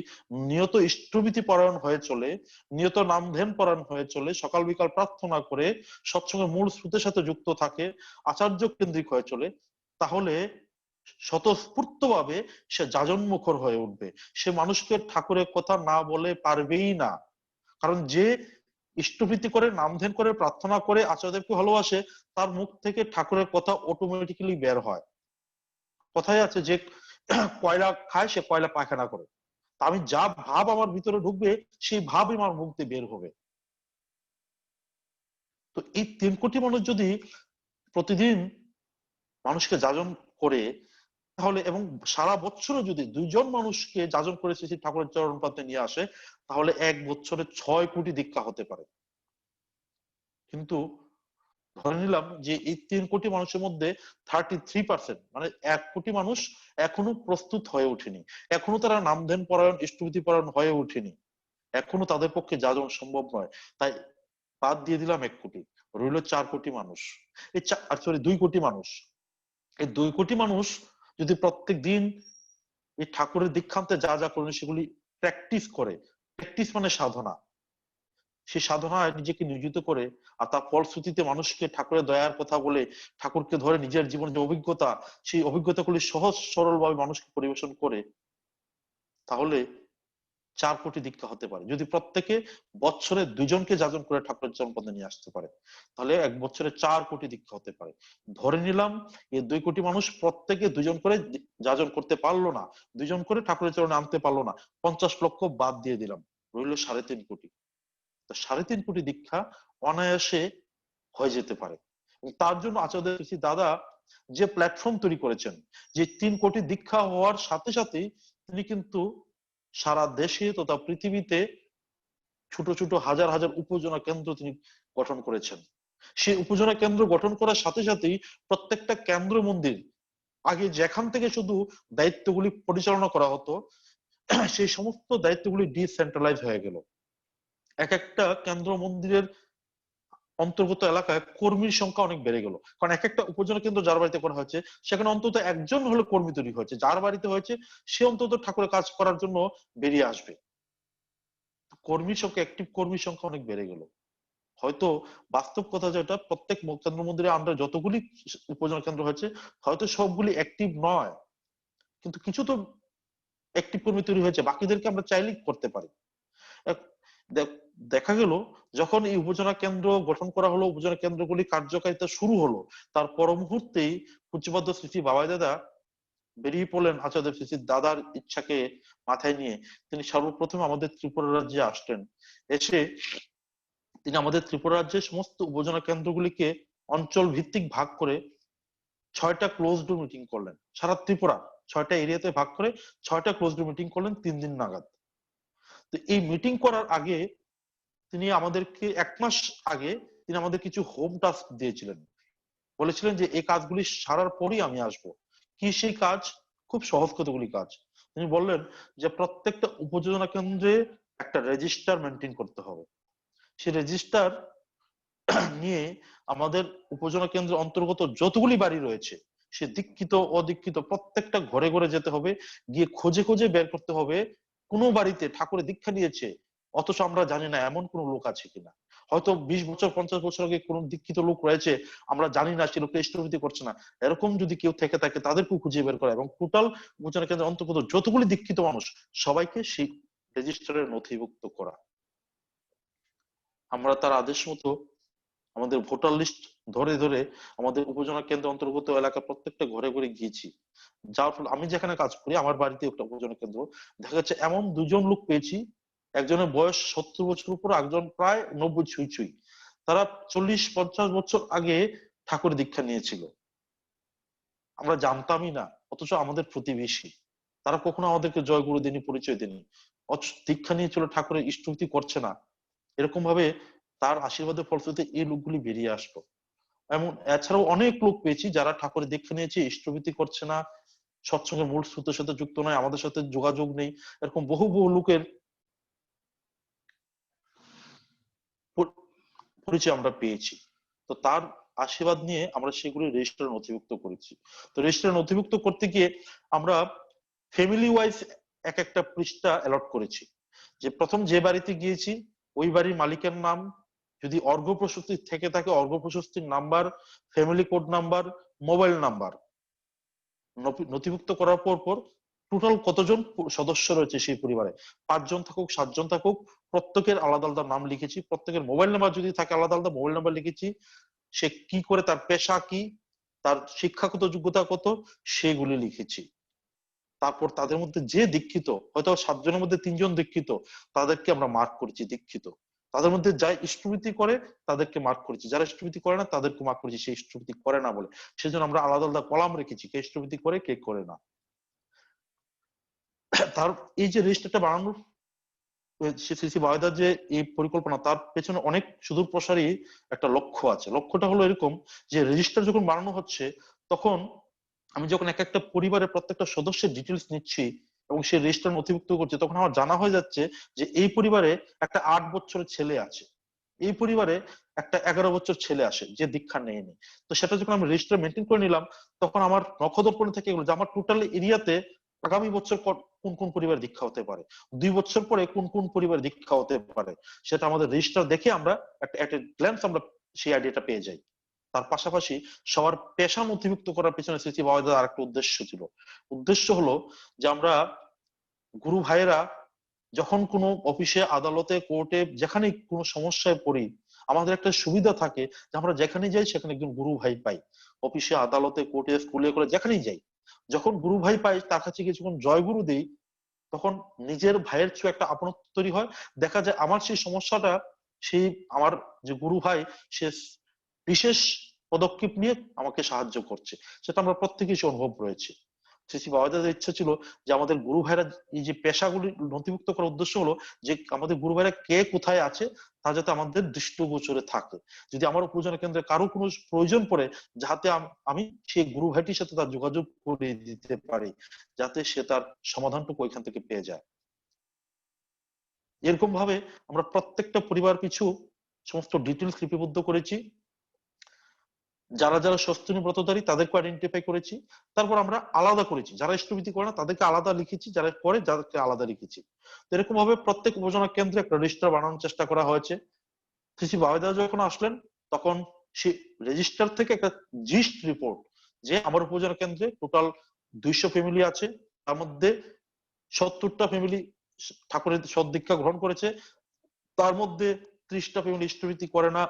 নিয়ত ইষ্টভীতি পরায়ণ হয়ে চলে, নিয়ত নাম ধ্যান পরায়ণ হয়ে চলে, সকাল বিকাল প্রার্থনা করে সৎসঙ্গের মূল স্রোতের সাথে যুক্ত থাকে, আচার্য কেন্দ্রিক হয়ে চলে, তাহলে স্বতঃস্ফূর্ত ভাবে সে যাজনমুখর হয়ে উঠবে। সে মানুষকে ঠাকুরের কথা না বলে পারবেই না। কারণ যে ইষ্টভীতি করে, নাম ধ্যান করে, প্রার্থনা করে, আচার্যদেবকে ভালোবাসে, তার মুখ থেকে ঠাকুরের কথা অটোমেটিক্যালি বের হয়। কথায় আছে যে কয়লা খায় সে কয়লা পায়খানা করে। তা আমি যা ভাব আমার ভিতরে ঢুকবে সেই ভাবই আমার মুখ দিয়ে বের হবে। তো এই 3 কোটি মানুষ যদি প্রতিদিন মানুষকে যাজন করে, তাহলে এবং সারা বছরে যদি 2 জন মানুষকে যাজন করে শ্রী ঠাকুরের চরণ পাতে নিয়ে আসে, তাহলে 1 বছরে 6 কোটি দীক্ষা হতে পারে। কিন্তু ধরে নিলাম যে এই 3 কোটি মানুষের মধ্যে 33%, মানে 1 কোটি মানুষ এখনো প্রস্তুত হয়ে ওঠেনি, এখনো তারা নাম ধ্যান পরায়ণ, ইষ্টভীতি পরায়ণ হয়ে ওঠেনি, এখনো তাদের পক্ষে যাজন সম্ভব নয়। তাই বাদ দিয়ে দিলাম 1 কোটি, রইল 4 কোটি মানুষ। এই 2 কোটি মানুষ, এই 2 কোটি মানুষ যদি প্রত্যেক দিন এই ঠাকুরের দীক্ষান্তে যা যা করেন সেগুলি প্র্যাকটিস করে, প্র্যাকটিস মানে সাধনা, সেই সাধনায় নিজেকে নিয়োজিত করে, আর তার ফলশ্রুতিতে মানুষকে ঠাকুরের দয়ার কথা বলে, ঠাকুরকে ধরে নিজের জীবনের যে অভিজ্ঞতা, সেই অভিজ্ঞতাগুলি সহজ সরল ভাবে মানুষকে পরিবেশন করে, তাহলে 4 কোটি দীক্ষা হতে পারে। যদি প্রত্যেকে বছরে 2 জনকে যাজন করে ঠাকুরের চরণপদে নিয়ে আসতে পারে, তাহলে 1 বছরে 4 কোটি দীক্ষা হতে পারে। ধরে নিলাম এই 2 কোটি মানুষ প্রত্যেকে 2 জন করে যাজন করতে পারলো না, 2 জন করে ঠাকুরের চরণে আনতে পারলো না, 50 লক্ষ বাদ দিয়ে দিলাম, রইল 3.5 কোটি। 3.5 কোটি দীক্ষা অনায়াসে হয়ে যেতে পারে। তার জন্য আচার্য দাদা যে প্ল্যাটফর্ম তৈরি করেছেন, যে 3 কোটি দীক্ষা হওয়ার সাথে সাথেই তিনি কিন্তু সারা দেশে তথা পৃথিবীতে ছোট ছোট হাজার হাজার উপজনা কেন্দ্র তিনি গঠন করেছেন। সেই উপজনা কেন্দ্র গঠন করার সাথে সাথেই প্রত্যেকটা কেন্দ্র মন্দির, আগে যেখান থেকে শুধু দায়িত্বগুলি পরিচালনা করা হতো, সেই সমস্ত দায়িত্বগুলি ডিসেন্ট্রালাইজ হয়ে গেল। এক একটা কেন্দ্র মন্দিরের অন্তর্গত এলাকায় কর্মীর সংখ্যা অনেক বেড়ে গেল, কারণ এক একটা উপজেলা কেন্দ্র যার বাড়িতে করা হয়েছে সেখানে অন্তত একজন হলে কর্মী তৈরি হয়েছে, যার বাড়িতে হয়েছে সে অন্তত ঠাকুরের কাজ করার জন্য বেরিয়ে আসবে। কর্মীর সংখ্যা, অ্যাক্টিভ কর্মীর সংখ্যা অনেক বেড়ে গেল। হয়তো বাস্তব কথা যেটা, প্রত্যেক কেন্দ্র মন্দিরে আমরা যতগুলি উপজেলা কেন্দ্র হয়েছে হয়তো সবগুলি অ্যাক্টিভ নয়, কিন্তু কিছু তো অ্যাক্টিভ কর্মী তৈরি হয়েছে, বাকিদেরকে আমরা চাইলেই করতে পারি। দেখা গেল যখন এই উপজেলা কেন্দ্র গঠন করা হলো, উপজেলা কেন্দ্রগুলি কার্যকারিতা শুরু হলো, তার পর মুহূর্তেই পূজ্যপাদ্য শ্রী শ্রী বাবাই দাদা বেরিয়ে পড়লেন আচার্য শ্রী শ্রী দাদার ইচ্ছাকে মাথায় নিয়ে। তিনি সর্বপ্রথম আমাদের ত্রিপুরা রাজ্যে আসলেন। এসে তিনি আমাদের ত্রিপুরা রাজ্যের সমস্ত উপজেলা কেন্দ্রগুলিকে অঞ্চল ভিত্তিক ভাগ করে 6টা ক্লোজ ডোর মিটিং করলেন। সারা ত্রিপুরা 6টা এরিয়াতে ভাগ করে 6টা ক্লোজ ডোর মিটিং করলেন 3 দিন নাগাদ। তো এই মিটিং করার আগে তিনি আমাদেরকে 1 মাস আগে তিনি আমাদের কিছু হোম টাস্ক দিয়েছিলেন, বলেছিলেন যে এই কাজগুলি সারার পরই আমি আসব। কি সেই কাজ? খুব সহজ কতগুলি কাজ। তিনি বললেন যে প্রত্যেকটা উপজেলা কেন্দ্রে একটা রেজিস্টার মেনটেন করতে হবে। সেই রেজিস্টার নিয়ে আমাদের উপজেলা কেন্দ্রের অন্তর্গত যতগুলি বাড়ি রয়েছে, সে দীক্ষিত অদীক্ষিত প্রত্যেকটা ঘরে ঘরে যেতে হবে, গিয়ে খোঁজে খোঁজে বের করতে হবে কোন বাড়িতে ঠাকুরের দীক্ষা নিয়েছে অথচ আমরা জানি না এমন কোন লোক আছে কিনা। হয়তো 20 বছর 50 বছর আগে কোন দীক্ষিত লোক রয়েছে, আমরা জানি না, সে লোকটা ইষ্টভৃতি করছে না, এরকম যদি কেউ থেকে থাকে তাদেরকেও খুঁজে বের করা এবং টোটাল উপজেলা কেন্দ্রের অন্তর্গত যতগুলি দীক্ষিত মানুষ সবাইকে সেই রেজিস্টারে নথিভুক্ত করা। আমরা তার আদেশ মতো আমাদের ভোটার লিস্ট ধরে ধরে আমাদের উপজেলা কেন্দ্র অন্তর্গত এলাকা প্রত্যেকটা ঘরে ঘরে গিয়েছি। যার ফলে আমি যেখানে কাজ করি, আমার বাড়িতে একটা উপজেলা কেন্দ্র, দেখা যাচ্ছে এমন 2জন লোক পেয়েছি, একজনের বয়স 70 বছর উপর, একজন প্রায় 90 ছুঁই ছুঁই। তারা 40-50 বছর আগে ঠাকুর দীক্ষা নিয়েছিল, আমরা জানতামই না, অথচ আমাদের প্রতিবেশী। তারা কখনো আমাদেরকে জয়গুরু দেনি, পরিচয় দেনি, দীক্ষা নিয়েছিল, ঠাকুরের ইষ্টভৃতি করছে না। এরকম ভাবে তার আশীর্বাদের ফলশ্রুতিতে এই লোকগুলি বেরিয়ে আসলো। এমন এছাড়াও অনেক লোক পেয়েছি যারা ঠাকুরের দীক্ষা নিয়েছে, ইষ্টভৃতি করছে না, সৎসঙ্গের মূল স্রোতের সাথে যুক্ত নয়, আমাদের সাথে যোগাযোগ নেই। এরকম বহু বহু লোকের পরিচয় আমরা পেয়েছি। তো তার আশীর্বাদ নিয়ে আমরা সেগুলি রেজিস্টারে নথিভুক্ত করেছি। তো রেজিস্টারে নথিভুক্ত করতে গিয়ে আমরা ফ্যামিলি ওয়াইজ এক একটা পৃষ্ঠা অ্যালট করেছি। যে প্রথম যে বাড়িতে গিয়েছি ওই বাড়ির মালিকের নাম, যদি অর্ঘ প্রশস্তি থেকে থাকে অর্ঘ প্রশস্তির number, family code number, mobile number নথিভুক্ত করার পর টোটাল কতজন সদস্য রয়েছে সেই পরিবারে, 5 জন থাকুক 7 জন থাকুক, প্রত্যেকের আলাদা আলাদা নাম লিখেছি। প্রত্যেকের মোবাইল নাম্বার যদি থাকে আলাদা আলাদা মোবাইল নাম্বার লিখেছি। সে কি করে, তার পেশা কি, তার শিক্ষাগত যোগ্যতা কত, সেগুলি লিখেছি। তারপর তাদের মধ্যে যে দীক্ষিত, হয়তো 7 জনের মধ্যে 3 জন দীক্ষিত, তাদেরকে আমরা মার্ক করেছি দীক্ষিত। তাদের মধ্যে যারা ইষ্টভৃতি করে তাদেরকে মার্ক করেছি, যারা ইষ্টভৃতি করে না তাদেরকে মার্ক করেছি সে ইষ্টভৃতি করে না বলে। সেজন্য আমরা আলাদা আলাদা কলাম রেখেছি, কে ইষ্টভৃতি করে কে করে না। তার এই যে রেজিস্টারটা বানানোর শ্রী বায়দার যে এই পরিকল্পনা, তার পেছনে অনেক সুদূর প্রসারী একটা লক্ষ্য আছে। লক্ষ্যটা হলো এরকম যে রেজিস্টার যখন বানানো হচ্ছে তখন আমি যখন এক একটা পরিবারের প্রত্যেকটা সদস্যের ডিটেলস নিচ্ছি এবং সে রেজিস্টার নথিভুক্ত করছে, তখন আমার জানা হয়ে যাচ্ছে যে এই পরিবারে একটা 8 বছরের ছেলে আছে, এই পরিবারে একটা 11 বছর ছেলে আসে যে দীক্ষা নেয়নি। তো সেটা যখন আমি রেজিস্টার মেনটেন করে নিলাম, তখন আমার নখদর্পণে থেকে এগুলো যে আমার টোটাল এরিয়াতে আগামী বছর কোন কোন পরিবার দীক্ষা হতে পারে, 2 বছর পরে কোন কোন পরিবার দীক্ষা হতে পারে, সেটা আমাদের রেজিস্টার দেখে আমরা একটা গ্ল্যান্স আমরা সেই আইডিয়াটা পেয়ে যাই। তার পাশাপাশি সবার পেশা নথিভুক্ত করার পিছনে শ্রী বাবাদের আর একটা উদ্দেশ্য ছিল। উদ্দেশ্য হলো যে আমরা গুরু ভাইয়েরা যখন কোনো অফিসে, আদালতে, কোর্টে যেখানে কোনো সমস্যায় পড়ি, আমাদের একটা সুবিধা থাকে যে আমরা যেখানে যাই সেখানে একজন গুরু ভাই পাই। অফিসে, আদালতে, কোর্টে, স্কুলে, করে যেখানেই যাই, যখন গুরু ভাই পাই তার কাছে গিয়ে যখন জয়গুরু দিই, তখন নিজের ভাইয়ের চেয়ে একটা আপনত্ব তৈরি হয়। দেখা যায় আমার সেই সমস্যাটা সেই আমার যে গুরু ভাই সে বিশেষ পদক্ষেপ নিয়ে আমাকে সাহায্য করছে, সেটা আমরা প্রত্যেকেই সে অনুভব রয়েছে। শ্রী বাবাদের ইচ্ছা ছিল যে আমাদের গুরু ভাইরা এই যে পেশাগুলি নথিভুক্ত করার উদ্দেশ্য হলো যে আমাদের গুরু ভাইরা কে কোথায় আছে তা যাতে আমাদের দৃষ্টিগোচরে থাকে। যদি আমার উপজেলা কেন্দ্রে কারো কোনো প্রয়োজন পড়ে, যাতে আমি সেই গুরু ভাইটির সাথে তার যোগাযোগ করে দিতে পারি, যাতে সে তার সমাধানটুকু ওইখান থেকে পেয়ে যায়। এরকম ভাবে আমরা প্রত্যেকটা পরিবার পিছু সমস্ত ডিটেলস লিপিবদ্ধ করেছি। যারা যারা সস্তনী ব্রতধারী তাদেরকে আইডেন্টিফাই করেছি। তারপর আমরা আলাদা করেছি, যারা ইষ্টভৃতি করে না তাদেরকে আলাদা লিখেছি, যারা করে যাদেরকে আলাদা লিখেছি। এরকম ভাবে প্রত্যেক উপজেলা কেন্দ্রে একটা রেজিস্টার বানানোর চেষ্টা করা হয়েছে। শ্রী বাবাদা যখন আসলেন তখন সে রেজিস্টার থেকে একটা জিস্ট রিপোর্ট, যে আমার উপজেলা কেন্দ্রে টোটাল 200 ফ্যামিলি আছে, তার মধ্যে 70টা ফ্যামিলি ঠাকুরের সদ্দীক্ষা গ্রহণ করেছে, তার মধ্যে 30টা ফ্যামিলি ইষ্টভৃতি করে না,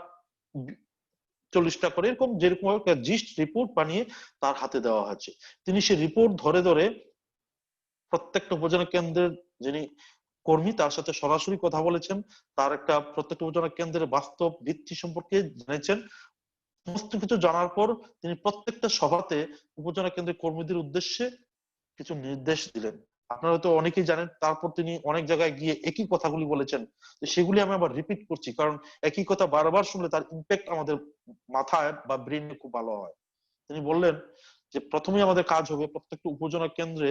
40টা করে, এরকম যেরকম একটা জিস্ট রিপোর্ট বানিয়ে তার হাতে দেওয়া হয়েছে। তিনি সে রিপোর্ট ধরে ধরে প্রত্যেকটা উপজেলা কেন্দ্রের যিনি কর্মী তার সাথে সরাসরি কথা বলেছেন, তার একটা প্রত্যেকটা উপজেলা কেন্দ্রের বাস্তব ভিত্তি সম্পর্কে জেনেছেন। সমস্ত কিছু জানার পর তিনি প্রত্যেকটা সভাতে উপজেলা কেন্দ্রের কর্মীদের উদ্দেশ্যে কিছু নির্দেশ দিলেন। আপনারা তো অনেকেই জানেন। তারপর তিনি অনেক জায়গায় গিয়ে একই কথাগুলি বলেছেন, সেগুলি আমি আবার রিপিট করছি, কারণ একই কথা বারবার শুনলে তার ইম্প্যাক্ট আমাদের মাথায় বা ব্রেনে খুব ভালো হয়। তিনি বললেন যে প্রথমেই আমাদের কাজ হবে প্রত্যেকটা উপজেলা কেন্দ্রে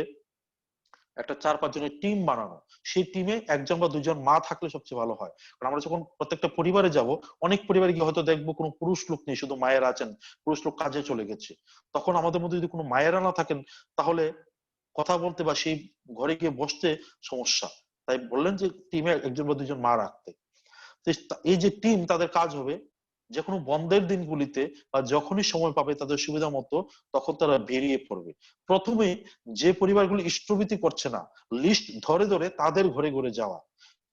একটা 4-5 জনের টিম বানানো। সেই টিমে 1 জন বা 2 জন মা থাকলে সবচেয়ে ভালো হয়। কারণ আমরা যখন প্রত্যেকটা পরিবারে যাব, অনেক পরিবারে গিয়ে হয়তো দেখবো কোনো পুরুষ লোক নেই, শুধু মায়েরা আছেন, পুরুষ লোক কাজে চলে গেছে। তখন আমাদের মধ্যে যদি কোনো মায়েরা না থাকেন তাহলে কথা বলতে বা সেই ঘরে গিয়ে বসতে সমস্যা। তাই বললেন যে টিমে 1 জন বা 2 জন মা রাখতে। এই যে টিম তাদের কাজ হবে যে কোনো বন্ধের দিনগুলিতে বা যখনই সময় পাবে তাদের সুবিধা মতো তখন তারা বেরিয়ে পড়বে। প্রথমে যে পরিবারগুলি ইষ্টভীতি করছে না, লিস্ট ধরে ধরে তাদের ঘরে ঘরে যাওয়া,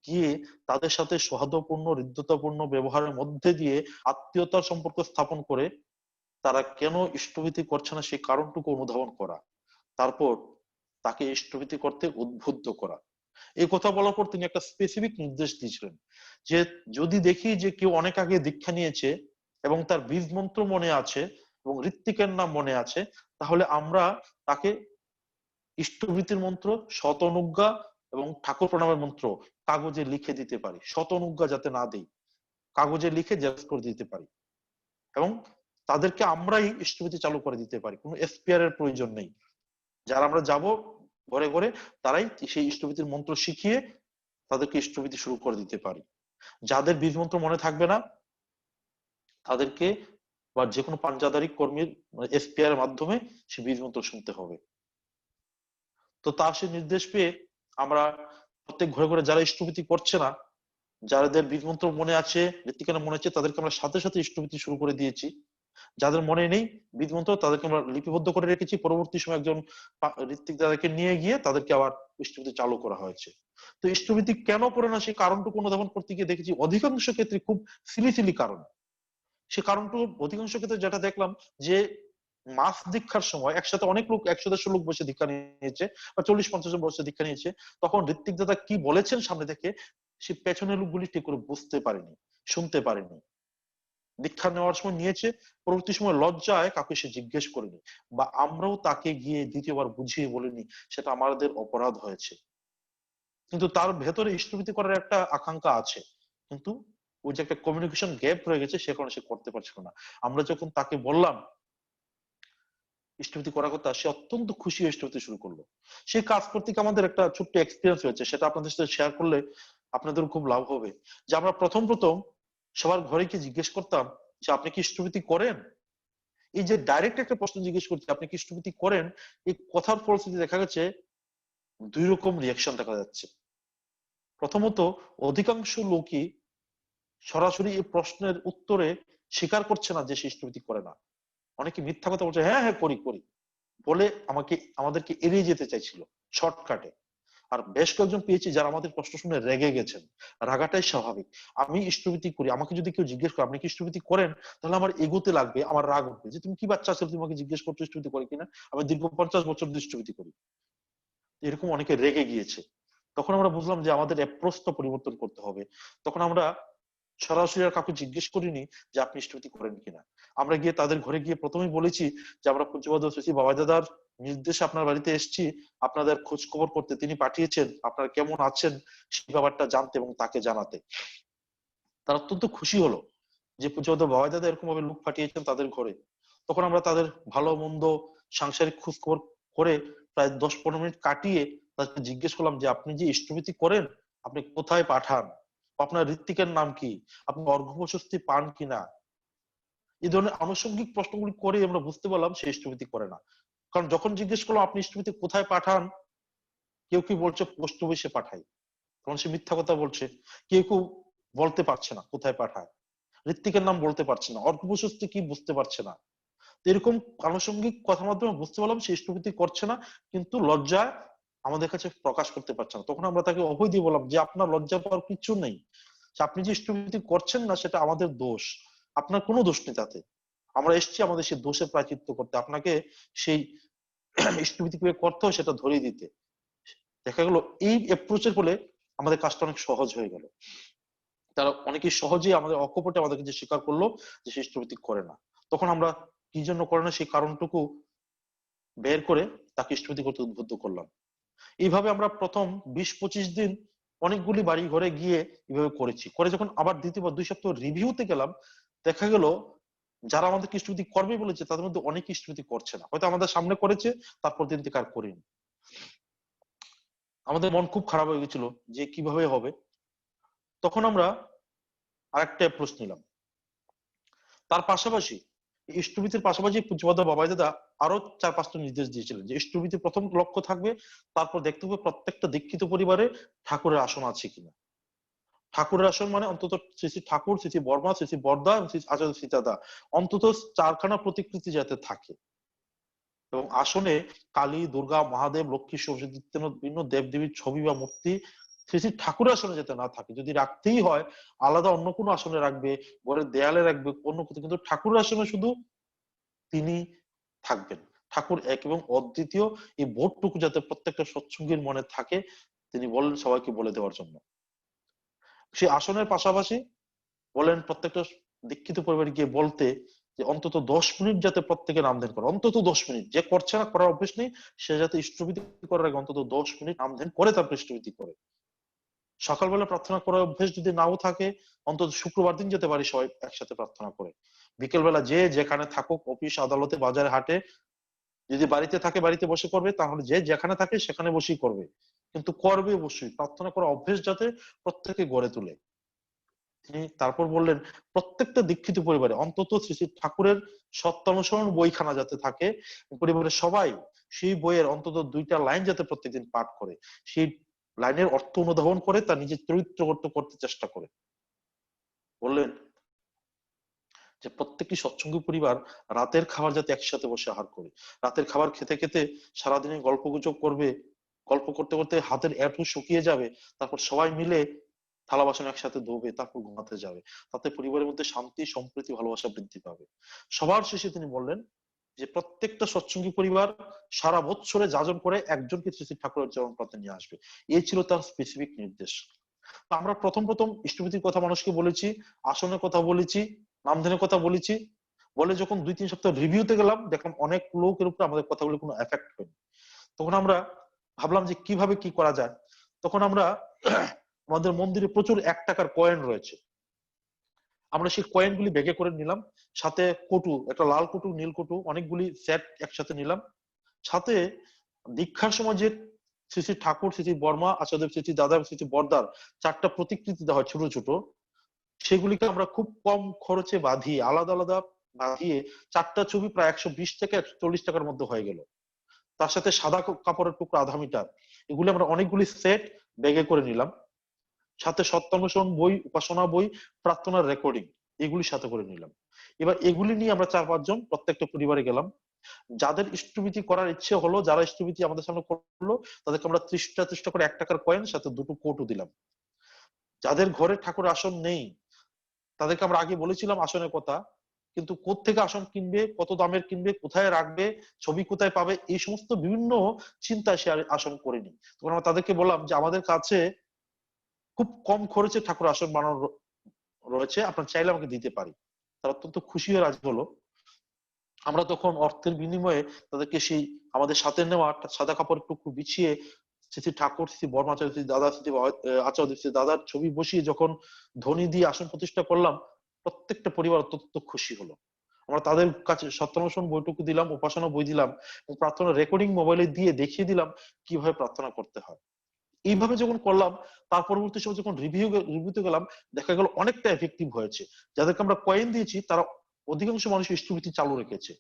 গিয়ে তাদের সাথে সৌহার্দ্যপূর্ণ হৃদ্যতাপূর্ণ ব্যবহারের মধ্যে দিয়ে আত্মীয়তার সম্পর্ক স্থাপন করে তারা কেন ইষ্টভীতি করছে না সেই কারণটুকু অনুধাবন করা, তারপর তাকে ইষ্টভীতি করতে উদ্বুদ্ধ করা। এই কথা বলার পর তিনি একটা স্পেসিফিক নির্দেশ দিয়েছিলেন যে যদি দেখি যে কেউ অনেক আগে দীক্ষা নিয়েছে এবং তার বীজ মন্ত্র মনে আছে এবং ঋত্বিকের নাম মনে আছে, তাহলে আমরা তাকে ইষ্টভীতির মন্ত্র, শত অনুজ্ঞা এবং ঠাকুর প্রণামের মন্ত্র কাগজে লিখে দিতে পারি। শত অনুজ্ঞা যাতে না দেই, কাগজে লিখে জেরক্স করে দিতে পারি এবং তাদেরকে আমরাই ইষ্টভীতি চালু করে দিতে পারি। কোনো এসপিআর এর প্রয়োজন নেই। যারা আমরা যাব ঘরে ঘরে তারাই সেই ইষ্টভীতির মন্ত্র শিখিয়ে তাদেরকে ইষ্টভীতি শুরু করে দিতে পারি। যাদের বীজ মন্ত্র মনে থাকবে না তাদেরকে বা যে কোনো পাঞ্জাদারিক কর্মীর এসপিআর এর মাধ্যমে সে বীজ মন্ত্র শুনতে হবে। তো তার সে নির্দেশ পেয়ে আমরা প্রত্যেক ঘরে ঘরে যারা ইষ্টভীতি করছে না, যাদের বীজ মন্ত্র মনে আছে, ঋত্বিকের মনে আছে, তাদেরকে আমরা সাথে সাথে ইষ্টভীতি শুরু করে দিয়েছি। যাদের মনে নেই বীজ মন্ত্র তাদেরকে আমরা লিপিবদ্ধ করে রেখেছি। পরবর্তী সময় একজন ঋত্বিক তাদেরকে নিয়ে গিয়ে তাদেরকে আবার ইষ্টভীতি চালু করা হয়েছে। তো ইষ্টভীতি কেন করে না সেই কারণটুকু অনুধাবন করতে গিয়ে দেখেছি অধিকাংশ ক্ষেত্রে খুব সিলি কারণ। সে কারণটুকু অধিকাংশ ক্ষেত্রে যেটা দেখলাম যে মাস দীক্ষার সময় একসাথে অনেক লোক 100-150 লোক বসে দীক্ষা নিয়েছে বা 40-50 জন বসে দীক্ষা নিয়েছে, তখন ঋত্বিক দাদা কি বলেছেন সামনে থেকে সে পেছনের লোকগুলি ঠিক করে বুঝতে পারেনি, শুনতে পারেনি। দীক্ষা নেওয়ার সময় নিয়েছে, পরবর্তী সময় লজ্জায় কাউকে সে জিজ্ঞেস করেনি বা আমরাও তাকে গিয়ে দ্বিতীয়বার বুঝিয়ে বলিনি, সেটা আমাদের অপরাধ হয়েছে। কিন্তু তার ভেতরে ইষ্টভীতি করার একটা আকাঙ্ক্ষা আছে, কিন্তু ওই যে একটা কমিউনিকেশন গ্যাপ রয়ে গেছে সে কারণে সে করতে পারছিল না। আমরা যখন তাকে বললাম ইষ্টভীতি করার কথা, সে অত্যন্ত খুশি হয়ে ইষ্টভীতি শুরু করলো। সেই কাজ করতে গিয়ে আমাদের একটা ছোট্ট এক্সপিরিয়েন্স হয়েছে, সেটা আপনাদের সাথে শেয়ার করলে আপনাদের খুব লাভ হবে। যে আমরা প্রথম সবার ঘরে গিয়ে জিজ্ঞেস করতাম যে আপনি কি ইষ্টভীতি করেন। এই যে ডাইরেক্ট একটা প্রশ্ন জিজ্ঞেস করছি আপনি কি ইষ্টভীতি করেন, এই কথার ফলশ্রুতিতে দেখা গেছে দুই রকম রিয়াকশন দেখা যাচ্ছে। প্রথমত অধিকাংশ লোকই সরাসরি এই প্রশ্নের উত্তরে স্বীকার করছে না যে সে ইষ্টভীতি করে না। অনেকে মিথ্যা কথা বলছে, হ্যাঁ হ্যাঁ করি বলে আমাদেরকে এড়িয়ে যেতে চাইছিল শর্টকাটে। আর বেশ কয়েকজন পেয়েছি যারা আমাদের প্রশ্ন শুনে রেগে গেছেন। রাগাটাই স্বাভাবিক। আমি ইষ্টভীতি করি, আমাকে যদি কেউ জিজ্ঞেস করে আপনি কি ইষ্টভীতি করেন, তাহলে আমার এগোতে লাগবে, আমার রাগ উঠবে যে তুমি কি বাচ্চা ছিল, তুমি আমাকে জিজ্ঞেস করছো ইষ্টভীতি করে কিনা। আমি দীর্ঘ 50 বছর ইষ্টভীতি করি। এরকম অনেকে রেগে গিয়েছে। তখন আমরা বুঝলাম যে আমাদের অ্যাপ্রোচটা পরিবর্তন করতে হবে। তখন আমরা সরাসরি আর কাউকে জিজ্ঞেস করিনি যে আপনি ইষ্টভীতি করেন কিনা। আমরা গিয়ে তাদের ঘরে গিয়ে প্রথমেই বলেছি যে আমরা পূজ্যপাদ শ্রী বাবা দাদার নির্দেশে আপনার বাড়িতে এসেছি আপনাদের খোঁজ খবর করতে, তিনি পাঠিয়েছেন আপনারা কেমন আছেন সেই ব্যাপারটা জানতে এবং তাকে জানাতে। তারা অত্যন্ত খুশি হলো যে পূজ্যপাদ বাবা দাদা এরকম ভাবে লোক পাঠিয়েছেন তাদের ঘরে। তখন আমরা তাদের ভালো মন্দ সাংসারিক খোঁজ খবর করে প্রায় 10-15 মিনিট কাটিয়ে তাদেরকে জিজ্ঞেস করলাম যে আপনি যে ইষ্টভীতি করেন আপনি কোথায় পাঠান, আপনার ঋত্বিকের নাম কি, আপনি অর্ঘ্যপ্রশস্তি পান কিনা। এই ধরনের আনুষঙ্গিক প্রশ্নগুলি করে আমরা বুঝতে পারলাম সে ইষ্টভীতি করে না। কারণ যখন জিজ্ঞেস করলাম আপনি ইষ্টভীতি কোথায় পাঠান, কেউ কি বলছে পোস্ট অফিসে পাঠাই, তখন সে মিথ্যা কথা বলছে। কেউ বলতে পারছে না কোথায় পাঠায়, ঋত্বিকের নাম বলতে পারছে না, অর্ঘ্যপ্রশস্তি কি বুঝতে পারছে না। এরকম আনুষঙ্গিক কথার মাধ্যমে বুঝতে পারলাম সে ইষ্টভীতি করছে না, কিন্তু লজ্জায় আমাদের কাছে প্রকাশ করতে পারছে না। তখন আমরা তাকে অভয় দিয়ে বললাম যে আপনার লজ্জা পাওয়ার কিছু নেই, আপনি যে ইষ্টভীতি করছেন না সেটা আমাদের দোষ, আপনার কোনো দোষ নেই তাতে। আমরা এসেছি আমাদের সেই দোষের প্রায়শ্চিত্ত করতে, আপনাকে সেই ইষ্টভীতি কিভাবে করতে হয় সেটা ধরিয়ে দিতে। দেখা গেল এই অ্যাপ্রোচের ফলে আমাদের কাজটা অনেক সহজ হয়ে গেল। তারা অনেকে সহজেই আমাদের অকপটে আমাদেরকে যে স্বীকার করলো যে সে ইষ্টভীতি করে না। তখন আমরা কি জন্য করে না সেই কারণটুকু বের করে তাকে ইষ্টভীতি করতে উদ্বুদ্ধ করলাম। এইভাবে আমরা প্রথম 20-25 দিন অনেকগুলি বাড়ি ঘরে গিয়ে এইভাবে করেছি। করে যখন আবার দ্বিতীয়বার 2 সপ্তাহ রিভিউতে গেলাম, দেখা গেল যারা আমাদের ইষ্টভীতি করবে বলেছে তাদের মধ্যে অনেক ইষ্টভীতি করছে না, হয়তো আমাদের সামনে করেছে তারপর দিন থেকে আর করিনি। আমাদের মন খুব খারাপ হয়ে গেছিল যে কিভাবে হবে। তখন আমরা আরেকটা অ্যাপ্রোচ নিলাম। তার পাশাপাশি ইষ্টভীতির পাশাপাশি পূজ্যপাদ বাবাই দাদা আরো 4-5টা নির্দেশ দিয়েছিলেন যে ইষ্টভীতির প্রথম লক্ষ্য থাকবে, তারপর দেখতে হবে প্রত্যেকটা দীক্ষিত পরিবারে ঠাকুরের আসন আছে কিনা। ঠাকুরের আসন মানে অন্তত শ্রী শ্রী ঠাকুর, শ্রী শ্রী বর্মা, শ্রী শ্রী বরদা এবং শ্রী আচার্য শ্রী দাদা অন্তত 4খানা প্রতিকৃতি যাতে থাকে, এবং আসনে কালী, দুর্গা, মহাদেব, লক্ষ্মী, সরস্বতী বিভিন্ন দেবদেবীর ছবি বা মূর্তি শ্রী শ্রী ঠাকুরের আসনে যাতে না থাকে। যদি রাখতেই হয় আলাদা অন্য কোনো আসনে রাখবে, ঘরের দেয়ালে রাখবে, অন্য কোথাও, কিন্তু ঠাকুরের আসনে শুধু তিনি থাকবেন। ঠাকুর এক এবং অদ্বিতীয়, এই বোধটুকু যাতে প্রত্যেকটা সৎসঙ্গীর মনে থাকে তিনি বললেন সবাইকে বলে দেওয়ার জন্য। সেই আসনের পাশাপাশি বলেন প্রত্যেকটা দীক্ষিত পরিবারে গিয়ে বলতে যে অন্তত 10 মিনিট যাতে প্রত্যেকে নাম ধ্যান করে, অন্তত 10 মিনিট। যে করছে না, করার অভ্যেস নেই, সে যাতে ইষ্টভীতি করার আগে অন্তত 10 মিনিট নাম ধ্যান করে তারপর ইষ্টভীতি করে। সকালবেলা প্রার্থনা করার অভ্যেস যদি নাও থাকে, অন্তত শুক্রবার দিন যেতে পারি সবাই একসাথে প্রার্থনা করে। বিকেলবেলা যে যেখানে থাকুক, অফিস, আদালতে, বাজারে, হাটে, যদি বাড়িতে থাকে বাড়িতে বসে করবে, তাহলে যে যেখানে থাকে সেখানে বসেই করবে, কিন্তু করবে অবশ্যই। প্রার্থনা করার অভ্যেস যাতে প্রত্যেকে গড়ে তোলে। তিনি তারপর বললেন প্রত্যেকটা দীক্ষিত পরিবারে অন্তত শ্রী শ্রী ঠাকুরের সত্যানুসরণ বইখানা যাতে থাকে, পরিবারের সবাই সেই বইয়ের অন্তত 2টা লাইন যাতে প্রত্যেকদিন পাঠ করে, সেই লাইনের অর্থ অনুধাবন করে তার নিজের চরিত্রগত করতে চেষ্টা করে। বললেন যে প্রত্যেকটি সৎসঙ্গী পরিবার রাতের খাবার যাতে একসাথে বসে আহার করে, রাতের খাবার খেতে খেতে সারাদিনে গল্প গুজব করবে, গল্প করতে করতে হাতের এঁটো শুকিয়ে যাবে, তারপর সবাই মিলে থালা বাসন একসাথে ধোবে, তারপর ঘুমাতে যাবে। তাতে পরিবারের মধ্যে শান্তি, সম্প্রীতি, ভালোবাসা বৃদ্ধি পাবে। সবার শেষে তিনি বললেন যে প্রত্যেকটা সৎসঙ্গী পরিবার সারা বছরে যাজন করে একজনকে শ্রী শ্রী ঠাকুরের চরণ পাতে নিয়ে আসবে। এই ছিল তার স্পেসিফিক নির্দেশ। আমরা প্রথম ইষ্টভীতির কথা মানুষকে বলেছি, আসনের কথা বলেছি, নামধানের কথা বলেছি, বলে যখন 2-3 সপ্তাহ রিভিউতে গেলাম দেখলাম অনেক লোকের উপর আমাদের কথাগুলো কোনো এফেক্ট হয়নি। তখন আমরা ভাবলাম যে কিভাবে কি করা যায়। তখন আমরা আমাদের মন্দিরে প্রচুর 1 টাকার কয়েন রয়েছে, আমরা সেই কয়েনগুলি ব্যাগে করে নিলাম, সাথে কটু, একটা লাল কটু, নীল কটু, অনেকগুলি সেট একসাথে নিলাম। সাথে দীক্ষার সময় যে শ্রী শ্রী ঠাকুর, শ্রী শ্রী বর্মা, আচার্য শ্রী শ্রী দাদা, শ্রী শ্রী বর্দার 4টা প্রতিকৃতি দেওয়া হয় ছোট ছোট, সেগুলিকে আমরা খুব কম খরচে বাঁধিয়ে, আলাদা আলাদা বাঁধিয়ে 4টা ছবি প্রায় 120 থেকে 140 টাকার মধ্যে হয়ে গেল। তার সাথে সাদা কাপড়ের টুকরা আধা মিটার, এগুলি আমরা অনেকগুলি সেট ব্যাগে করে নিলাম। সাথে সত্যানুসরণ বই, উপাসনা বই, প্রার্থনার রেকর্ডিং, এগুলির সাথে করে নিলাম। এবার এগুলি নিয়ে আমরা 4-5 জন প্রত্যেকটা পরিবারে গেলাম। যাদের ইষ্টভীতি করার ইচ্ছে হলো, যারা ইষ্টভীতি আমাদের সামনে করলো, তাদেরকে আমরা 30টা করে 1 টাকার কয়েন সাথে 2টো কোটও দিলাম। যাদের ঘরে ঠাকুর আসন নেই তাদেরকে আমরা আগে বলেছিলাম আসনের কথা, কিন্তু কোত্থেকে আসন কিনবে, কত দামের কিনবে, কোথায় রাখবে, ছবি কোথায় পাবে, এই সমস্ত বিভিন্ন চিন্তায় সে আসন করেনি। তখন আমরা তাদেরকে বললাম যে আমাদের কাছে খুব কম খরচে ঠাকুর আসন বানানো রয়েছে, আপনার চাইলে আমাকে দিতে পারি। তারা অত্যন্ত খুশি হয়ে রাজি হলো। আমরা তখন অর্থের বিনিময়ে তাদেরকে সেই আমাদের সাথে নেওয়া সাদা কাপড়ের টুকরো বিছিয়ে শ্রী ঠাকুর, শ্রী বর্মাচার্য, শ্রী দাদা, শ্রী আচার্য, শ্রী দাদার ছবি বসিয়ে যখন ধ্বনি দিয়ে আসন প্রতিষ্ঠা করলাম, প্রত্যেকটা পরিবার অত্যন্ত খুশি হলো। আমরা তাদের কাছে সত্যানুসরণ বইটুকু দিলাম, উপাসনা বই দিলাম, এবং প্রার্থনা রেকর্ডিং মোবাইলে দিয়ে দেখিয়ে দিলাম কিভাবে প্রার্থনা করতে হয়। এইভাবে যখন করলাম, তার পরবর্তী সময় যখন রিভিউতে গেলাম, দেখা গেল অনেকটা এফেক্টিভ হয়েছে। যাদেরকে আমরা কয়েন দিয়েছি তারা অধিকাংশ মানুষ ইষ্টভীতি চালু রেখেছে।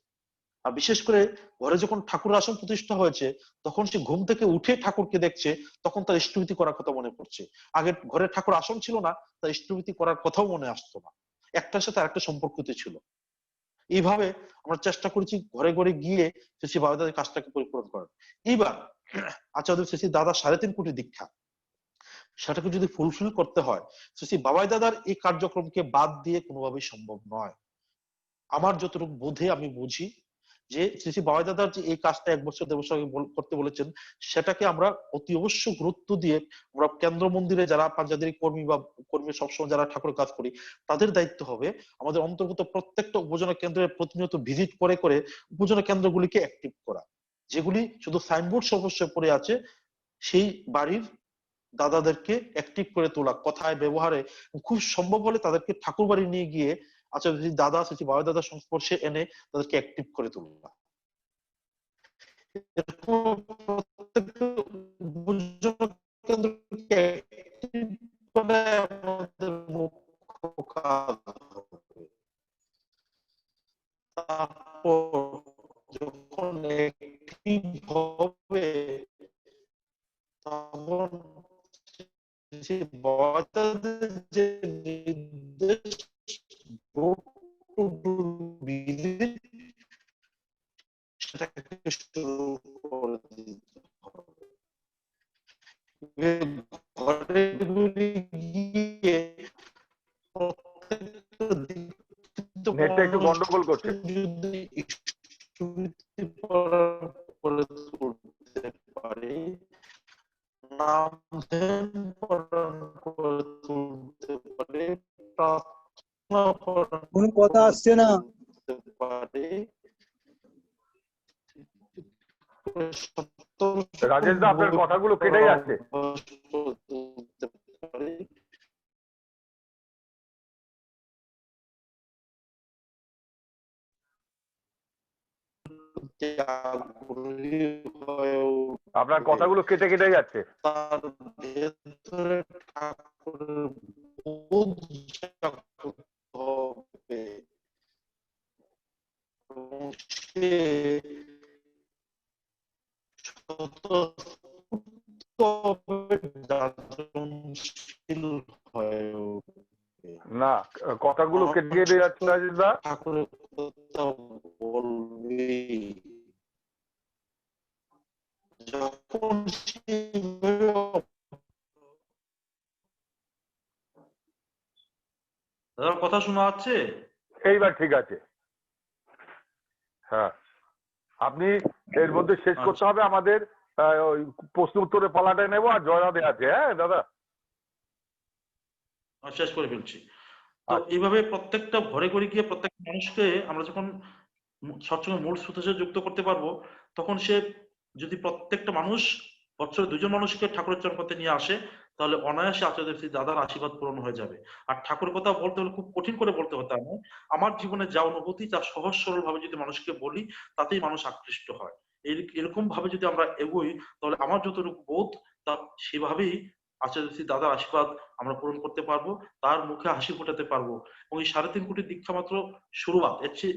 আর বিশেষ করে ঘরে যখন ঠাকুর আসন প্রতিষ্ঠা হয়েছে, তখন সে ঘুম থেকে উঠে ঠাকুরকে দেখছে, তখন তার ইষ্টভীতি করার কথা মনে পড়ছে। আগে ঘরে ঠাকুর আসন ছিল না, তার ইষ্টভীতি করার কথাও মনে আসতো না, একটার সাথে আরেকটা সম্পর্কিত ছিল। এইভাবে আমরা চেষ্টা করেছি ঘরে ঘরে গিয়ে শ্রী বাবাদাদের কাজটাকে পরিপূরণ করার। এইবার আচার্য শ্রী দাদা 3.5 কোটি দীক্ষা, সেটাকে যদি ফুলফিল করতে হয়, শ্রী বাবাই দাদার এই কার্যক্রমকে বাদ দিয়ে কোনোভাবেই সম্ভব নয়। আমার যতটুকু বোধে আমি বুঝি যে শ্রী শ্রী বাবাই দাদার যে এই কাজটা 1 বছর 1.5 বছর আগে করতে বলেছেন, সেটাকে আমরা অতি অবশ্য গুরুত্ব দিয়ে আমরা কেন্দ্র মন্দিরে যারা পাঞ্জাবের কর্মী বা কর্মী সবসময় যারা ঠাকুরের কাজ করি, তাদের দায়িত্ব হবে আমাদের অন্তর্গত প্রত্যেকটা উপজেলা কেন্দ্রের প্রতিনিয়ত ভিজিট করে করে উপজেলা কেন্দ্রগুলিকে অ্যাক্টিভ করা। যেগুলি শুধু সাইনবোর্ড সদস্য পড়ে আছে, সেই বাড়ির দাদাদেরকে অ্যাক্টিভ করে তোলা, কথায় ব্যবহারে, খুব সম্ভব হলে তাদেরকে ঠাকুর বাড়ি নিয়ে গিয়ে আচ্ছা দাদা শ্রী বাবা দাদার সংস্পর্শে এনে তাদেরকে অ্যাক্টিভ করে তোলা। যখন হবে তখন বলছি বক্তাদের যে নির্দেশ বিধি সেটাকে শুরু করে দিতে হবে। ঘরে ঘরে গিয়ে নেটটা একটু গন্ডগোল করছে। যদি ইষ্টভৃতি পরায়ণ করে তুলতে পারে, নাম ধ্যান পরায়ণ করে তুলতে পারে, প্রার্থনা পরায়ণ কোনো কথা আসছে না। তুলতে পারে, রাজেশ দা, আপনার কথাগুলো কেটে যাচ্ছে। তুলতে পারে। আপনার কথাগুলো কেটে কেটে যাচ্ছে। তার ভেতরে ঠাকুরের বোধ জাগ্রত হবে এবং সে জাগরণশীল হয়ে উঠবে। না, কথাগুলো কেটে কেটে যাচ্ছে রাজেশ দা। ঠাকুরের কথা বলবে যখন দাদার কথা শোনা যাচ্ছে? এইবার ঠিক আছে। হ্যাঁ, আপনি এর মধ্যে শেষ করতে হবে আমাদের। ওই প্রশ্ন উত্তরে পালাটা নেবো আর জয়রাধে আছে। হ্যাঁ দাদা, শেষ করে ফেলছি। তো এইভাবে প্রত্যেকটা ঘরে ঘরে গিয়ে প্রত্যেকটা মানুষকে আমরা যখন সৎসঙ্গে মূল স্রোতে যুক্ত করতে পারবো, তখন সে যদি প্রত্যেকটা মানুষ বছরে 2 জন মানুষকে ঠাকুরের চরণ করতে নিয়ে আসে, তাহলে অনায়াসে আচার্য দেব শ্রী দাদার আশীর্বাদ পূরণ হয়ে যাবে। আর ঠাকুরের কথা বলতে হলে খুব কঠিন করে বলতে হতে হবে। আমার জীবনে যা অনুভূতি তা সহজ সরল ভাবে যদি মানুষকে বলি, তাতেই মানুষ আকৃষ্ট হয়। এরকম ভাবে যদি আমরা এগোই, তাহলে আমার যতটুকু বোধ তা সেভাবেই আচার্য শ্রী দাদার আশীর্বাদ আমরা পূরণ করতে পারবো, তার মুখে হাসি ফোটাতে পারবো। এবং এই 3.5 কোটি দীক্ষা মাত্র শুরুয়াত,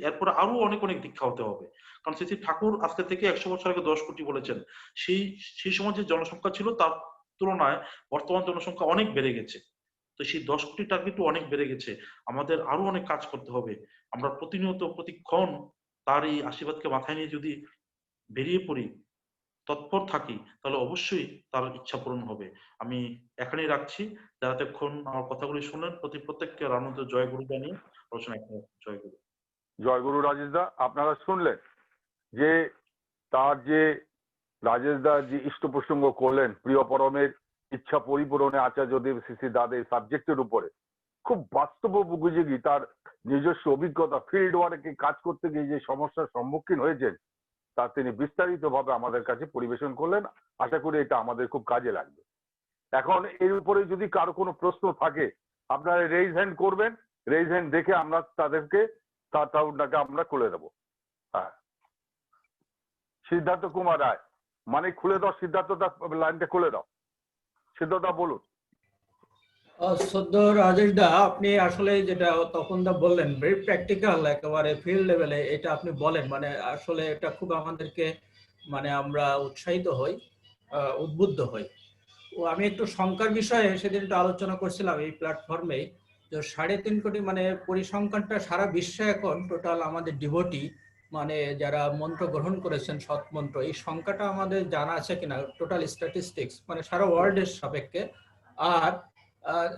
এরপরে আরো অনেক অনেক দীক্ষা হতে হবে। কারণ শ্রী ঠাকুর আজকে থেকে 100 বছর আগে 10 কোটি বলেছেন। সেই সময় যে জনসংখ্যা ছিল তার তুলনায় বর্তমান জনসংখ্যা অনেক বেড়ে গেছে। তো সেই 10 কোটি টার্গেটও অনেক বেড়ে গেছে। আমাদের আরো অনেক কাজ করতে হবে। আমরা প্রতিনিয়ত প্রতিক্ষণ তার এই আশীর্বাদকে মাথায় নিয়ে যদি বেরিয়ে পড়ি, তৎপর থাকি, তাহলে অবশ্যই তার ইচ্ছা পূরণ হবে। আমি এখানেই রাখছি। যারা এতক্ষণ আমার কথাগুলি শুনলেন, প্রত্যেককে আনন্দ জয় গুরু জানিয়ে আলোচনা এখানে। জয় গুরু। জয় গুরু। রাজেশ দা, আপনারা শুনলেন যে তার যে রাজেশ দা যে ইষ্ট প্রসঙ্গ করলেন প্রিয় পরমের ইচ্ছা পরিপূরণে আচার্য দেব শ্রী শ্রী দাদা এই সাবজেক্টের উপরে খুব বাস্তব উপযোগী তার নিজস্ব অভিজ্ঞতা, ফিল্ড ওয়ার্কে কাজ করতে গিয়ে যে সমস্যার সম্মুখীন হয়েছেন তা তিনি বিস্তারিতভাবে আমাদের কাছে পরিবেশন করলেন। আশা করি এটা আমাদের খুব কাজে লাগবে। এখন এর উপরে যদি কারো কোনো প্রশ্ন থাকে আপনারা রেইজ হ্যান্ড করবেন। রেইজ হ্যান্ড দেখে আমরা তাদেরকে তার রাউন্ডটাকে আমরা খুলে দেবো। হ্যাঁ, সিদ্ধার্থ কুমার রায়, মানে খুলে দাও সিদ্ধার্থটা, লাইনটা খুলে দাও। সিদ্ধার্থ বলুন। সদ্য রাজেশ দা, আপনি আসলে যেটা তখন দা বললেন ভেরি প্র্যাকটিক্যাল, একেবারে ফিল্ড লেভেলে এটা আপনি বলেন, মানে আসলে এটা খুব আমাদেরকে মানে আমরা উৎসাহিত হই, উদ্বুদ্ধ হই। ও আমি একটু শঙ্কার বিষয়ে সেদিন একটু আলোচনা করছিলাম এই প্ল্যাটফর্মে, যে 3.5 কোটি মানে পরিসংখ্যানটা সারা বিশ্বে এখন টোটাল আমাদের ডিভোটি মানে যারা মন্ত্র গ্রহণ করেছেন সৎ মন্ত্র, এই সংখ্যাটা আমাদের জানা আছে কিনা টোটাল স্ট্যাটিস্টিক্স মানে সারা ওয়ার্ল্ডের সাপেক্ষে। আর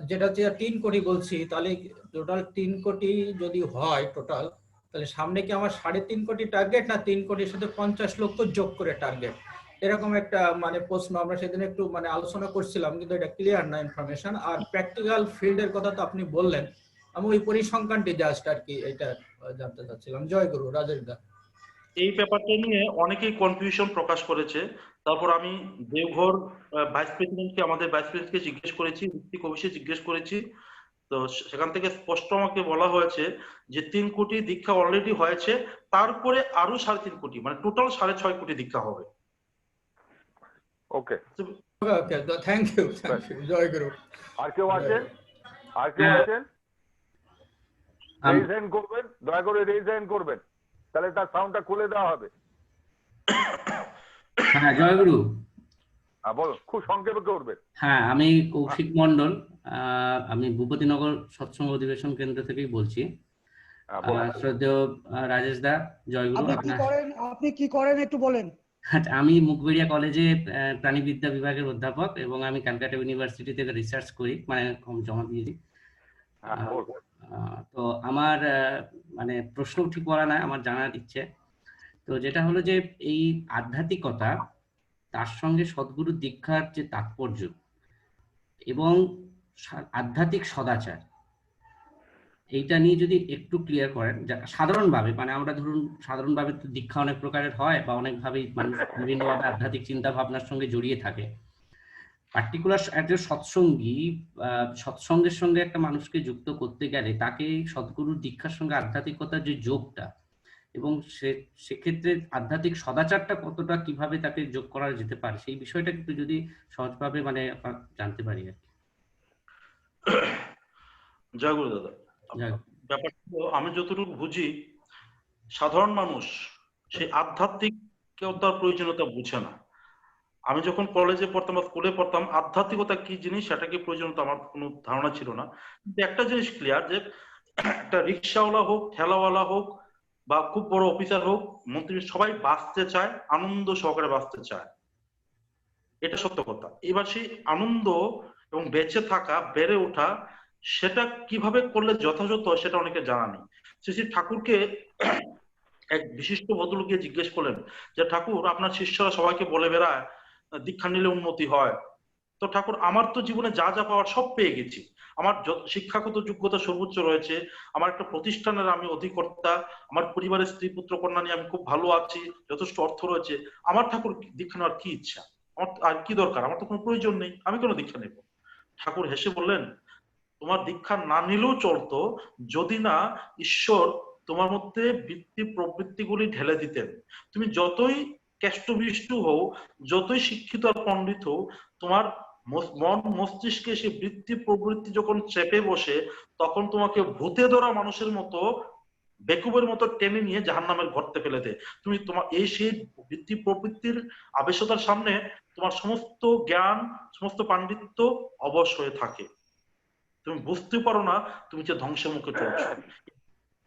যেটা 3 কোটি বলছি, তাহলে টোটাল 3 কোটি যদি হয় টোটাল, তাহলে সামনে কি আমার 3.5 কোটি টার্গেট, না 3 কোটির সাথে 50 লক্ষ যোগ করে টার্গেট? এরকম একটা মানে প্রশ্ন আমরা সেদিন একটু মানে আলোচনা করছিলাম, কিন্তু এটা ক্লিয়ার না ইনফরমেশন। আর প্র্যাকটিক্যাল ফিল্ডের কথা তো আপনি বললেন, আমি ওই পরিসংখ্যানটি জাস্ট আর কি এটা জানতে চাচ্ছিলাম। জয় গুরু। রাজেশ দা, এই ব্যাপারটা নিয়ে অনেকেই কনফিউশন প্রকাশ করেছে। তারপর আমি দেওঘর আমাদের ভাইস প্রেসিডেন্টকে জিজ্ঞেস করেছি, ঋত্বিক অফিসে জিজ্ঞেস করেছি। তো সেখান থেকে স্পষ্ট আমাকে বলা হয়েছে যে 3 কোটি দীক্ষা অলরেডি হয়েছে, তারপরে আরো 3.5 কোটি, মানে টোটাল 6.5 কোটি দীক্ষা হবে। ওকে ওকে, থ্যাংক ইউ। জয় গুরু। আর কেউ আছেন? আর কেউ আছেন? রেইজ হ্যান্ড করবেন, দয়া করে রেইজ হ্যান্ড করবেন, তাহলে তার সাউন্ডটা খুলে দেওয়া হবে। হ্যাঁ, জয় গুরু। বলো, খুব সংক্ষেপে করবে। হ্যাঁ, আমি কৌশিক মন্ডল, আমি ভূপতিনগর সৎসঙ্গ অধিবেশন কেন্দ্র থেকেই বলছি। শ্রদ্ধেয় রাজেশ দা, জয়গুরু। আপনি কি করেন একটু বলেন। আমি মুখবেড়িয়া কলেজে প্রাণীবিদ্যা বিভাগের অধ্যাপক এবং আমি ক্যালকাটা ইউনিভার্সিটি থেকে রিসার্চ করি, মানে জমা দিয়েছি। তো আমার মানে প্রশ্ন ঠিক করা না, আমার জানার ইচ্ছে। তো যেটা হলো যে এই আধ্যাত্মিকতা, তার সঙ্গে সদ্গুরু দীক্ষার যে তাৎপর্য এবং আধ্যাত্মিক সদাচার, এইটা নিয়ে যদি একটু ক্লিয়ার করেন সাধারণভাবে। মানে আমরা ধরুন সাধারণভাবে তো দীক্ষা অনেক প্রকারের হয় বা অনেকভাবেই মানুষ বিভিন্নভাবে আধ্যাত্মিক চিন্তা ভাবনার সঙ্গে জড়িয়ে থাকে। পার্টিকুলার একটা সৎসঙ্গের সঙ্গে একটা মানুষকে যুক্ত করতে গেলে তাকে সদ্গুরুর দীক্ষার সঙ্গে আধ্যাত্মিকতার যে যোগটা, এবং সেক্ষেত্রে আধ্যাত্মিক সদাচারটা কতটা কিভাবে তাকে যোগ করা যেতে পারে, সেই বিষয়টা একটু যদি সহজভাবে মানে জানতে পারি আর কি। জয় গুরু দাদা। ব্যাপারটা আমি যতটুকু বুঝি, সাধারণ মানুষ সেই আধ্যাত্মিকতার প্রয়োজনীয়তা বুঝে না। আমি যখন কলেজে পড়তাম বা স্কুলে পড়তাম, আধ্যাত্মিকতা কি জিনিস সেটা কি প্রয়োজনীয়তা আমার কোনো ধারণা ছিল না। কিন্তু একটা জিনিস ক্লিয়ার, যে একটা রিক্সাওয়ালা হোক, ঠেলাওয়ালা হোক, বা খুব বড় অফিসার হোক, মন্ত্রী, সবাই বাঁচতে চায়, আনন্দ সহকারে বাঁচতে চায়, এটা সত্য কথা। এবার সেই আনন্দ এবং বেঁচে থাকা, বেড়ে ওঠা, সেটা কিভাবে করলে যথাযথ সেটা অনেকে জানা নেই। শ্রী শ্রী ঠাকুরকে এক বিশিষ্ট ভদ্রলোক গিয়ে জিজ্ঞেস করলেন যে ঠাকুর, আপনার শিষ্যরা সবাইকে বলে বেড়ায় দীক্ষা নিলে উন্নতি হয়, তো ঠাকুর আমার তো জীবনে যা যা পাওয়ার সব পেয়ে গেছি, আমার শিক্ষাগত যোগ্যতা সর্বোচ্চ রয়েছে, আমার একটা প্রতিষ্ঠানের আমি অধিকর্তা, আমার পরিবারের স্ত্রী পুত্র কন্যা নিয়ে আমি খুব ভালো আছি, যথেষ্ট অর্থ রয়েছে, আমার ঠাকুর দীক্ষা নেওয়ার কি ইচ্ছা, আমার আর কি দরকার, আমার তো কোনো প্রয়োজন নেই, আমি কেন দীক্ষা নেব? ঠাকুর হেসে বললেন, তোমার দীক্ষা না নিলেও চলতো যদি না ঈশ্বর তোমার মধ্যে বৃত্তি প্রবৃত্তিগুলি ঢেলে দিতেন। তুমি যতই কেষ্টবিষ্টু হও, যতই শিক্ষিত আর পণ্ডিত হও, তোমার মন মস্তিষ্কে সেই বৃত্তি প্রবৃত্তি যখন চেপে বসে, তখন তোমাকে ভূতে ধরা মানুষের মতো, বেকুবের মতো টেনে নিয়ে জাহান্নামের গর্তে ফেলে দেয়। তুমি তোমার এই সেই বৃত্তি প্রবৃত্তির আবেশতার সামনে তোমার সমস্ত জ্ঞান, সমস্ত পাণ্ডিত্য অবশ হয়ে থাকে, তুমি বুঝতে পারো না তুমি যে ধ্বংসের মুখে চলছো।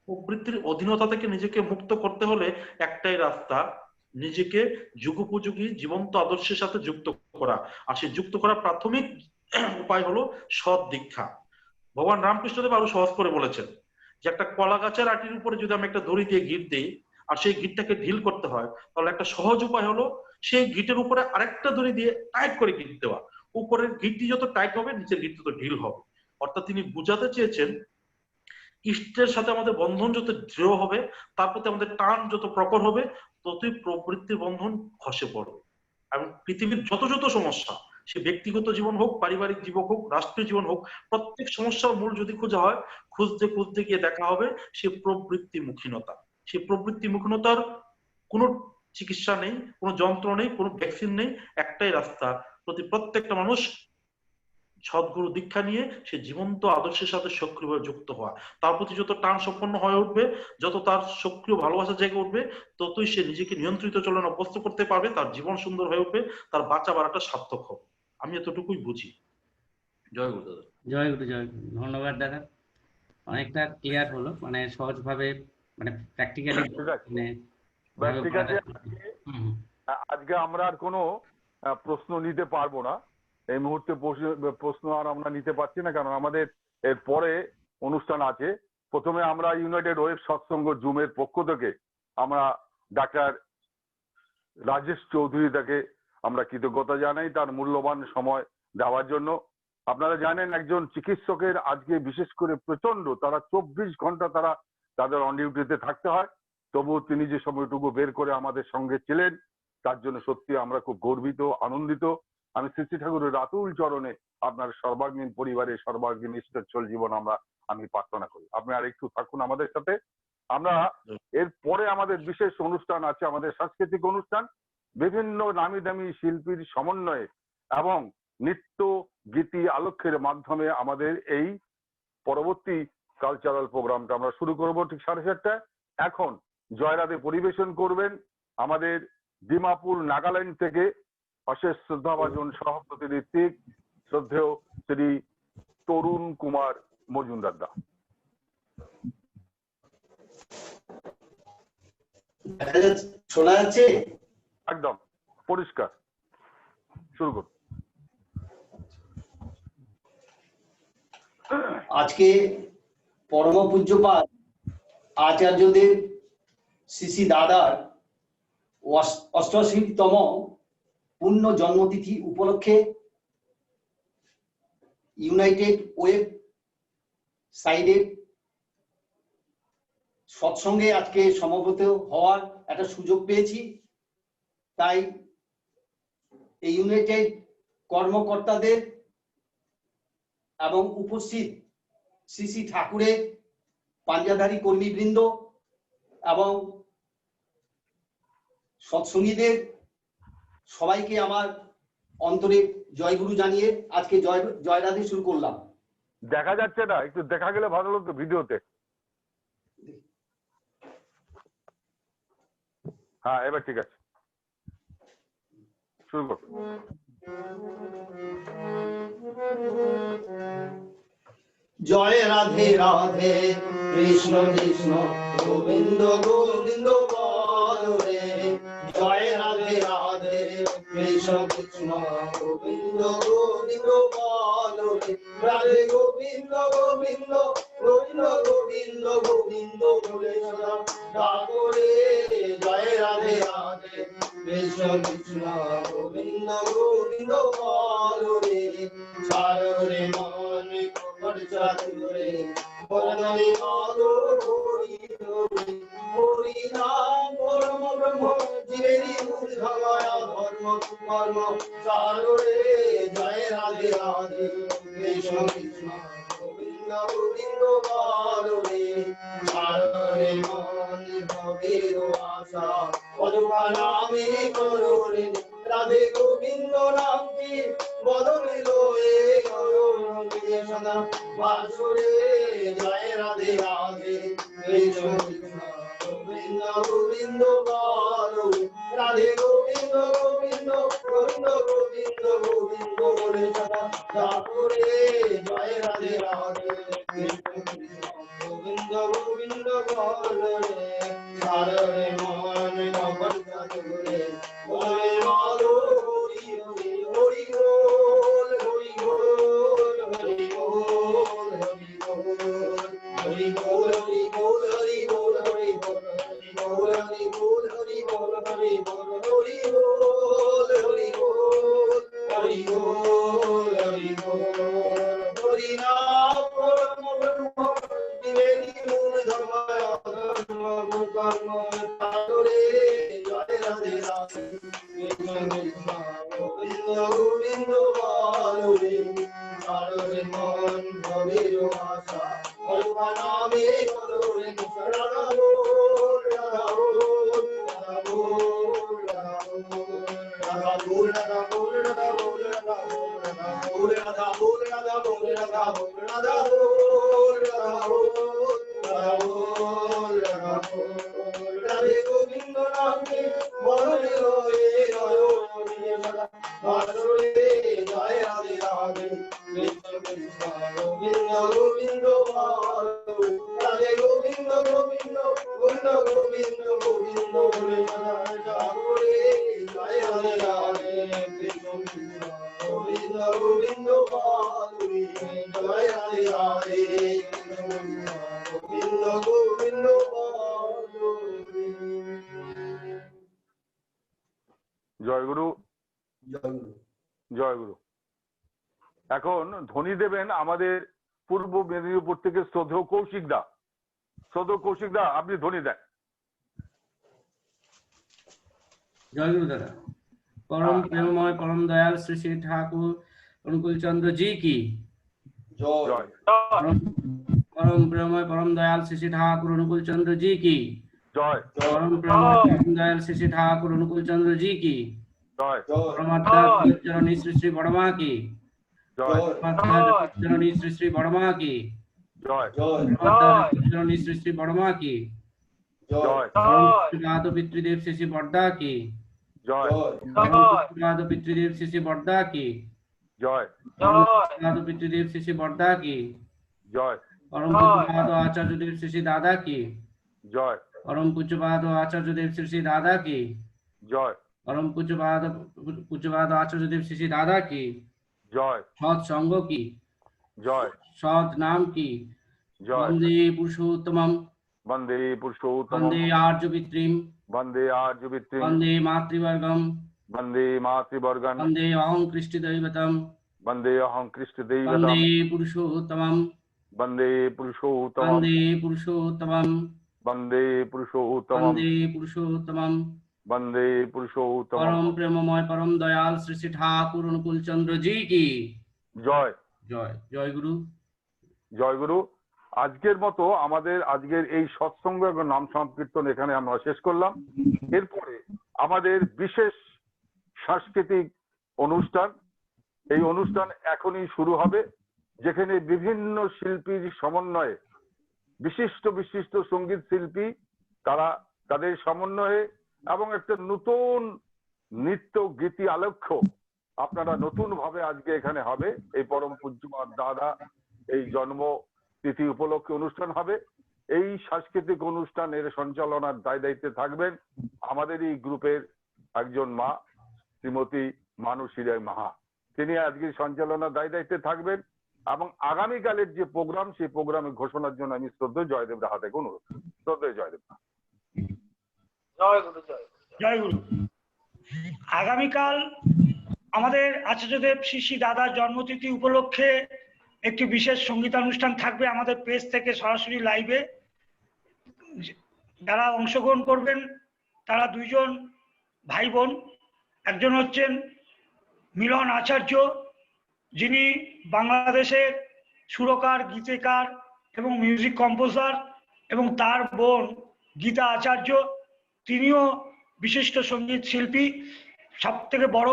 প্রবৃত্তির অধীনতা থেকে নিজেকে মুক্ত করতে হলে একটাই রাস্তা, নিজেকে যুগোপযোগী জীবন্ত আদর্শের সাথে যুক্ত করা। আর সেই যুক্ত করার প্রাথমিক উপায় হলো সৎ দীক্ষা। ভগবান রামকৃষ্ণদেব আরো সহজ করে বলেছেন যে একটা কলা গাছের আটির উপরে যদি আমি একটা দড়ি দিয়ে গিট দিই, আর সেই গিটটাকে ঢিল করতে হয়, তাহলে একটা সহজ উপায় হলো সেই গিটের উপরে আরেকটা দড়ি দিয়ে টাইট করে গিট দেওয়া। উপরের গিটটি যত টাইট হবে, নিচের গিট তত ঢিল হবে। অর্থাৎ তিনি বুঝাতে চেয়েছেন, ইষ্টের সাথে আমাদের বন্ধন যত দৃঢ় হবে, তার প্রতি আমাদের টান যত প্রকট হবে, ততই প্রবৃত্তির বন্ধন খসে পড়বে। এবং পৃথিবীর যত যত সমস্যা, সে ব্যক্তিগত জীবন হোক, পারিবারিক জীবন হোক, রাষ্ট্রীয় জীবন হোক, প্রত্যেক সমস্যার মূল যদি খোঁজা হয়, খুঁজতে খুঁজতে গিয়ে দেখা হবে সে প্রবৃত্তিমুখীনতা। সেই প্রবৃত্তিমুখীনতার কোনো চিকিৎসা নেই, কোনো যন্ত্র নেই, কোনো ভ্যাকসিন নেই, একটাই রাস্তা, প্রত্যেকটা মানুষ সদ্গুরু দীক্ষা নিয়ে সে জীবন্ত আদর্শের সাথে সক্রিয়ভাবে যুক্ত হওয়া। তার প্রতি যত টান সম্পন্ন হয়ে উঠবে, যত তার সক্রিয় ভালোবাসা জেগে উঠবে, ততই সে নিজেকে নিয়ন্ত্রিত চলনে অভ্যস্ত করতে পারবে, তার জীবন সুন্দর হয়ে উঠবে, তার বাঁচা বাড়াটা সার্থক হবে। আমি এতটুকুই বুঝি। জয় গুরু দাদা। জয় গুরু, জয় গুরু। ধন্যবাদ দাদা, অনেকটা ক্লিয়ার হলো, মানে সহজভাবে, মানে প্র্যাকটিক্যালি। আজকে আমরা আর কোনো প্রশ্ন নিতে পারবো না, এই মুহূর্তে প্রশ্ন আর আমরা নিতে পারছি না, কারণ আমাদের এর পরে অনুষ্ঠান আছে। প্রথমে আমরা ইউনাইটেড ওয়েব সৎসঙ্গ জুমের পক্ষ থেকে আমরা ডাক্তার রাজেশ চৌধুরী তাকে আমরা কৃতজ্ঞতা জানাই তার মূল্যবান সময় দেওয়ার জন্য। আপনারা জানেন একজন চিকিৎসকের আজকে বিশেষ করে প্রচন্ড, তারা 24 ঘন্টা তারা তাদের অন ডিউটিতে থাকতে হয়, তবুও তিনি যে সময়টুকু বের করে আমাদের সঙ্গে ছিলেন, তার জন্য সত্যি আমরা খুব গর্বিত, আনন্দিত। আমি শ্রী শ্রী ঠাকুরের রাতুল চরণে আপনার সর্বাঙ্গীন পরিবারের সর্বাঙ্গীন ঈশ্বরচল জীবন আমি প্রার্থনা করি। আপনি আর একটু থাকুন আমাদের সাথে। আমরা এর পরে আমাদের বিশেষ অনুষ্ঠান আছে, আমাদের সাংস্কৃতিক অনুষ্ঠান, বিভিন্ন নামি দামি শিল্পীর সমন্বয়ে এবং নৃত্য গীতি আলোকের মাধ্যমে আমাদের এই পরবর্তী কালচারাল প্রোগ্রামটা আমরা শুরু করব ঠিক 7:30টায়। এখন জয়রাধে পরিবেশন করবেন আমাদের ডিমাপুর নাগাল্যান্ড থেকে অশেষ শ্রদ্ধাভাজন সভাপতি ঋত্বিক, শ্রদ্ধেয় শ্রী তরুণ কুমার মজুমদার দা। শোনা যাচ্ছে? একদম পরিষ্কার, শুরু করুন। আজকে পরম পূজ্যপাদ আচার্যদেব শ্রী শ্রী দাদার 88তম পূর্ণ জন্মতিথি উপলক্ষে ইউনাইটেড ওয়েব সাইডের সৎসঙ্গে আজকে সমবেত হওয়ার একটা সুযোগ পেয়েছি। তাই এই ইউনাইটেড কর্মকর্তাদের এবং উপস্থিত শ্রী শ্রী ঠাকুরের পাঞ্জাধারী কর্মীবৃন্দ এবং সৎসঙ্গীদের সবাইকে আমার অন্তরে জয়গুরু জানিয়ে আজকে জয় রাধে শুরু করলাম। দেখা যাচ্ছে না, একটু দেখা গেলে ভালো লাগতো ভিডিওতে। হ্যাঁ, এবার ঠিক আছে, শুরু করুন। জয় রাধে রাধে কৃষ্ণ কৃষ্ণ গোবিন্দ গোবিন্দ বল রে। জয় রাধে রাধে কৃষ্ণ কৃষ্ণ গোবিন্দ গোবিন্দ বল রে। রাধে গোবিন্দ গোবিন্দ গোবিন্দ গোবিন্দ গোবিন্দ বলে সদা ডাকো রে। জয় রাধে রাধে কৃষ্ণ কৃষ্ণ গোবিন্দ গোবিন্দ বল রে। ছাড় রে মন চাতুরে বরণে আলো হরি হরি হরি নাম পরম ব্রহ্ম জীবেরই মূল ধর্মায়া ধর্ম কর্ম চারুরে। জয় রাধে রাধে কৃষ্ণ কৃষ্ণ গোবিন্দ গোবিন্দ বলরে। ছাড়রে মন ভবের আশা পদপা নামে করোরে। রাধে গোবিন্দ নামটি বদলে লোয়ে সদা বাসুরে। জয় রাধে রাধে কৃষ্ণ কৃষ্ণ গোবিন্দ গোবিন্দ বলরে। রাধে গোবিন্দ গোবিন্দ গোবিন্দ গোবিন্দ গোবিন্দ বলে সদা ডাকুরে। জয় রাধে রাধে কৃষ্ণ কৃষ্ণ গোবিন্দ গোবিন্দ বলরে। সারে মন নবন চাতুরে বলে মালো হরি হরি হরি বল হরি বল হরি বল হরি বল হরি বল হরি বল হরি বল হরি বল হরি বল হরি বল হরি বল হরি বল হরি বল হরি বল হরি নাম পরম ব্রহ্ম জীবেরই মূল ধর্মায় ধর্ম কর্ম চাতুরে। জয় রাধে রাধে কৃষ্ণ কৃষ্ণ গোবিন্দ গোবিন্দ বলরে। ছাড়রে মন ভবের আশা পরমা নামে করোরে। রাধা বল রাধা বল রাধা বল রাধা বল রাধা বল রাধা বল রাধা বল রাধা বল রাধা বল রাধা বল রাধা বল রাধা বল রাধা বল রাধা বল। রাধে গোবিন্দ নামে বলরে রয়ে রয়ে সদা বাসুরে। জয় রাধে রাধে কৃষ্ণ কৃষ্ণ গোবিন্দ গোবিন্দ বলরে। রাধে গোবিন্দ গোবিন্দ গোবিন্দ গোবিন্দ গোবিন্দ বলে সদা ডাকুরে। জয় রাধে রাধে কৃষ্ণ কৃষ্ণ গোবিন্দ গোবিন্দ বলরে। জয় রাধে রাধে কৃষ্ণ কৃষ্ণ গোবিন্দ গোবিন্দ বলরে। জয়গুরু জয়গুরু। এখন ধ্বনি দেবেন আমাদের পূর্ব মেদিনীপুর থেকে শ্রদ্ধেয় কৌশিক দা। শ্রদ্ধেয় কৌশিক দা, আপনি ধ্বনি দেন। জয়গুরু দাদা। परम प्रेममय परम दयाल श्री श्री ठाकुर अनुकूल चंद्र जी की जय। परम प्रेममय परम दयाल श्री श्री ठाकुर अनुकूल चंद्र जी की जय। परम प्रेममय परम दयाल श्री श्री ठाकुर अनुकूल चंद्र जी की जय। परमात्मा श्री श्री बड़मा की जय। जननी श्री श्री बड़मा की जय। जननी श्री श्री बड़मा की जय। पितृदेव श्री श्री बड़दा की জয় পরম পিতৃদেব শ্রী শ্রী বর্দা কি জয় পিতৃদেব শ্রী শ্রী বর্দা কি জয় পরম পূজ্যপাদ আচার্যদেব শ্রী শ্রী দাদা কি জয় পরম পূজ্যপাদ আচার্যদেব শ্রী শ্রী দাদা কি জয় পরম পূজ্যপাদ আচার্যদেব শ্রী শ্রী দাদা কি জয় সৎ সঙ্গ কি জয় সৎ নাম কি জয় বন্দে পুরুষোত্তমম বন্দে পুরুষোত্তমম বন্দে আর্য পিতৃম বন্দে আর্যবিত্রিম বন্দে মাতৃবর্গম বন্দে মাতৃবর্গম বন্দে অহং কৃষ্টি দৈবতম বন্দে অহং কৃষ্ণদৈবতম বন্দে পুরুষোত্তমম বন্দে পুরুষোত্তমম বন্দে পুরুষোত্তমম বন্দে পুরুষোত্তমম বন্দে পুরুষোত্তমম বন্দে পুরুষোত্তমম পরম প্রেমময় পরম দয়াল শ্রী শ্রী ঠাকুর অনুকূল চন্দ্র জি কি জয় জয় জয় গুরু জয় গুরু। আজকের মতো আমাদের আজকের এই সৎসঙ্গ এবং নাম সংকীর্তন এখানে আমরা শেষ করলাম। এরপরে আমাদের বিশেষ সাংস্কৃতিক অনুষ্ঠান, এই অনুষ্ঠান এখনই শুরু হবে, যেখানে বিভিন্ন শিল্পীর সমন্বয়ে বিশিষ্ট বিশিষ্ট সঙ্গীত শিল্পী তারা তাদের সমন্বয়ে এবং একটা নতুন নৃত্য গীতি আলেখ্য আপনারা নতুন ভাবে আজকে এখানে হবে। এই পরম পূজ্যপাদ দাদা এই জন্ম তিথি উপলক্ষে অনুষ্ঠান হবে। এই সাংস্কৃতিক অনুষ্ঠানের সঞ্চালনার দায়িত্বে থাকবেন আমাদের এই গ্রুপের একজন মা, শ্রীমতী মানসী রায় মাহা। তিনি আজকে সঞ্চালনার দায়িত্বে থাকবেন এবং আগামীকালের যে প্রোগ্রাম, সেই প্রোগ্রামে ঘোষণার জন্য আমি শ্রদ্ধেয় জয়দেব হাতে অনুরোধ। শ্রদ্ধেয় জয়দেব। জয় গুরু। জয় গুরু। আগামীকাল আমাদের আচার্যদেব শ্রী শ্রী দাদার জন্মতিথি উপলক্ষে একটি বিশেষ সঙ্গীতানুষ্ঠান থাকবে আমাদের পেজ থেকে সরাসরি লাইভে। যারা অংশগ্রহণ করবেন তারা দুইজন ভাই বোন। একজন হচ্ছেন মিলন আচার্য, যিনি বাংলাদেশের সুরকার, গীতিকার এবং মিউজিক কম্পোজার, এবং তার বোন গীতা আচার্য, তিনিও বিশিষ্ট সঙ্গীত শিল্পী। সব থেকে বড়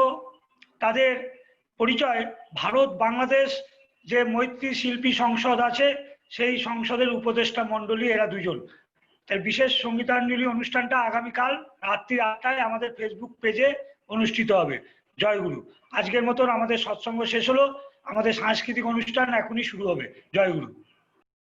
তাদের পরিচয় ভারত বাংলাদেশ যে মৈত্রী শিল্পী সংসদ আছে, সেই সংসদের উপদেষ্টা মণ্ডলী এরা দুজন। তাই বিশেষ সঙ্গীতাঞ্জলি অনুষ্ঠানটা আগামীকাল রাত্রি 8টায় আমাদের ফেসবুক পেজে অনুষ্ঠিত হবে। জয় গুরু। আজকের মতন আমাদের সৎসঙ্গ শেষ হলো। আমাদের সাংস্কৃতিক অনুষ্ঠান এখনই শুরু হবে। জয় গুরু।